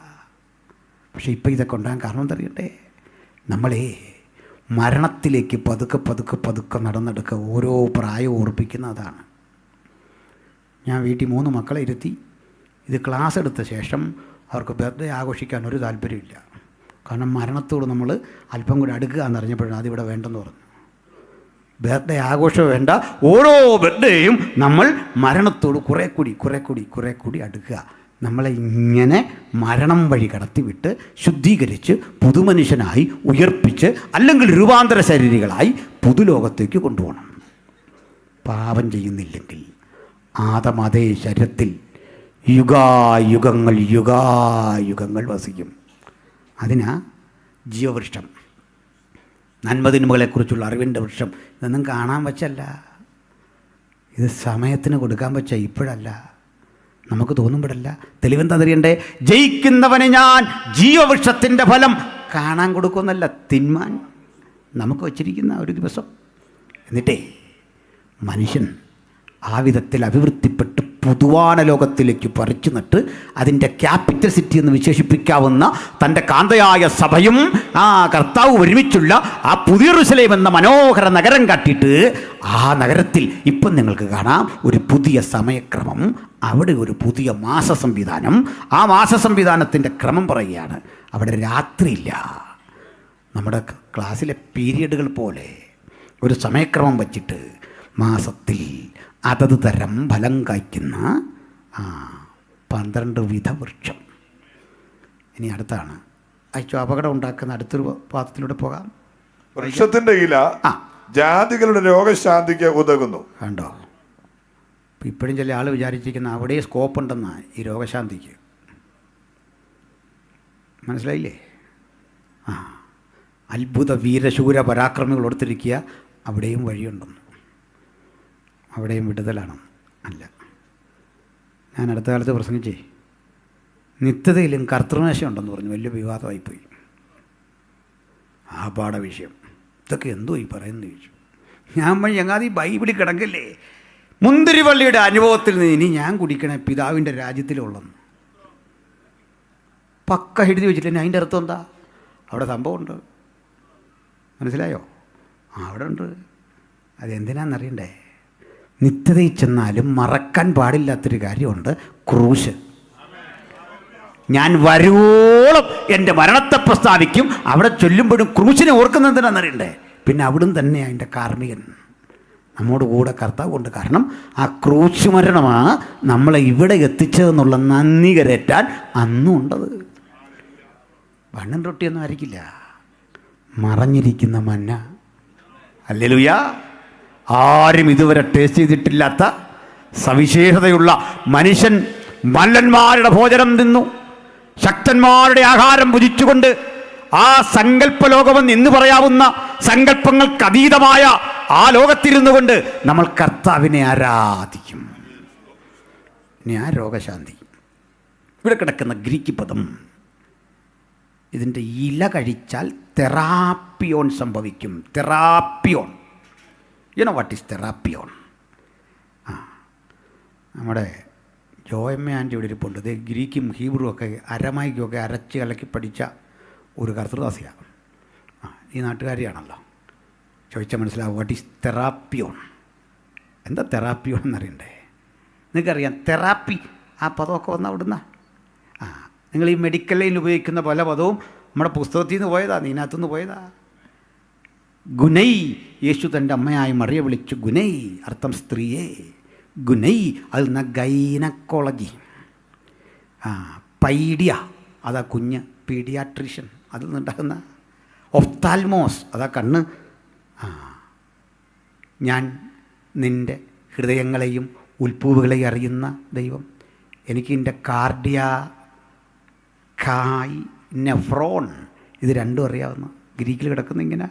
പക്ഷേ ഇപ്പം ഇതൊക്കെ ഉണ്ടാകാൻ കാരണം എന്തറിയട്ടെ? നമ്മളെ മരണത്തിലേക്ക് പതുക്കെ പതുക്കെ പതുക്കെ നടന്നെടുക്കുക. ഓരോ പ്രായം ഓർപ്പിക്കുന്ന അതാണ്. ഞാൻ വീട്ടിൽ 3 മക്കളെ ഇരുത്തി ഇത് ക്ലാസ് എടുത്ത ശേഷം അവർക്ക് ബർത്ത്ഡേ ആഘോഷിക്കാൻ ഒരു താല്പര്യമില്ല. കാരണം മരണത്തോട് നമ്മൾ അല്പം കൂടി അടുക്കുക എന്നറിഞ്ഞപ്പോഴാണ് അതിവിടെ വേണ്ടെന്ന് പറഞ്ഞു. ബർത്ത്ഡേ ആഘോഷം വേണ്ട, ഓരോ ബർത്ത്ഡേയും നമ്മൾ മരണത്തോട് കുറേ കൂടി അടുക്കുക. നമ്മളെ ഇങ്ങനെ മരണം വഴി കടത്തിവിട്ട് ശുദ്ധീകരിച്ച് പുതുമനുഷ്യനായി ഉയർപ്പിച്ച് അല്ലെങ്കിൽ രൂപാന്തര ശരീരികളായി പുതുലോകത്തേക്ക് കൊണ്ടുപോകണം. പാപം ചെയ്യുന്നില്ലെങ്കിൽ ആദം അതേ ശരീരത്തിൽ യുഗായുഗങ്ങൾ വസിക്കും. അതിനാ ജീവവൃക്ഷം, നന്മതിന്മകളെക്കുറിച്ചുള്ള അറിവിൻ്റെ വൃക്ഷം. ഇതൊന്നും കാണാൻ വച്ചല്ല, ഇത് സമയത്തിന് കൊടുക്കാൻ വച്ച, ഇപ്പോഴല്ല, നമുക്ക് തോന്നുമ്പോഴല്ല. തെളിവെന്താ അറിയണ്ടേ? ജയിക്കുന്നവന് ഞാൻ ജീവവൃക്ഷത്തിൻ്റെ ഫലം കാണാൻ കൊടുക്കുമെന്നല്ല, തിന്മാൻ നമുക്ക് വച്ചിരിക്കുന്ന ഒരു ദിവസം. എന്നിട്ടേ മനുഷ്യൻ ആ വിധത്തിൽ അഭിവൃദ്ധിപ്പെട്ട് പുതുവാന ലോകത്തിലേക്ക് പറിച്ചു നട്ട് അതിൻ്റെ ക്യാപിറ്റൽ സിറ്റി എന്ന് വിശേഷിപ്പിക്കാവുന്ന തൻ്റെ കാന്തയായ സഭയും ആ കർത്താവ് ഒരുമിച്ചുള്ള ആ പുതിയ യെരൂശലേം എന്ന മനോഹര നഗരം കാട്ടിയിട്ട് ആ നഗരത്തിൽ ഇപ്പം നിങ്ങൾക്ക് കാണാം ഒരു പുതിയ സമയക്രമം, അവിടെ ഒരു പുതിയ മാസ സംവിധാനം. ആ മാസ സംവിധാനത്തിൻ്റെ ക്രമം പറയുകയാണ്. അവിടെ രാത്രിയില്ല. നമ്മുടെ ക്ലാസ്സിലെ പീരിയഡുകൾ പോലെ ഒരു സമയക്രമം വച്ചിട്ട് മാസത്തിൽ അതത് തരം ഫലം കായ്ക്കുന്ന 12 വിധ വൃക്ഷം. ഇനി അടുത്താണ് അയച്ചു അപകടം ഉണ്ടാക്കുന്ന അടുത്തൊരു പാദത്തിലൂടെ പോകാം. വൃക്ഷത്തിന്റെ ഇല ജാതികളുടെ രോഗശാന്തിക്ക് ഉതകുന്നു. കണ്ടോ? ഇപ്പോഴും ചില ആൾ വിചാരിച്ചിരിക്കുന്ന അവിടെ സ്കോപ്പ് ഉണ്ടെന്നാ ഈ രോഗശാന്തിക്ക്. മനസ്സിലായില്ലേ? അത്ഭുത വീരശൂര പരാക്രമികൾ കൊടുത്തിരിക്കുക, അവിടെയും വഴിയുണ്ടെന്ന്, അവിടെയും വിടുതലാണ്. അല്ല, ഞാൻ അടുത്ത കാലത്ത് പ്രസംഗിച്ചേ നിത്യതയിലും കർത്തൃമേശ ഉണ്ടെന്ന് പറഞ്ഞു. വലിയ വിവാദമായിപ്പോയി ആ പാഠ വിഷയം. ഇതൊക്കെ എന്തോ ഈ പറയുന്നത് ചോദിച്ചു. ഞാൻ ഞങ്ങാതി ബൈബിളിൽ കിടക്കല്ലേ, മുന്തിരിവള്ളിയുടെ അനുഭവത്തിൽ നിന്ന് ഇനി ഞാൻ കുടിക്കണേ പിതാവിൻ്റെ രാജ്യത്തിലുള്ളെന്ന് പക്ക എഴുതി വെച്ചിട്ടില്ല. അതിൻ്റെ അർത്ഥം എന്താ? അവിടെ സംഭവമുണ്ട്. മനസ്സിലായോ? അവിടെ ഉണ്ട്. അതെന്തിനാണെന്നറിയണ്ടേ? നിത്യതയിൽ ചെന്നാലും മറക്കാൻ പാടില്ലാത്തൊരു കാര്യമുണ്ട്, ക്രൂശ്. ഞാൻ വരുവോളം എൻ്റെ മരണത്തെ പ്രസ്താവിക്കും. അവിടെ ചൊല്ലുമ്പോഴും ക്രൂശിനെ ഓർക്കുന്നതിനാണെന്നറിയണ്ടേ? പിന്നെ അവിടുന്ന് തന്നെ അതിൻ്റെ കാർമ്മികൻ നമ്മോട് കൂടെ കർത്താവ് കൊണ്ട്. കാരണം ആ ക്രൂശ് മരണമാണ് നമ്മളെ ഇവിടെ എത്തിച്ചതെന്നുള്ള നന്ദി കരേറ്റാൻ അന്നും ഉണ്ടത്. വണ്ണൻ റൊട്ടിയൊന്നും ആയിരിക്കില്ല, മറഞ്ഞിരിക്കുന്ന മന്ന. ഹല്ലേലൂയ! ആരും ഇതുവരെ ടേസ്റ്റ് ചെയ്തിട്ടില്ലാത്ത സവിശേഷതയുള്ള മനുഷ്യൻ മല്ലന്മാരുടെ ഭോജനം തിന്നു, ശക്തന്മാരുടെ ആഹാരം ഭുജിച്ചുകൊണ്ട് ആ സങ്കല്പലോകമെന്ന് എന്ന് പറയാവുന്ന സങ്കല്പങ്ങൾക്ക് അതീതമായ ആ ലോകത്തിരുന്നു കൊണ്ട് നമ്മൾ കർത്താവിനെ ആരാധിക്കും. ഇനി ആ രോഗശാന്തി, ഇവിടെ കിടക്കുന്ന ഗ്രീക്ക് പദം, ഇതിൻ്റെ ഇല കഴിച്ചാൽ തെറാപ്പിയോൺ സംഭവിക്കും. തെറാപ്പിയോൺ, യു നോ വാട്ട് ഈസ് തെറാപ്പിയോൺ? നമ്മുടെ ജോയമ്മ ആൻറ്റി ഇവിടെ ഇരിപ്പുണ്ട്. ഇത് ഗ്രീക്കും ഹീബ്രു ഒക്കെ അരമായിക്കൊക്കെ അരച്ച് കലക്കി പഠിച്ച ഒരു കർത്തൃദാസിയാണ്. ഈ നാട്ടുകാരിയാണല്ലോ. ചോദിച്ചാൽ മനസ്സിലാവും. വാട്ട് ഈസ് തെറാപ്പിയോൺ? എന്താ തെറാപ്പിയോൺ എന്നറിയണ്ടേ? നിങ്ങൾക്കറിയാം തെറാപ്പി ആ പദമൊക്കെ വന്ന അവിടുന്ന്. നിങ്ങൾ ഈ മെഡിക്കൽ ലൈനിൽ ഉപയോഗിക്കുന്ന പല പദവും നമ്മുടെ പുസ്തകത്തിൽ നിന്ന് പോയതാ, ഇതിനകത്തുനിന്ന് പോയതാ. ഗുനൈ, യേശു തൻ്റെ അമ്മയായി മറിയെ വിളിച്ചു ഗുനൈ, അർത്ഥം സ്ത്രീയെ. ഗുനൈ അതിൽ നിന്ന് ഗൈനക്കോളജി. പൈഡിയ അതാ കുഞ്ഞ്, പീഡിയാട്രീഷ്യൻ അതിൽ നിന്നുണ്ടാകുന്ന. ഒഫ്താൽമോസ് അതാ കണ്ണ്. ഞാൻ നിൻ്റെ ഹൃദയങ്ങളെയും ഉൾപ്പൂവുകളെയും അറിയുന്ന ദൈവം. എനിക്ക് എൻ്റെ കാർഡിയ കായ് നെഫ്രോൺ ഇത് രണ്ടും അറിയാവുന്ന. ഗ്രീക്കിൽ കിടക്കുന്ന ഇങ്ങനെ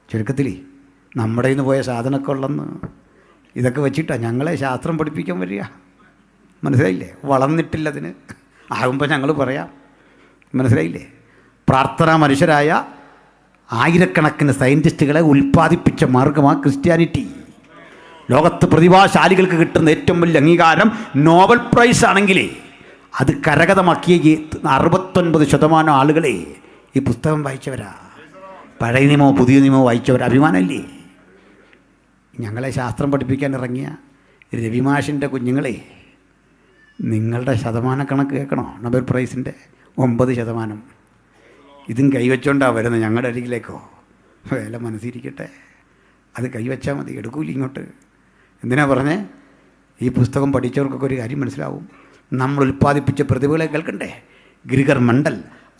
ചുരുക്കത്തിൽ നമ്മുടെ നിന്ന് പോയ സാധനമൊക്കെ ഉള്ളെന്ന് ഇതൊക്കെ വെച്ചിട്ടാണ് ഞങ്ങളെ ശാസ്ത്രം പഠിപ്പിക്കാൻ വരിക. മനസ്സിലായില്ലേ? വളർന്നിട്ടില്ലതിന് ആകുമ്പോൾ ഞങ്ങൾ പറയാം. മനസ്സിലായില്ലേ? പ്രാർത്ഥനാ മനുഷ്യരായ ആയിരക്കണക്കിന് സയൻറ്റിസ്റ്റുകളെ ഉൽപ്പാദിപ്പിച്ച മാർഗമാണ് ക്രിസ്ത്യാനിറ്റി. ലോകത്ത് പ്രതിഭാശാലികൾക്ക് കിട്ടുന്ന ഏറ്റവും വലിയ അംഗീകാരം നോബൽ പ്രൈസ് ആണെങ്കിലേ അത് കരഗതമാക്കിയ 69% ആളുകളെ ഈ പുസ്തകം വായിച്ചവരാ. പഴയ നിയമമോ പുതിയ നിയമമോ വായിച്ചവർ. അഭിമാനമല്ലേ? ഞങ്ങളെ ശാസ്ത്രം പഠിപ്പിക്കാൻ ഇറങ്ങിയ രവിമാഷിൻ്റെ കുഞ്ഞുങ്ങളെ, നിങ്ങളുടെ ശതമാനക്കണക്ക് കേൾക്കണോ? നൊബേൽ പ്രൈസിൻ്റെ 9%. ഇതും കൈവച്ചോണ്ടാണ് വരുന്നത് ഞങ്ങളുടെ അരികിലേക്കോ. വില മനസ്സിരിക്കട്ടെ, അത് കൈവച്ചാൽ മതി, എടുക്കൂല ഇങ്ങോട്ട്. എന്തിനാ പറഞ്ഞേ? ഈ പുസ്തകം പഠിച്ചവർക്കൊക്കെ ഒരു കാര്യം മനസ്സിലാവും. നമ്മൾ ഉൽപ്പാദിപ്പിച്ച പ്രതിഭകളെ കേൾക്കണ്ടേ? Gregor Mendel,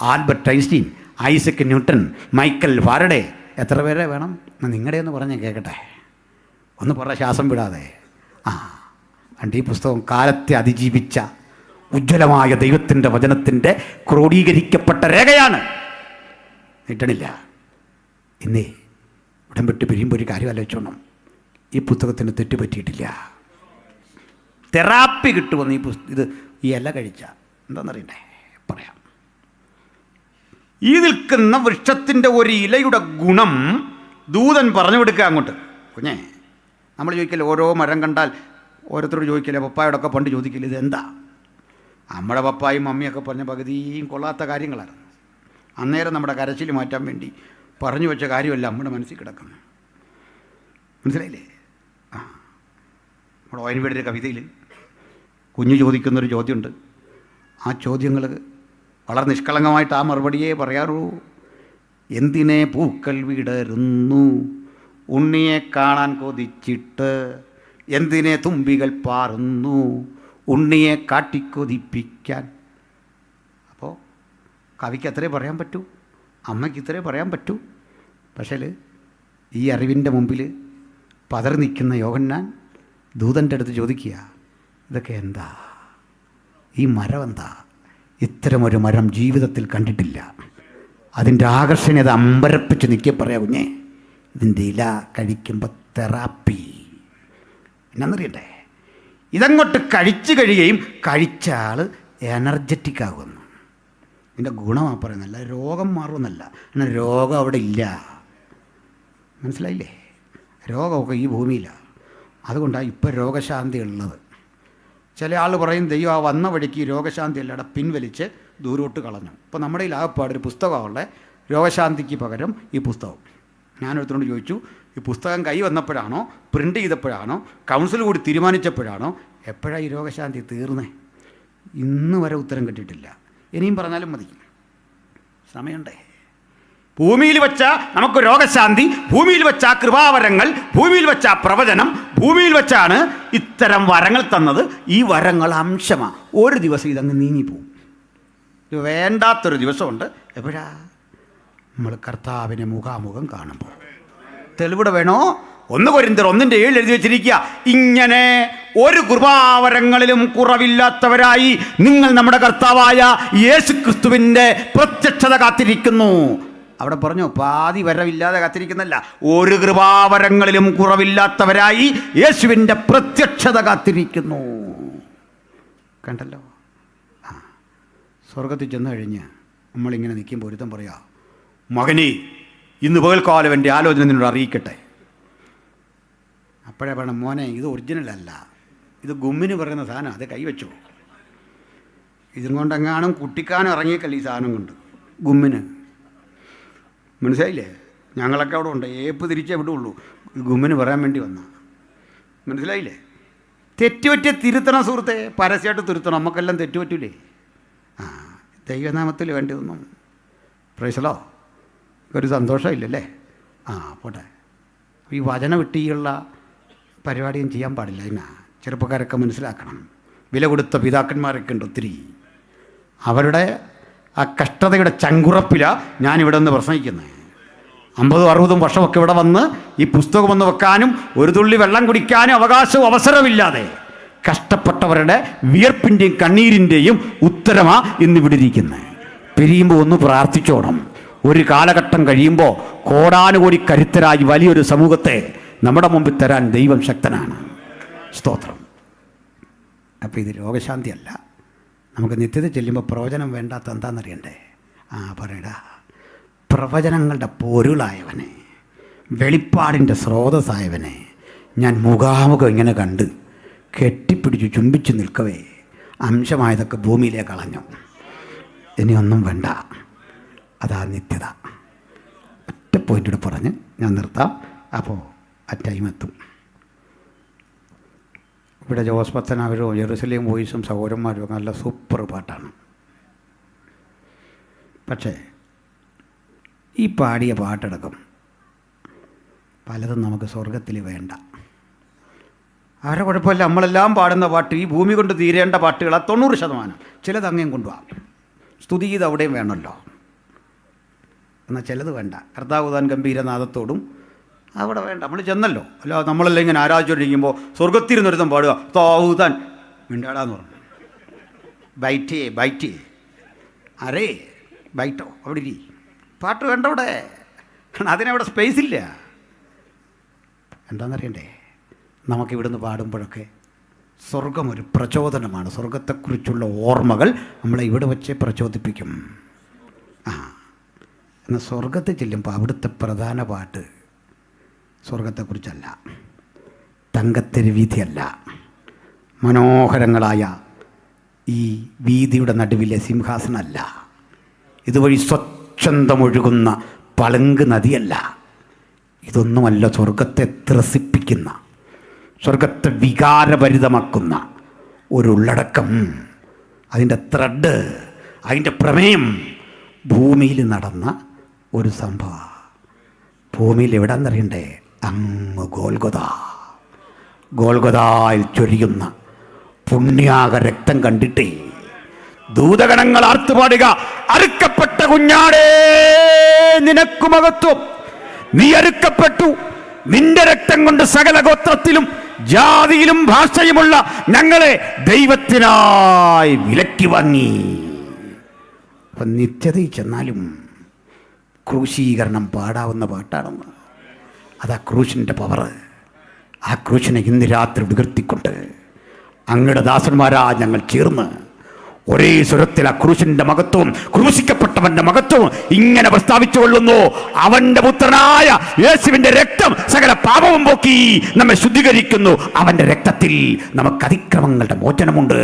Albert Einstein, Isaac Newton, Michael Faraday, എത്ര പേരെ വേണം? നിങ്ങളുടെ ഒന്ന് പറഞ്ഞേ കേൾക്കട്ടെ. ഒന്ന് പറ, ശ്വാസം വിടാതെ. അണ്ട് ഈ പുസ്തകം കാലത്തെ അതിജീവിച്ച ഉജ്ജ്വലമായ ദൈവത്തിൻ്റെ വചനത്തിൻ്റെ ക്രോഡീകരിക്കപ്പെട്ട രേഖയാണ്. നീട്ടണില്ല. ഇന്നേ ഉടൻ വിട്ട് പിരിയുമ്പോൾ ഒരു കാര്യം ആലോചിച്ചോണം. ഈ പുസ്തകത്തിന് തെറ്റുപറ്റിയിട്ടില്ല. തെറാപ്പി കിട്ടുമെന്ന് ഈ ഇല കഴിച്ച എന്താണെന്നറിയണ്ടേ? പറയാം. ഈ നിൽക്കുന്ന വൃക്ഷത്തിൻ്റെ ഒരു ഇലയുടെ ഗുണം ദൂതൻ പറഞ്ഞു കൊടുക്കുക അങ്ങോട്ട്. കുഞ്ഞേ, നമ്മൾ ചോദിക്കല്ലേ, ഓരോ മരം കണ്ടാൽ ഓരോരുത്തരോട് ചോദിക്കില്ലേ, പപ്പായോടൊക്കെ പണ്ട് ചോദിക്കില്ല ഇതെന്താ? നമ്മുടെ പപ്പായും മമ്മിയൊക്കെ പറഞ്ഞ പകുതിയും കൊള്ളാത്ത കാര്യങ്ങളായിരുന്നു. അന്നേരം നമ്മുടെ കരച്ചിൽ മാറ്റാൻ വേണ്ടി പറഞ്ഞു വെച്ച കാര്യമല്ല നമ്മുടെ മനസ്സിൽ കിടക്കുന്നത്. മനസ്സിലായില്ലേ? നമ്മുടെ വയനുവേടിയുടെ കവിതയിൽ കുഞ്ഞു ചോദിക്കുന്നൊരു ചോദ്യമുണ്ട്. ആ ചോദ്യങ്ങൾ വളരെ നിഷ്കളങ്കമായിട്ട് ആ മറുപടിയേ പറയാറൂ. എന്തിനെ പൂക്കൾ വിടരുന്നു ഉണ്ണിയെ കാണാൻ കൊതിച്ചിട്ട്, എന്തിനെ തുമ്പികൾ പാറുന്നു ഉണ്ണിയെ കാട്ടിക്കൊതിപ്പിക്കാൻ. അപ്പോൾ കവിക്ക് അത്രേ പറയാൻ പറ്റൂ, അമ്മയ്ക്ക് ഇത്രേ പറയാൻ പറ്റൂ. പക്ഷേ ഈ അറിവിൻ്റെ മുമ്പിൽ പതറി നിൽക്കുന്ന യോഹന്നാൻ ദൂതൻ്റെ അടുത്ത് ചോദിക്കുക, ഇതൊക്കെ എന്താ? ഈ മരം എന്താ? ഇത്തരമൊരു മരം ജീവിതത്തിൽ കണ്ടിട്ടില്ല. അതിൻ്റെ ആകർഷണീയത അമ്പരപ്പിച്ച് നിൽക്കുക. പറയാ കുഞ്ഞേ, ഇതിൻ്റെ ഇല കഴിക്കുമ്പോൾ തെറാപ്പി എന്നാന്നറിയട്ടെ. ഇതങ്ങോട്ട് കഴിച്ചു കഴിയുകയും കഴിച്ച ആൾ എനർജറ്റിക് ആകുന്നു. ഇതിൻ്റെ ഗുണമാണ് പറയുന്നത്, അല്ല രോഗം മാറുമെന്നല്ല. എന്നാൽ രോഗം അവിടെ ഇല്ല. മനസ്സിലായില്ലേ? രോഗമൊക്കെ ഈ ഭൂമിയിലാണ്. അതുകൊണ്ടാണ് ഇപ്പോൾ രോഗശാന്തി ഉള്ളത്. ചില ആൾ പറയും ദൈവം ആ വന്ന വഴിക്ക് രോഗശാന്തി അല്ലാതെ പിൻവലിച്ച് ദൂരോട്ട് കളഞ്ഞു. ഇപ്പോൾ നമ്മുടെ ഈ ആകപ്പാടൊരു പുസ്തകമുള്ള രോഗശാന്തിക്ക് പകരം ഈ പുസ്തകം. ഞാനൊരുത്തരോട് ചോദിച്ചു, ഈ പുസ്തകം കൈ വന്നപ്പോഴാണോ, പ്രിൻ്റ് ചെയ്തപ്പോഴാണോ, കൗൺസിൽ കൂടി തീരുമാനിച്ചപ്പോഴാണോ, എപ്പോഴാണ് ഈ രോഗശാന്തി തീർന്നേ? ഇന്ന് വരെ ഉത്തരം കിട്ടിയിട്ടില്ല. ഇനിയും പറഞ്ഞാലും മതി, സമയമുണ്ടേ. ഭൂമിയിൽ വെച്ച നമുക്ക് രോഗശാന്തി, ഭൂമിയിൽ വെച്ച കൃപാവരങ്ങൾ, ഭൂമിയിൽ വെച്ച പ്രവചനം, ഭൂമിയിൽ വെച്ചാണ് ഇത്തരം വരങ്ങൾ തന്നത്. ഈ വരങ്ങൾ അംശമാണ്. ഒരു ദിവസം ഇതങ്ങ് നീങ്ങിപ്പോവും. ഇത് വേണ്ടാത്തൊരു ദിവസമുണ്ട്. എപ്പോഴാ? നമ്മൾ കർത്താവിനെ മുഖാമുഖം കാണുമ്പോൾ. തെളിവിടെ വേണോ? 1 കൊരിന്ത്യർ 1:7 എഴുതി വെച്ചിരിക്കുക, ഇങ്ങനെ ഒരു കൃപാവരങ്ങളിലും കുറവില്ലാത്തവരായി നിങ്ങൾ നമ്മുടെ കർത്താവായ യേശുക്രിസ്തുവിൻ്റെ പ്രത്യക്ഷത കാത്തിരിക്കുന്നു. അവിടെ പറഞ്ഞു പാതി വരവില്ലാതെ കാത്തിരിക്കുന്നല്ല, ഒരു കൃപാവരങ്ങളിലും കുറവില്ലാത്തവരായി യേശുവിൻ്റെ പ്രത്യക്ഷത കാത്തിരിക്കുന്നു. കണ്ടല്ലോ? സ്വർഗത്തിൽ ചെന്ന് കഴിഞ്ഞ് നമ്മളിങ്ങനെ നിൽക്കുമ്പോൾ ഒരുത്തം പറയാ, മകനെ ഇന്ന് പകൽക്കാലം എൻ്റെ ആലോചന നിന്നോട് അറിയിക്കട്ടെ. അപ്പോഴേ പറയണം, മോനെ ഇത് ഒറിജിനലല്ല, ഇത് ഗുമ്മിന് പറയുന്ന സാധനം, അത് കൈവച്ചു. ഇതും കൊണ്ടെങ്ങാനും കുട്ടിക്കാനും ഇറങ്ങിയേക്കല്ല ഈ സാധനം കൊണ്ട് ഗുമ്മിന്. മനസ്സിലായില്ലേ? ഞങ്ങളൊക്കെ അവിടെ ഉണ്ട്, ഏപ്പ് തിരിച്ചേ വിടുള്ളൂ. ഗുമ്മിന് പറയാൻ വേണ്ടി വന്ന. മനസ്സിലായില്ലേ? തെറ്റുപറ്റിയ തിരുത്തണം സുഹൃത്തെ, പരസ്യമായിട്ട് തിരുത്തണം. നമുക്കെല്ലാം തെറ്റുപറ്റൂലേ? ദൈവനാമത്തിൽ വേണ്ടി ഒന്നും പ്രൈസലോ ഒരു സന്തോഷമില്ലല്ലേ? പോട്ടെ. ഈ വചനം വിട്ടിയുള്ള പരിപാടിയും ചെയ്യാൻ പാടില്ല. എന്നാ ചെറുപ്പക്കാരൊക്കെ മനസ്സിലാക്കണം. വില കൊടുത്ത പിതാക്കന്മാരൊക്കെ ഉണ്ട് ഒത്തിരി. അവരുടെ ആ കഷ്ടതയുടെ ചങ്കുറപ്പിലാണ് ഞാനിവിടെ നിന്ന് പ്രസംഗിക്കുന്നത്. 50-60 വർഷമൊക്കെ ഇവിടെ വന്ന് ഈ പുസ്തകം ഒന്ന് വെക്കാനും ഒരു തുള്ളി വെള്ളം കുടിക്കാനും അവകാശവും അവസരമില്ലാതെ കഷ്ടപ്പെട്ടവരുടെ വിയർപ്പിൻ്റെയും കണ്ണീരിൻ്റെയും ഉത്തരമാണ് ഇന്നിവിടെ ഇരിക്കുന്നത്. പിരിയുമ്പോൾ ഒന്ന് പ്രാർത്ഥിച്ചോണം. ഒരു കാലഘട്ടം കഴിയുമ്പോൾ കോടാനുകോടി കരുത്തരായി വലിയൊരു സമൂഹത്തെ നമ്മുടെ മുമ്പിൽ തരാൻ ദൈവം ശക്തനാണ്. സ്തോത്രം. അപ്പോൾ ഇത് രോഗശാന്തിയല്ല. നമുക്ക് നിത്യത ചെല്ലുമ്പോൾ പ്രവചനം വേണ്ടാത്ത എന്താണെന്നറിയണ്ടേ? പറയടാ, പ്രവചനങ്ങളുടെ പൊരുളായവനെ, വെളിപ്പാടിൻ്റെ സ്രോതസ്സായവനെ ഞാൻ മുഖാമുഖം ഇങ്ങനെ കണ്ട് കെട്ടിപ്പിടിച്ച് ചുംബിച്ച് നിൽക്കവേ അംശമായതൊക്കെ ഭൂമിയിലേക്ക് കളഞ്ഞു. ഇനി ഒന്നും വേണ്ട. അതാ നിത്യത. ഒറ്റ പോയിൻ്റ് പറഞ്ഞ് ഞാൻ നിർത്താം. അപ്പോൾ ആ ടൈം എത്തും. ഇവിടെ ജോസ് പത്തനാവരും ജെറുസലേം വോയിസും സഹോദരന്മാരും നല്ല സൂപ്പർ പാട്ടാണ്. പക്ഷേ ഈ പാടിയ പാട്ടടക്കം പലതും നമുക്ക് സ്വർഗത്തിൽ വേണ്ട. ആരെ കുഴപ്പമില്ല, നമ്മളെല്ലാം പാടുന്ന പാട്ട് ഈ ഭൂമി കൊണ്ട് തീരേണ്ട പാട്ടുകളാണ് 90%. ചിലത് അങ്ങേയും കൊണ്ടുപോകാം. സ്തുതിഗീത് അവിടെയും വേണമല്ലോ. എന്നാൽ ചിലത് വേണ്ട. കർത്താവുതാൻ ഗംഭീരനാദത്തോടും അവിടെ വേണ്ട. നമ്മൾ ചെന്നല്ലോ. അല്ല, നമ്മളെല്ലാം ഇങ്ങനെ ആരാധിച്ചുകൊണ്ടിരിക്കുമ്പോൾ സ്വർഗത്തിരുന്നൊരുത്തം പാടുക താവുതാൻ മിണ്ടാടാന്ന് പറഞ്ഞു. ബൈറ്റേ അരേ ബൈറ്റോ അവിടെ ഇരി. പാട്ട് വേണ്ട അവിടെ. അതിനവിടെ സ്പേസ് ഇല്ല. എന്താണെന്നറിയണ്ടേ? നമുക്കിവിടുന്ന് പാടുമ്പോഴൊക്കെ സ്വർഗം ഒരു പ്രചോദനമാണ്. സ്വർഗത്തെക്കുറിച്ചുള്ള ഓർമ്മകൾ നമ്മളെ ഇവിടെ വെച്ച് പ്രചോദിപ്പിക്കും. എന്നാൽ സ്വർഗത്തിൽ ചെല്ലുമ്പോൾ അവിടുത്തെ പ്രധാന പാട്ട് സ്വർഗത്തെക്കുറിച്ചല്ല, തങ്കത്തെരു വീതിയല്ല, മനോഹരങ്ങളായ ഈ വീതിയുടെ നടുവിലെ സിംഹാസനമല്ല, ഇതുവഴി സ്വച്ഛന്തമൊഴുകുന്ന പളുങ്ക് നദിയല്ല. ഇതൊന്നുമല്ല. സ്വർഗത്തെ ത്രസിപ്പിക്കുന്ന, സ്വർഗത്തെ വികാരഭരിതമാക്കുന്ന ഒരു ഉള്ളടക്കം, അതിൻ്റെ ത്രെഡ്, അതിൻ്റെ പ്രമേയം ഭൂമിയിൽ നടന്ന ഒരു സംഭവം. ഭൂമിയിൽ എവിടെയെന്നറിയണ്ടേ? അങ്ങ് ഗോൽഗൊതായിൽ ചൊരിയുന്ന പുണ്യാക രക്തം കണ്ടിട്ടേ ദൂതഗണങ്ങൾ ആർത്തുപാടുക, അറുക്കപ്പെട്ട കുഞ്ഞാടേ നിനക്കു മഹത്വം, നീ അറുക്കപ്പെട്ടു, നിന്റെ രക്തം കൊണ്ട് സകല ഗോത്രത്തിലും ജാതിയിലും ഭാഷയുമുള്ള ഞങ്ങളെ ദൈവത്തിനായി വിലക്കി വാങ്ങി. അപ്പം നിത്യതയിൽ ചെന്നാലും ക്രൂശീകരണം പാടാവുന്ന പാട്ടാണെന്ന്. അതാ ക്രൂശിൻ്റെ പവർ. ആ ക്രൂശിനെ ഇന്ന് രാത്രി ഉയർത്തിക്കൊണ്ട് അങ്ങയുടെ ദാസന്മാരാ ഞങ്ങൾ ചേർന്ന് ഒരേ സ്വരത്തിൽ ആ ക്രൂശിൻ്റെ മഹത്വവും ക്രൂശിക്കപ്പെട്ടവന്റെ മഹത്വവും ഇങ്ങനെ പ്രസ്താവിച്ചു കൊള്ളുന്നു. അവന്റെ പുത്രനായ യേശുവിന്റെ രക്തം സകല പാപവും പോക്കി നമ്മെ ശുദ്ധീകരിക്കുന്നു. അവന്റെ രക്തത്തിൽ നമുക്ക് അതിക്രമങ്ങളുടെ മോചനമുണ്ട്.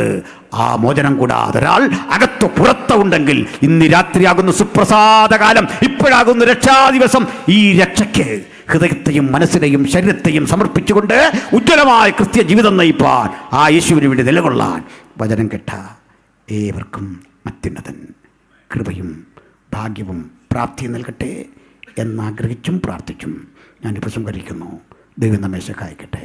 ആ മോചനം കൂടാതെ ഒരാൾ അകത്തോ പുറത്തോ ഉണ്ടെങ്കിൽ ഇന്ന് രാത്രിയാകുന്ന സുപ്രസാദകാലം, ഇപ്പോഴാകുന്ന രക്ഷാദിവസം, ഈ രക്ഷയ്ക്ക് ഹൃദയത്തെയും മനസ്സിനെയും ശരീരത്തെയും സമർപ്പിച്ചുകൊണ്ട് ഉജ്ജ്വലമായ ക്രിസ്ത്യ ജീവിതം നയിപ്പാൻ, ആ യേശുവിന് വേണ്ടി നിലകൊള്ളാൻ വചനം കേട്ട ഏവർക്കും അത്യുന്നതൻ കൃപയും ഭാഗ്യവും പ്രാപ്തിയും നൽകട്ടെ എന്നാഗ്രഹിച്ചും പ്രാർത്ഥിച്ചും ഞാൻ ഉപസംഹരിക്കുന്നു. ദൈവം നമ്മെ സഹായിക്കട്ടെ.